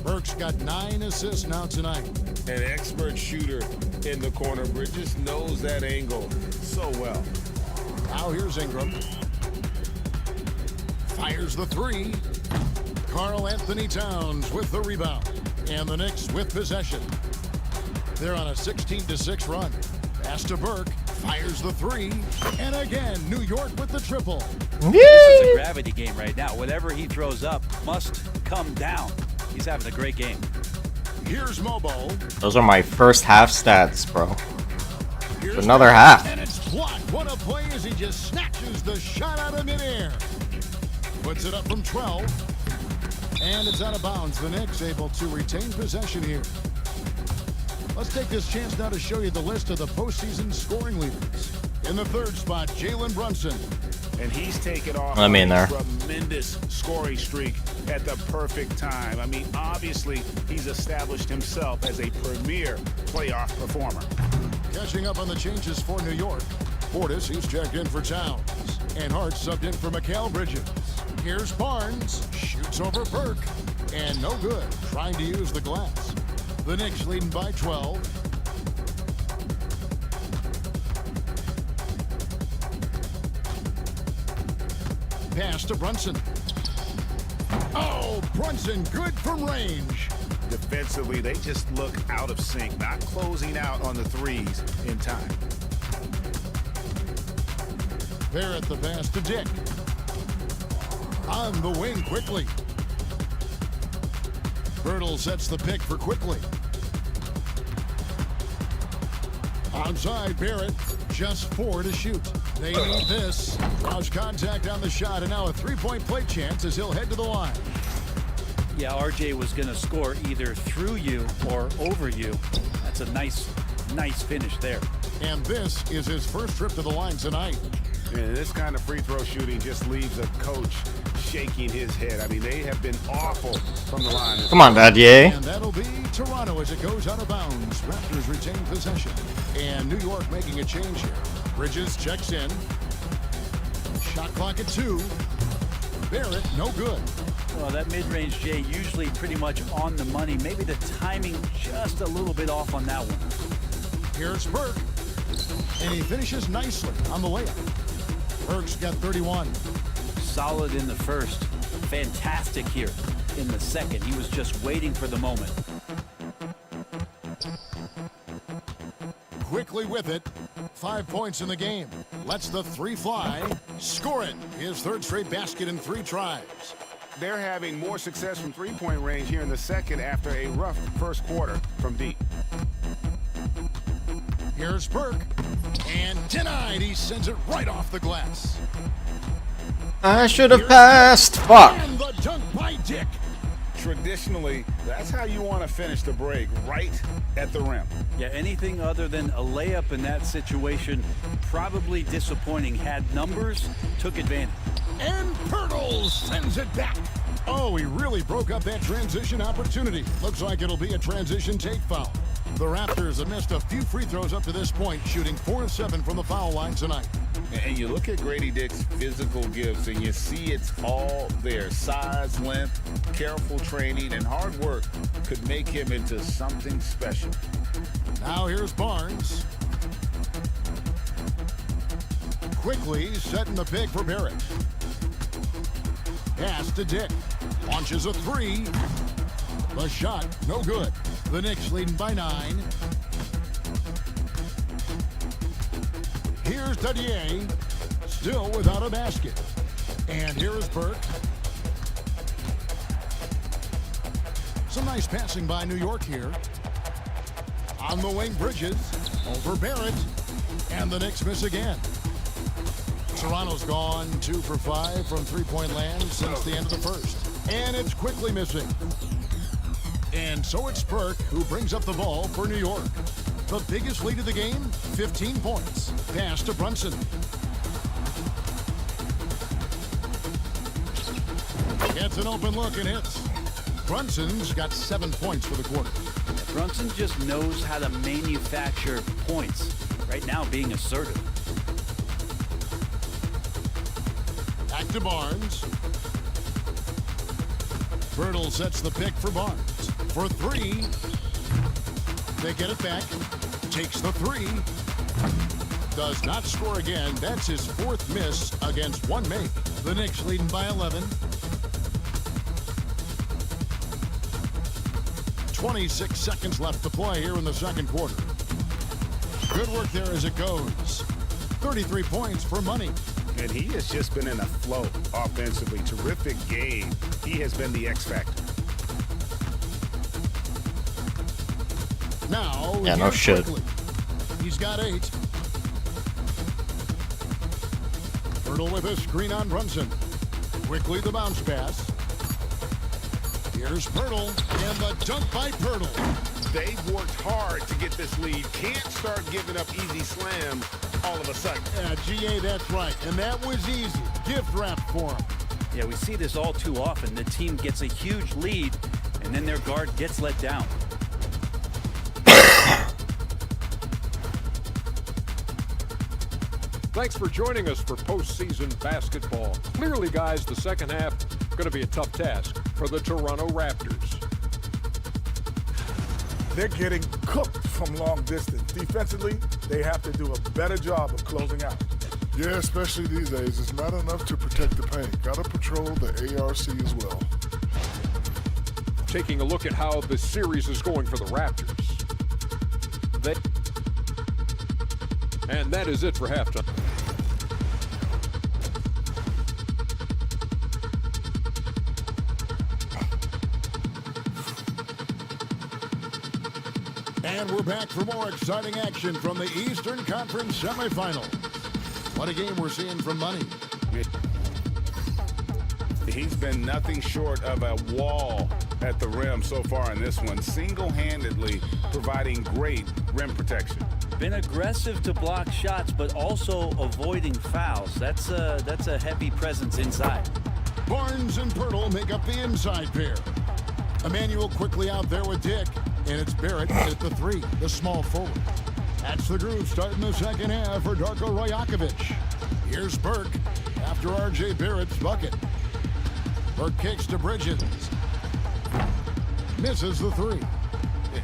Burke's got 9 assists now tonight. An expert shooter in the corner. Bridges knows that angle so well. Now here's Ingram. Fires the 3. Karl Anthony Towns with the rebound. And the Knicks with possession. They're on a 16-6 run. Pass to Burke. Fires the 3. And again, New York with the triple. This is a gravity game right now. Whatever he throws up must come down. He's having a great game. Here's Mobo. Those are my first half stats, bro. Another half. And it's blocked. What a play as he just snatches the shot out of midair. Puts it up from 12. And it's out of bounds. The Knicks able to retain possession here. Let's take this chance now to show you the list of the postseason scoring leaders. In the 3rd spot, Jalen Brunson. And he's taken off Let me in there. a tremendous scoring streak at the perfect time. I mean, obviously, he's established himself as a premier playoff performer. Catching up on the changes for New York. Portis, he's checked in for Towns. And Hart subbed in for Mikal Bridges. Here's Barnes, shoots over Burke. And no good, trying to use the glass. The Knicks leading by 12. Pass to Brunson. Oh, Brunson, good from range. Defensively, they just look out of sync, not closing out on the threes in time. Barrett the pass to Dick. On the wing quickly. Birtle sets the pick for Quickly. Outside Barrett, just 4 to shoot. They need this. Draws contact on the shot, and now a three-point play chance as he'll head to the line. Yeah, RJ was going to score either through you or over you. That's a nice finish there. And this is his first trip to the line tonight. And this kind of free throw shooting just leaves a coach shaking his head. I mean, they have been awful from the line. Come on, Dadier. And that'll be Toronto as it goes out of bounds. Raptors retain possession. And New York making a change here. Bridges checks in. Shot clock at 2. Barrett, no good. Well, that mid-range Jay usually pretty much on the money. Maybe the timing just a little bit off on that one. Here's Burke. And he finishes nicely on the layup. Burke's got 31. Solid in the first. Fantastic here in the second. He was just waiting for the moment. Quickly with it. 5 points in the game. Lets the 3 fly. Score it. His third straight basket in 3 tries. They're having more success from three-point range here in the second after a rough first quarter from deep. Here's Burke. And denied. He sends it right off the glass. I should have passed. Fuck. And the dunk by Dick. Traditionally, that's how you want to finish the break, right at the rim. Yeah, anything other than a layup in that situation, probably disappointing. Had numbers, took advantage. And Pirtle sends it back. Oh, he really broke up that transition opportunity. Looks like it'll be a transition take foul. The Raptors have missed a few free throws up to this point, shooting 4 of 7 from the foul line tonight. And you look at Grady Dick's physical gifts, and you see it's all there. Size, length, careful training, and hard work could make him into something special. Now here's Barnes. Quickly setting the pick for Barrett. Pass to Dick. Launches a 3. The shot, no good. The Knicks leading by 9. Here's Dadier, still without a basket. And here is Burke. Some nice passing by New York here. On the wing, Bridges. Over Barrett. And the Knicks miss again. Toronto's gone 2 for 5 from three-point land since the end of the first. And it's quickly missing. And so it's Burke who brings up the ball for New York. The biggest lead of the game, 15 points. Pass to Brunson. Gets an open look and hits. Brunson's got 7 points for the quarter. Brunson just knows how to manufacture points. Right now, being assertive. Back to Barnes. Birtle sets the pick for Barnes. For 3. They get it back. Takes the 3. Does not score again. That's his 4th miss against 1 make. The Knicks leading by 11. 26 seconds left to play here in the second quarter. Good work there as it goes. 33 points for Money. And he has just been in a flow offensively. Terrific game. He has been the X factor. Now, yeah, no shit. Quickly. He's got 8. Pirtle with a screen on Brunson. Quickly the bounce pass. Here's Pirtle, and the dunk by Pirtle. They've worked hard to get this lead. Can't start giving up easy slams all of a sudden. Yeah, GA, that's right. And that was easy. gift wrap for him. Yeah, we see this all too often. The team gets a huge lead, and then their guard gets let down. Thanks for joining us for postseason basketball. Clearly, guys, the second half going to be a tough task for the Toronto Raptors. They're getting cooked from long distance. Defensively, they have to do a better job of closing out. Yeah, especially these days. It's not enough to protect the paint. Got to patrol the ARC as well. Taking a look at how the series is going for the Raptors. And that is it for halftime. And we're back for more exciting action from the Eastern Conference semifinals. What a game we're seeing from Money. He's been nothing short of a wall at the rim so far in this one, single-handedly providing great rim protection. Been aggressive to block shots, but also avoiding fouls. That's a heavy presence inside. Barnes and Pirtle make up the inside pair. Emmanuel quickly out there with Dick, and it's Barrett at the three, the small forward. That's the groove starting the second half for Darko Rajakovic. Here's Burke after R.J. Barrett's bucket. Burke kicks to Bridges. Misses the three.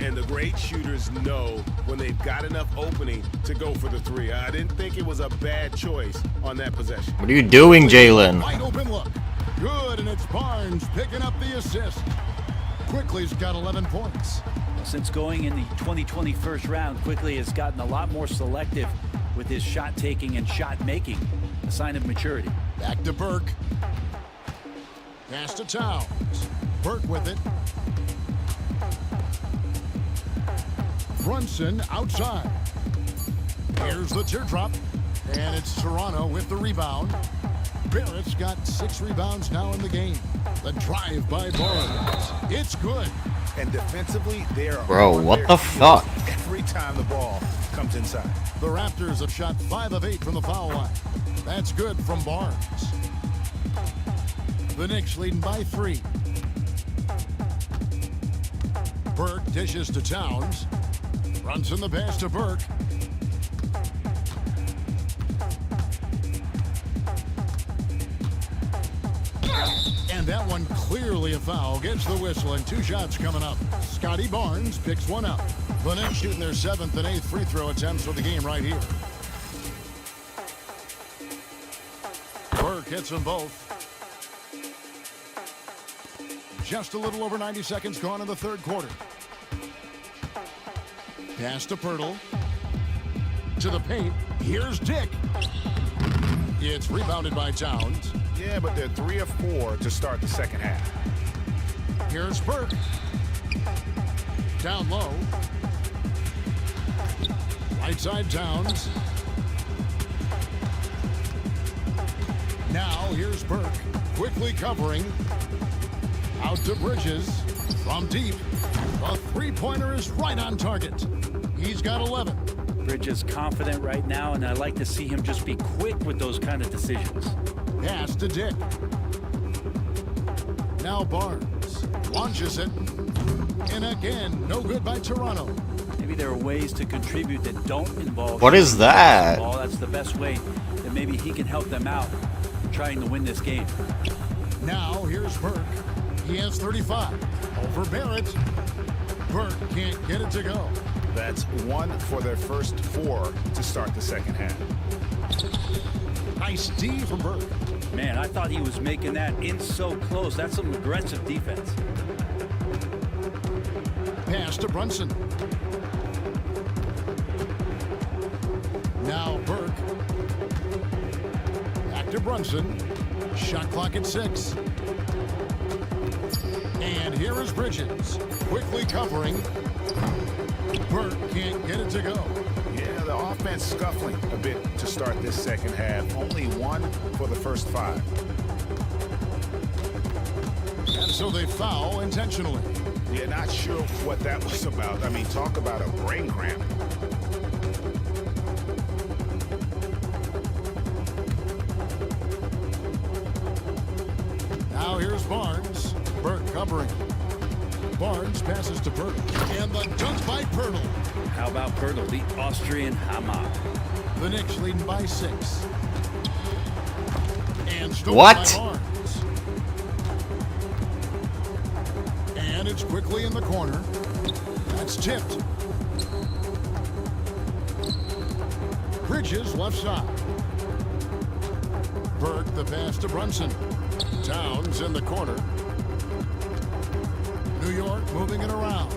And the great shooters know when they've got enough opening to go for the three. I didn't think it was a bad choice on that possession. What are you doing, Jalen? Wide open look. Good, and it's Barnes picking up the assist. Quickly's got 11 points. Since going in the 2020 first round, Quickly has gotten a lot more selective with his shot taking and shot making, a sign of maturity. Back to Burke. Pass to Towns. Burke with it. Brunson outside. Here's the teardrop. And it's Toronto with the rebound. Barrett's got 6 rebounds now in the game. The drive by Barnes. It's good. And defensively, they're Bro, what the fuck? Every time the ball comes inside. The Raptors have shot 5 of 8 from the foul line. That's good from Barnes. The Knicks leading by 3. Burke dishes to Towns. Runs in the pass to Burke. And that one clearly a foul. Gets the whistle and 2 shots coming up. Scotty Barnes picks one up. The Knicks shooting their 7th and 8th free throw attempts for the game right here. Burke hits them both. Just a little over 90 seconds gone in the third quarter. Pass to Pirtle. To the paint. Here's Dick. It's rebounded by Towns. Yeah, but they're 3 of 4 to start the second half. Here's Burke. Down low. Right side Towns. Now here's Burke. Quickly covering. Out to Bridges. From deep. The three-pointer is right on target. He's got 11. Bridges confident right now, and I like to see him just be quick with those kind of decisions. Pass to Dick. Now Barnes launches it. And again, no good by Toronto. Maybe there are ways to contribute that don't involve... What is that? Ball. That's the best way that maybe he can help them out trying to win this game. Now here's Burke. He has 35. Over Barrett. Burke can't get it to go. That's 1 for their first 4 to start the second half. Nice D from Burke. Man, I thought he was making that in so close. That's some aggressive defense. Pass to Brunson. Now Burke. Back to Brunson. Shot clock at 6. And here is Bridges. Quickly covering. Burke can't get it to go. Yeah, the offense scuffling a bit to start this second half. Only 1 for the first 5. And so they foul intentionally. Yeah, not sure what that was about. I mean, talk about a brain cramp. Barnes. Burke covering. Barnes passes to Pirtle. And the dunk by Pirtle. How about Pirtle, the Austrian Hammer? The Knicks leading by 6. And stolen What? by Barnes. And it's quickly in the corner. That's tipped. Bridges left side. Burke the pass to Brunson. Towns in the corner. New York moving it around.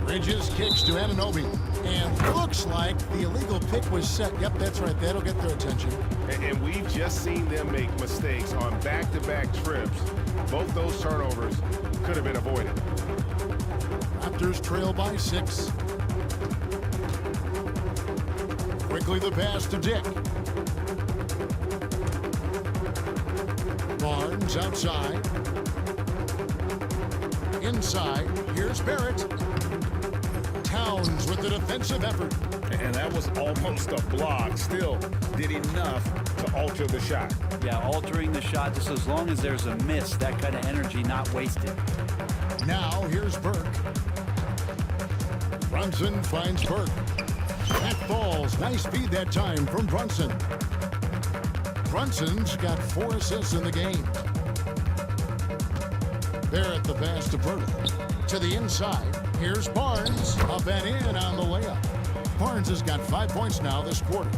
Bridges kicks to Anunoby. And looks like the illegal pick was set. Yep, that's right. That'll get their attention. And we've just seen them make mistakes on back-to-back trips. Both those turnovers could have been avoided. Raptors trail by 6. Quickly the pass to Dick. Barnes outside. Inside. Here's Barrett. Towns with the defensive effort. And that was almost a block. Still did enough to alter the shot. Yeah, altering the shot just as long as there's a miss. That kind of energy not wasted. Now here's Burke. Brunson finds Burke. That falls. Nice feed that time from Brunson. Brunson's got 4 assists in the game. Barrett the pass to Pirtle. To the inside. Here's Barnes. Up and in on the layup. Barnes has got 5 points now this quarter.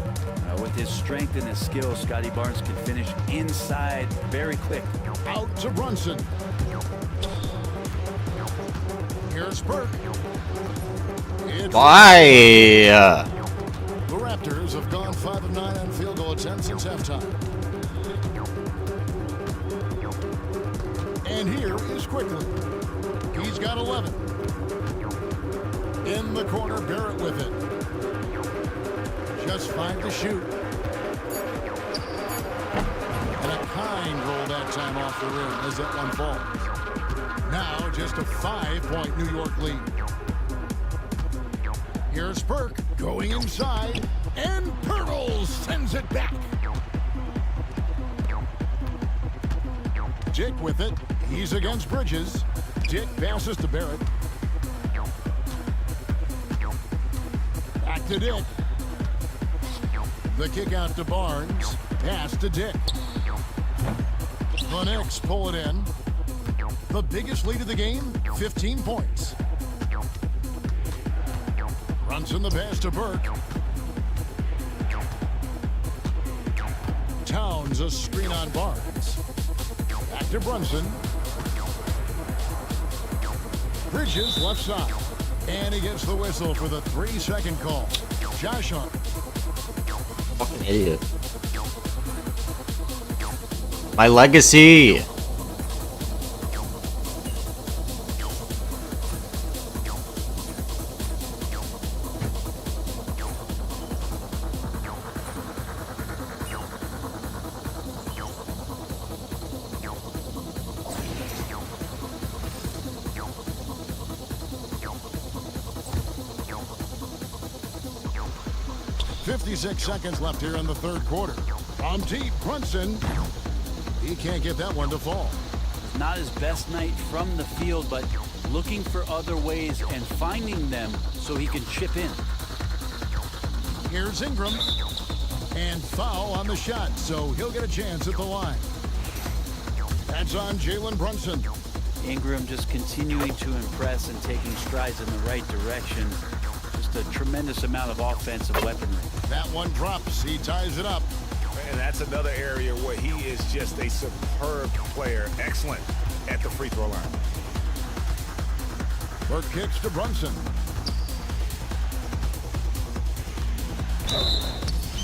With his strength and his skill, Scotty Barnes can finish inside very quick. Out to Brunson. Here's Burke. Why? The Raptors have gone 5 of 9 on field goal attempts since halftime. And here is quickly. He's got 11. In the corner, Barrett with it. Just 5 to shoot. And a kind roll that time off the rim as that one falls. Now just a 5-point New York lead. Here's Burke going inside, and Pirtle sends it back. Dick with it. He's against Bridges. Dick passes to Barrett. Back to Dick. The kick out to Barnes. Pass to Dick. The Knicks pull it in. The biggest lead of the game, 15 points. Brunson the pass to Burke. Towns a screen on Barnes. Back to Brunson. Bridges left side. And he gets the whistle for the 3-second call. Josh Hart. Fucking idiot. My legacy. .56 seconds left here in the third quarter. From deep, Brunson. He can't get that one to fall. Not his best night from the field, but looking for other ways and finding them so he can chip in. Here's Ingram. And foul on the shot, so he'll get a chance at the line. That's on Jalen Brunson. Ingram just continuing to impress and taking strides in the right direction. Just a tremendous amount of offensive weaponry. That one drops. He ties it up. And that's another area where he is just a superb player. Excellent at the free throw line. Burke kicks to Brunson.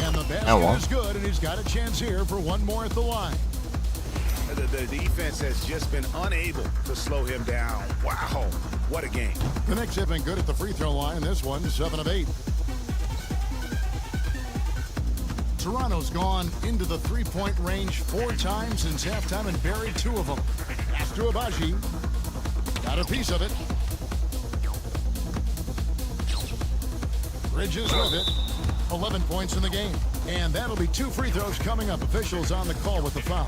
And the basket is good, and he's got a chance here for one more at the line. The defense has just been unable to slow him down. Wow, what a game. The Knicks have been good at the free throw line. This one, 7 of 8. Toronto's gone into the three-point range 4 times since halftime and buried 2 of them. Pass to Abaji. Got a piece of it. Bridges with it. 11 points in the game. And that'll be 2 free throws coming up. Officials on the call with the foul.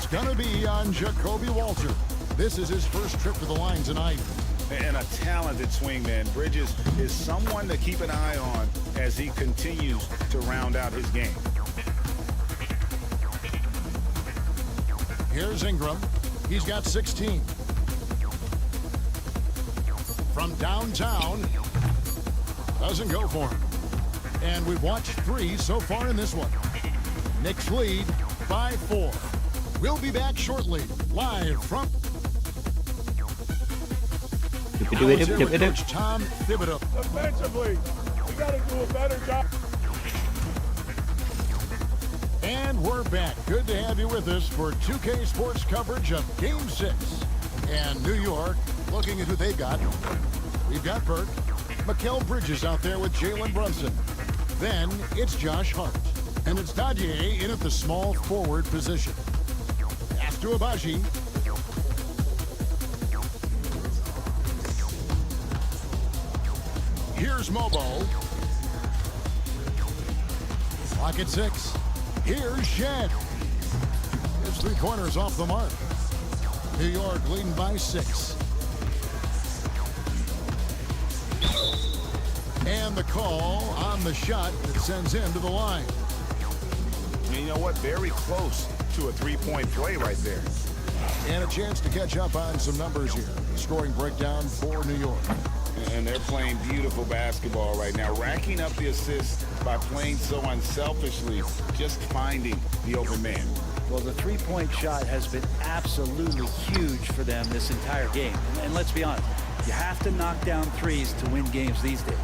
It's going to be on Jacoby Walter. This is his first trip to the line tonight. And a talented swingman. Bridges is someone to keep an eye on as he continues to round out his game. Here's Ingram. He's got 16. From downtown, doesn't go for him. And we've watched 3 so far in this one. Knicks lead by 4. We'll be back shortly, live from Coach Tom Thibodeau. Defensively, we got to do a better job. And we're back. Good to have you with us for 2K Sports coverage of Game 6. And New York, looking at who they got. We've got Burke, Mikal Bridges out there with Jalen Brunson. Then it's Josh Hart. And it's Dadier in at the small forward position. Pass to Abaji. Here's Mobo. Clock at 6. Here's Shed. His 3-pointers off the mark. New York leading by 6. And the call on the shot that sends him to the line. And you know what? Very close to a 3-point play right there. And a chance to catch up on some numbers here. Scoring breakdown for New York. And they're playing beautiful basketball right now, racking up the assists by playing so unselfishly, just finding the open man. Well, the three-point shot has been absolutely huge for them this entire game. And let's be honest, you have to knock down threes to win games these days.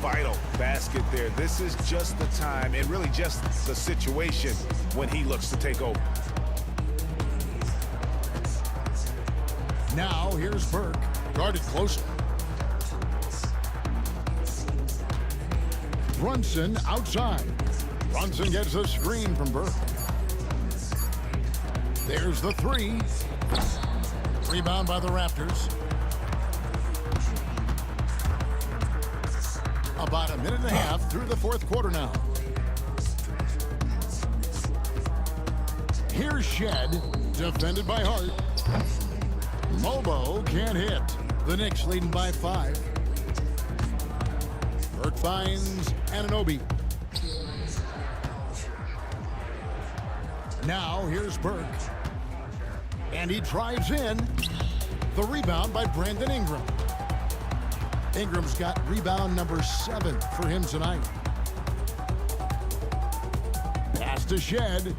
Vital basket there. This is just the time and really just the situation when he looks to take over. Now here's Burke, guarded closely. Brunson outside. Brunson gets a screen from Burke. There's the 3. Rebound by the Raptors. About a minute and a half through the 4th quarter now. Here's Shed, defended by Hart. Mobo can't hit. The Knicks leading by 5. Burke finds Anunoby. Now here's Burke. And he drives in. The rebound by Brandon Ingram. Ingram's got rebound number 7 for him tonight. Pass to Shed.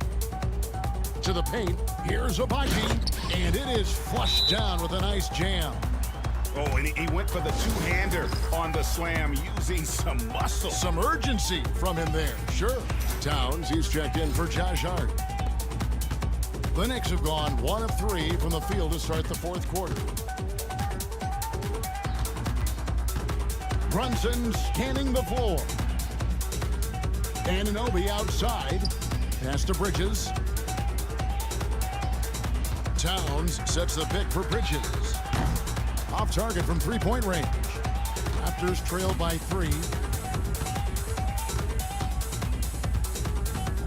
To the paint. Here's Abaji. And it is flushed down with a nice jam. Oh, and he went for the two-hander on the slam, using some muscle. Some urgency from him there. Sure. Towns, he's checked in for Josh Hart. The Knicks have gone 1 of 3 from the field to start the 4th quarter. Brunson scanning the floor. Anunoby outside. Pass to Bridges. Towns sets the pick for Bridges. Off target from 3-point range. Raptors trail by 3.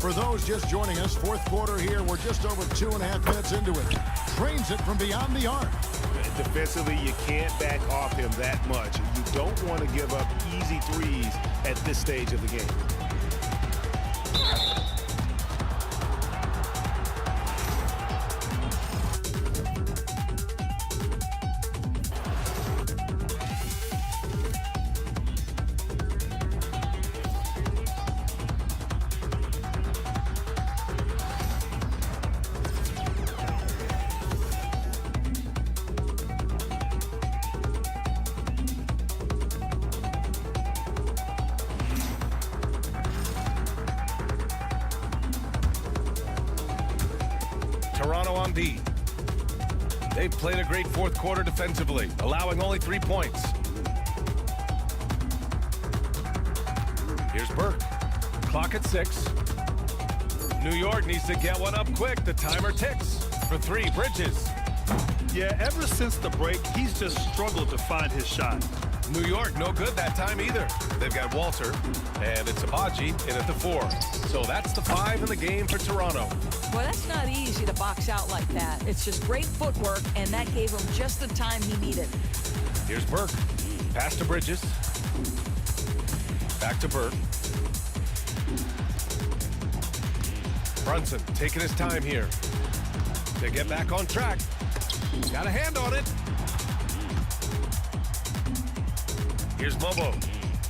For those just joining us, 4th quarter here. We're just over 2.5 minutes into it. Trains it from beyond the arc. Defensively, you can't back off him that much. You don't want to give up easy threes at this stage of the game. Toronto on D. They've played a great 4th quarter defensively, allowing only 3 points. Here's Burke. Clock at 6. New York needs to get one up quick. The timer ticks. For 3, Bridges. Yeah, ever since the break, he's just struggled to find his shot. New York, no good that time either. They've got Walter, and it's Abaji in at the 4. So that's the 5 in the game for Toronto. Well, that's not easy to box out like that. It's just great footwork, and that gave him just the time he needed. Here's Burke. Pass to Bridges. Back to Burke. Brunson taking his time here to get back on track. Got a hand on it. Here's Momo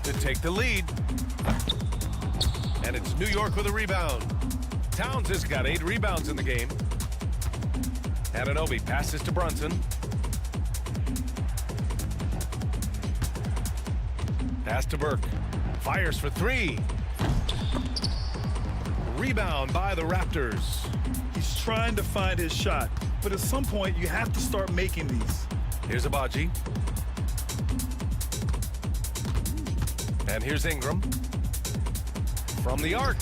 to take the lead. And it's New York with a rebound. Towns has got 8 rebounds in the game. Anunoby passes to Brunson. Pass to Burke. Fires for 3. Rebound by the Raptors. He's trying to find his shot, but at some point you have to start making these. Here's Abaji. And here's Ingram. From the arc.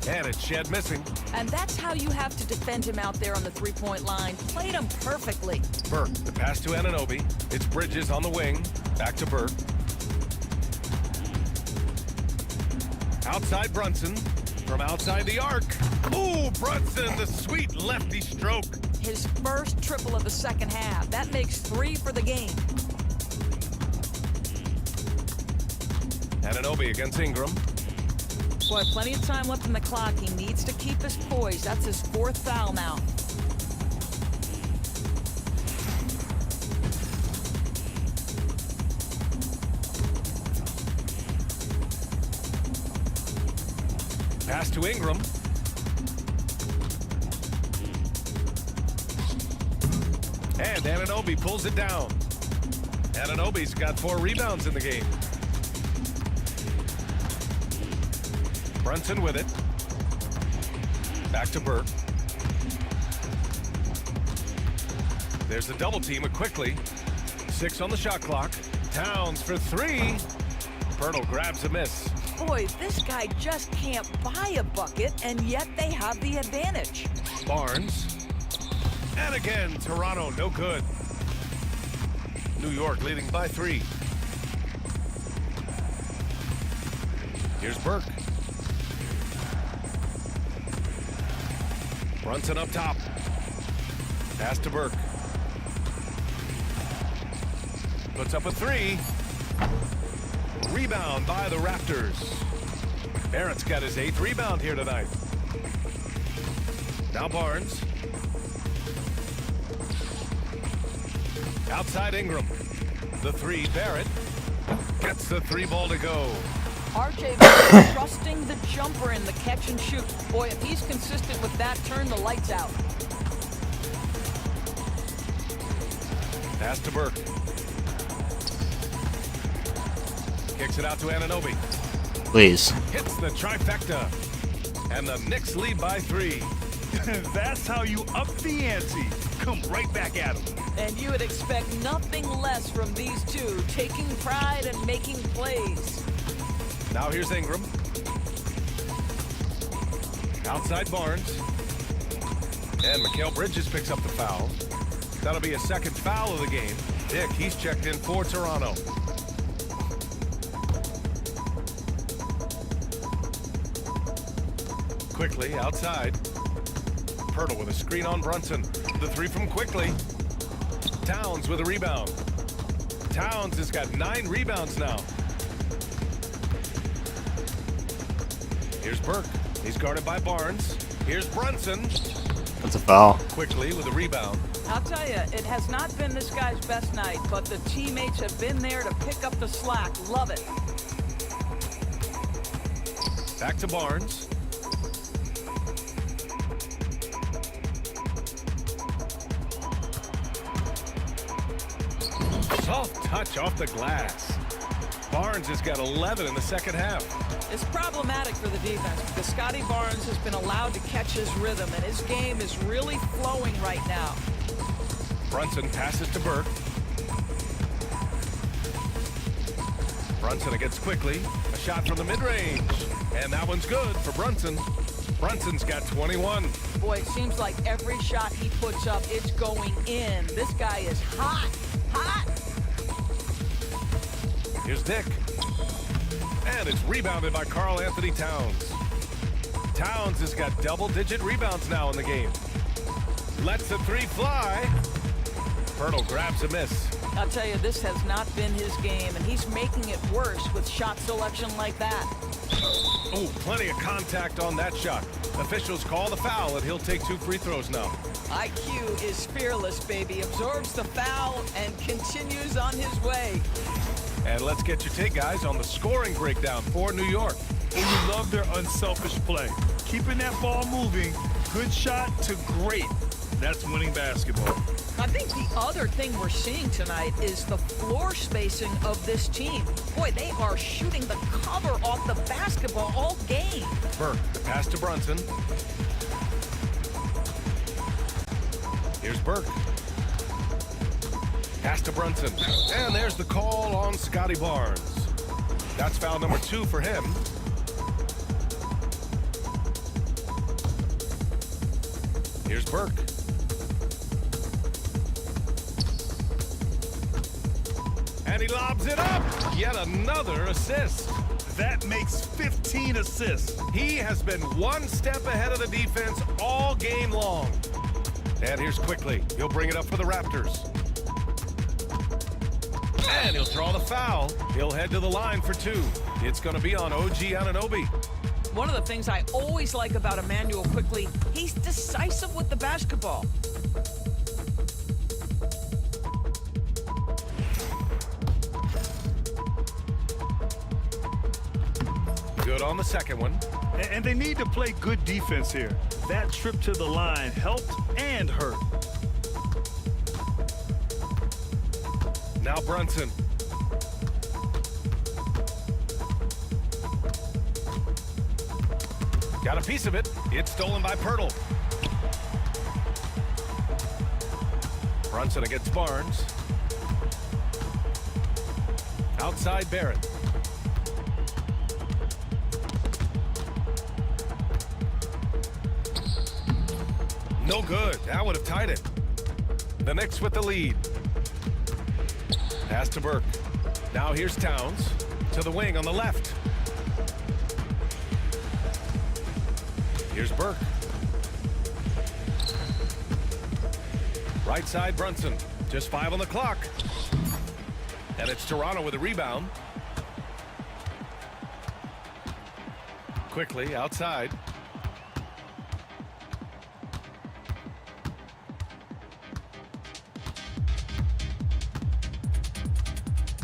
And it's Shed missing. And that's how you have to defend him out there on the three-point line. Played him perfectly. Burke, the pass to Anunoby. It's Bridges on the wing. Back to Burke. Outside Brunson. From outside the arc. Ooh, Brunson, the sweet lefty stroke. His first triple of the second half. That makes 3 for the game. Anunoby against Ingram. Boy, plenty of time left in the clock. He needs to keep his poise. That's his 4th foul now. Pass to Ingram. And Anunoby pulls it down. Anunoby's got 4 rebounds in the game. Brunson with it. Back to Burke. There's the double team quickly. 6 on the shot clock. Towns for 3. Pirtle grabs a miss. Boy, this guy just can't buy a bucket, and yet they have the advantage. Barnes. And again, Toronto, no good. New York leading by 3. Here's Burke. Brunson up top. Pass to Burke. Puts up a 3. Rebound by the Raptors. Barrett's got his 8th rebound here tonight. Now Barnes. Outside Ingram. The 3, Barrett. Gets the 3 ball to go. RJ trusting the jumper in the catch and shoot. Boy, if he's consistent with that, turn the lights out. Pass to Burke. Kicks it out to Anunoby. Please. Hits the trifecta. And the Knicks lead by 3. That's how you up the ante. Come right back at him. And you would expect nothing less from these two, taking pride and making plays. Now here's Ingram. Outside Barnes. And Mikal Bridges picks up the foul. That'll be a 2nd foul of the game. Dick, he's checked in for Toronto. Quickly outside. Pirtle with a screen on Brunson. The 3 from Quickly. Towns with a rebound. Towns has got 9 rebounds now. Here's Burke. He's guarded by Barnes. Here's Brunson. That's a foul. Quickly with a rebound. I'll tell you, it has not been this guy's best night, but the teammates have been there to pick up the slack. Love it. Back to Barnes. Soft touch off the glass. Barnes has got 11 in the second half. It's problematic for the defense because Scotty Barnes has been allowed to catch his rhythm, and his game is really flowing right now. Brunson passes to Burke. Brunson against Quickly. A shot from the mid-range. And that one's good for Brunson. Brunson's got 21. Boy, it seems like every shot he puts up, it's going in. This guy is hot. Hot. Here's Nick. And it's rebounded by Karl Anthony Towns. Towns has got double-digit rebounds now in the game. Lets the three fly. Pirtle grabs a miss. I'll tell you, this has not been his game, and he's making it worse with shot selection like that. Oh, plenty of contact on that shot. Officials call the foul, and he'll take 2 free throws now. IQ is fearless, baby. Absorbs the foul and continues on his way. And let's get your take, guys, on the scoring breakdown for New York. And you love their unselfish play. Keeping that ball moving, good shot to great. That's winning basketball. I think the other thing we're seeing tonight is the floor spacing of this team. Boy, they are shooting the cover off the basketball all game. Burke, the pass to Brunson. Here's Burke. Pass to Brunson. And there's the call on Scotty Barnes. That's foul number 2 for him. Here's Burke. And he lobs it up. Yet another assist. That makes 15 assists. He has been one step ahead of the defense all game long. And here's Quickly. He'll bring it up for the Raptors. And he'll draw the foul. He'll head to the line for 2. It's going to be on OG Anunoby. One of the things I always like about Emmanuel Quickly, he's decisive with the basketball. Good on the second one. And they need to play good defense here. That trip to the line helped and hurt. Now Brunson. Got a piece of it. It's stolen by Pirtle. Brunson against Barnes. Outside Barrett. No good. That would have tied it. The Knicks with the lead. Pass to Burke. Now here's Towns. To the wing on the left. Here's Burke. Right side Brunson. Just 5 on the clock. And it's Toronto with a rebound. Quickly outside.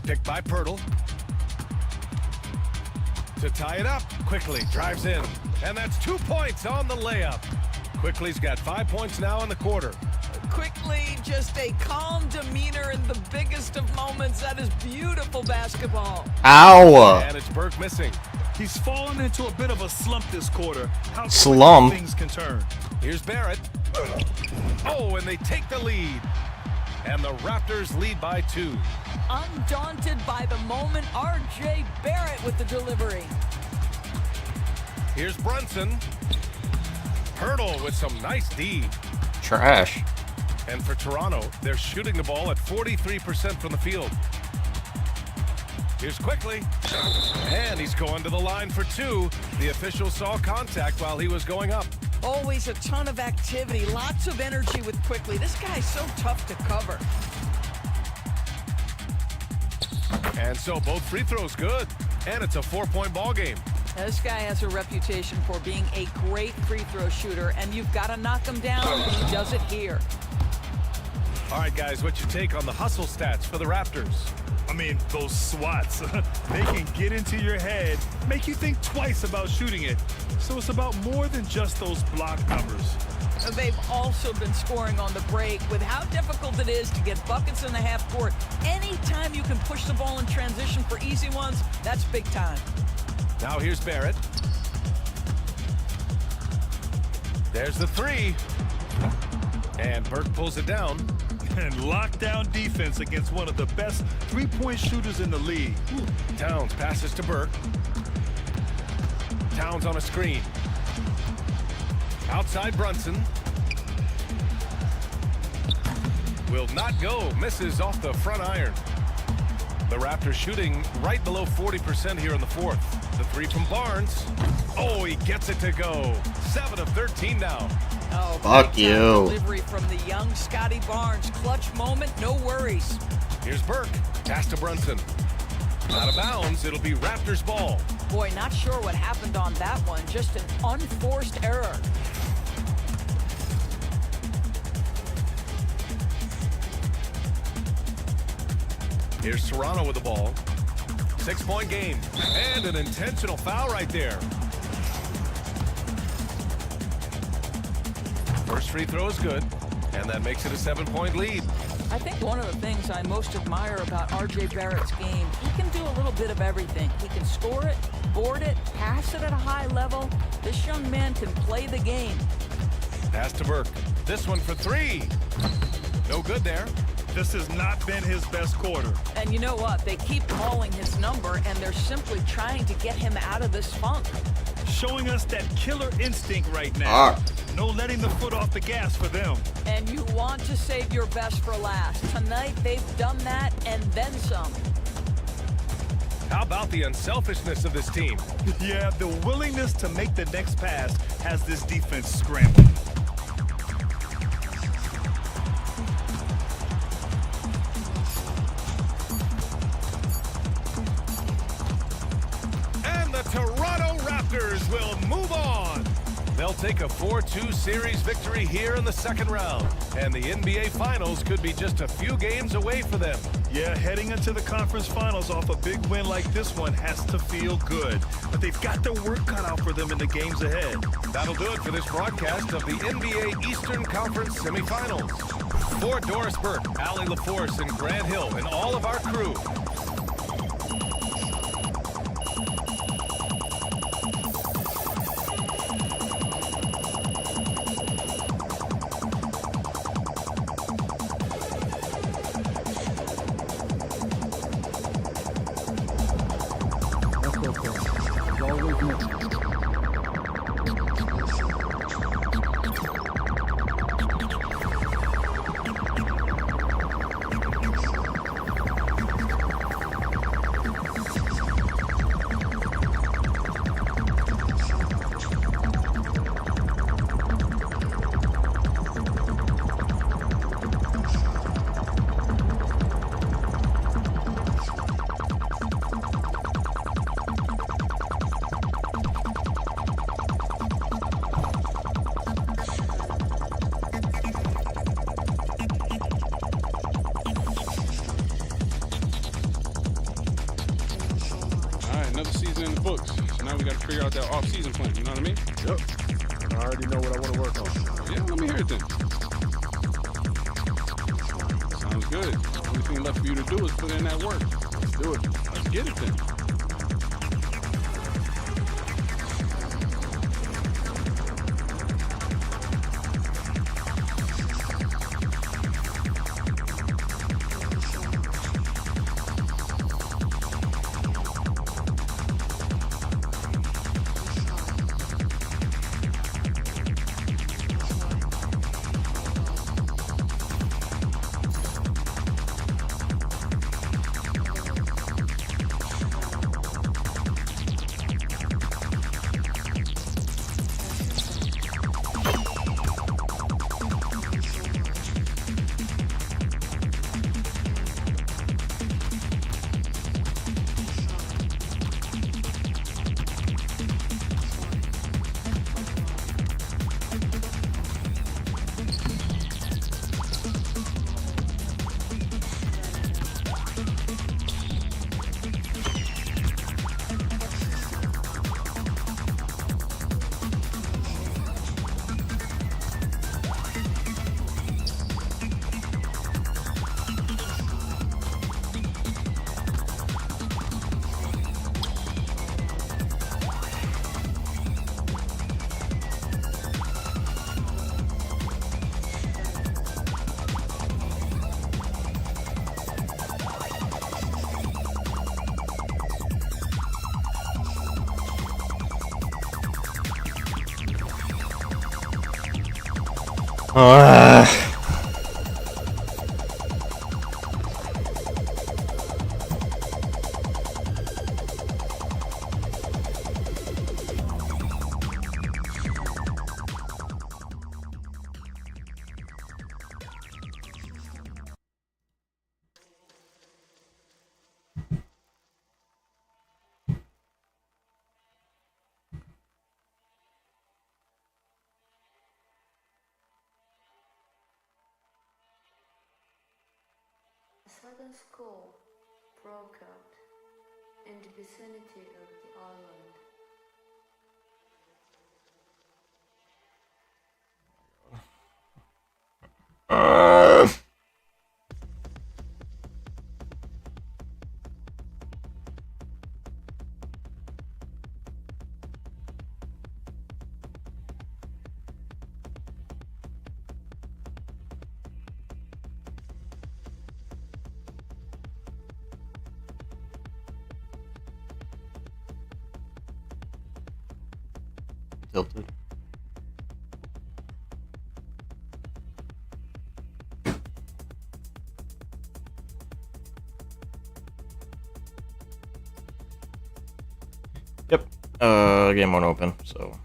Picked by Pirtle. To tie it up. Quickly drives in. And that's 2 points on the layup. Quickly's got 5 points now in the quarter. Quickly, just a calm demeanor in the biggest of moments. That is beautiful basketball. Ow! And it's Burke missing. He's fallen into a bit of a slump this quarter. How Slump. things can turn. Here's Barrett. Oh, and they take the lead. And the Raptors lead by 2. Undaunted by the moment, R.J. Barrett with the delivery. Here's Brunson. Pirtle with some nice D. Trash. And for Toronto, they're shooting the ball at 43% from the field. Here's Quickly. And he's going to the line for 2. The official saw contact while he was going up. Always a ton of activity, lots of energy with Quickly. This guy's so tough to cover. And so both free throws good. And it's a 4-point ball game. Now, this guy has a reputation for being a great free throw shooter, and you've got to knock him down. He does it here. All right, guys, what's your take on the hustle stats for the Raptors? I mean, those swats, they can get into your head, make you think twice about shooting it. So it's about more than just those block numbers. They've also been scoring on the break. With how difficult it is to get buckets in the half court, anytime you can push the ball in transition for easy ones, that's big time. Now here's Barrett. There's the 3. And Burke pulls it down. And lockdown defense against one of the best three-point shooters in the league. Towns passes to Burke. Towns on a screen. Outside Brunson. Will not go. Misses off the front iron. The Raptors shooting right below 40% here in the fourth. The three from Barnes. Oh, he gets it to go. 7 of 13 now. Oh, fuck you. Delivery from the young Scotty Barnes. Clutch moment, no worries. Here's Burke. Pass to Brunson. Out of bounds, it'll be Raptors ball. Boy, not sure what happened on that one. Just an unforced error. Here's Toronto with the ball. 6-point game. And an intentional foul right there. First free throw is good. And that makes it a 7-point lead. I think one of the things I most admire about RJ Barrett's game, he can do a little bit of everything. He can score it, board it, pass it at a high level. This young man can play the game. Pass to Burke. This one for three. No good there. This has not been his best quarter. And you know what? They keep calling his number, and they're simply trying to get him out of this funk. Showing us that killer instinct right now. No letting the foot off the gas for them. And you want to save your best for last. Tonight, they've done that and then some. How about the unselfishness of this team? Yeah, the willingness to make the next pass has this defense scrambling. And the Toronto Raptors will move on. They'll take a 4-2 series victory here in the second round. And the NBA Finals could be just a few games away for them. Yeah, heading into the conference finals off a big win like this one has to feel good. But they've got their work cut out for them in the games ahead. That'll do it for this broadcast of the NBA Eastern Conference semifinals. For Doris Burke, Allie LaForce, and Grant Hill, and all of our crew, another season in the books. So now we got to figure out that off-season plan. You know what I mean? Yep. I already know what I want to work on. Yeah, let me hear it then. Sounds good. The only thing left for you to do is put in that work. Let's do it. Let's get it then. sudden squall broke out in the vicinity of the island. Tilted. Yep. Game won't open, so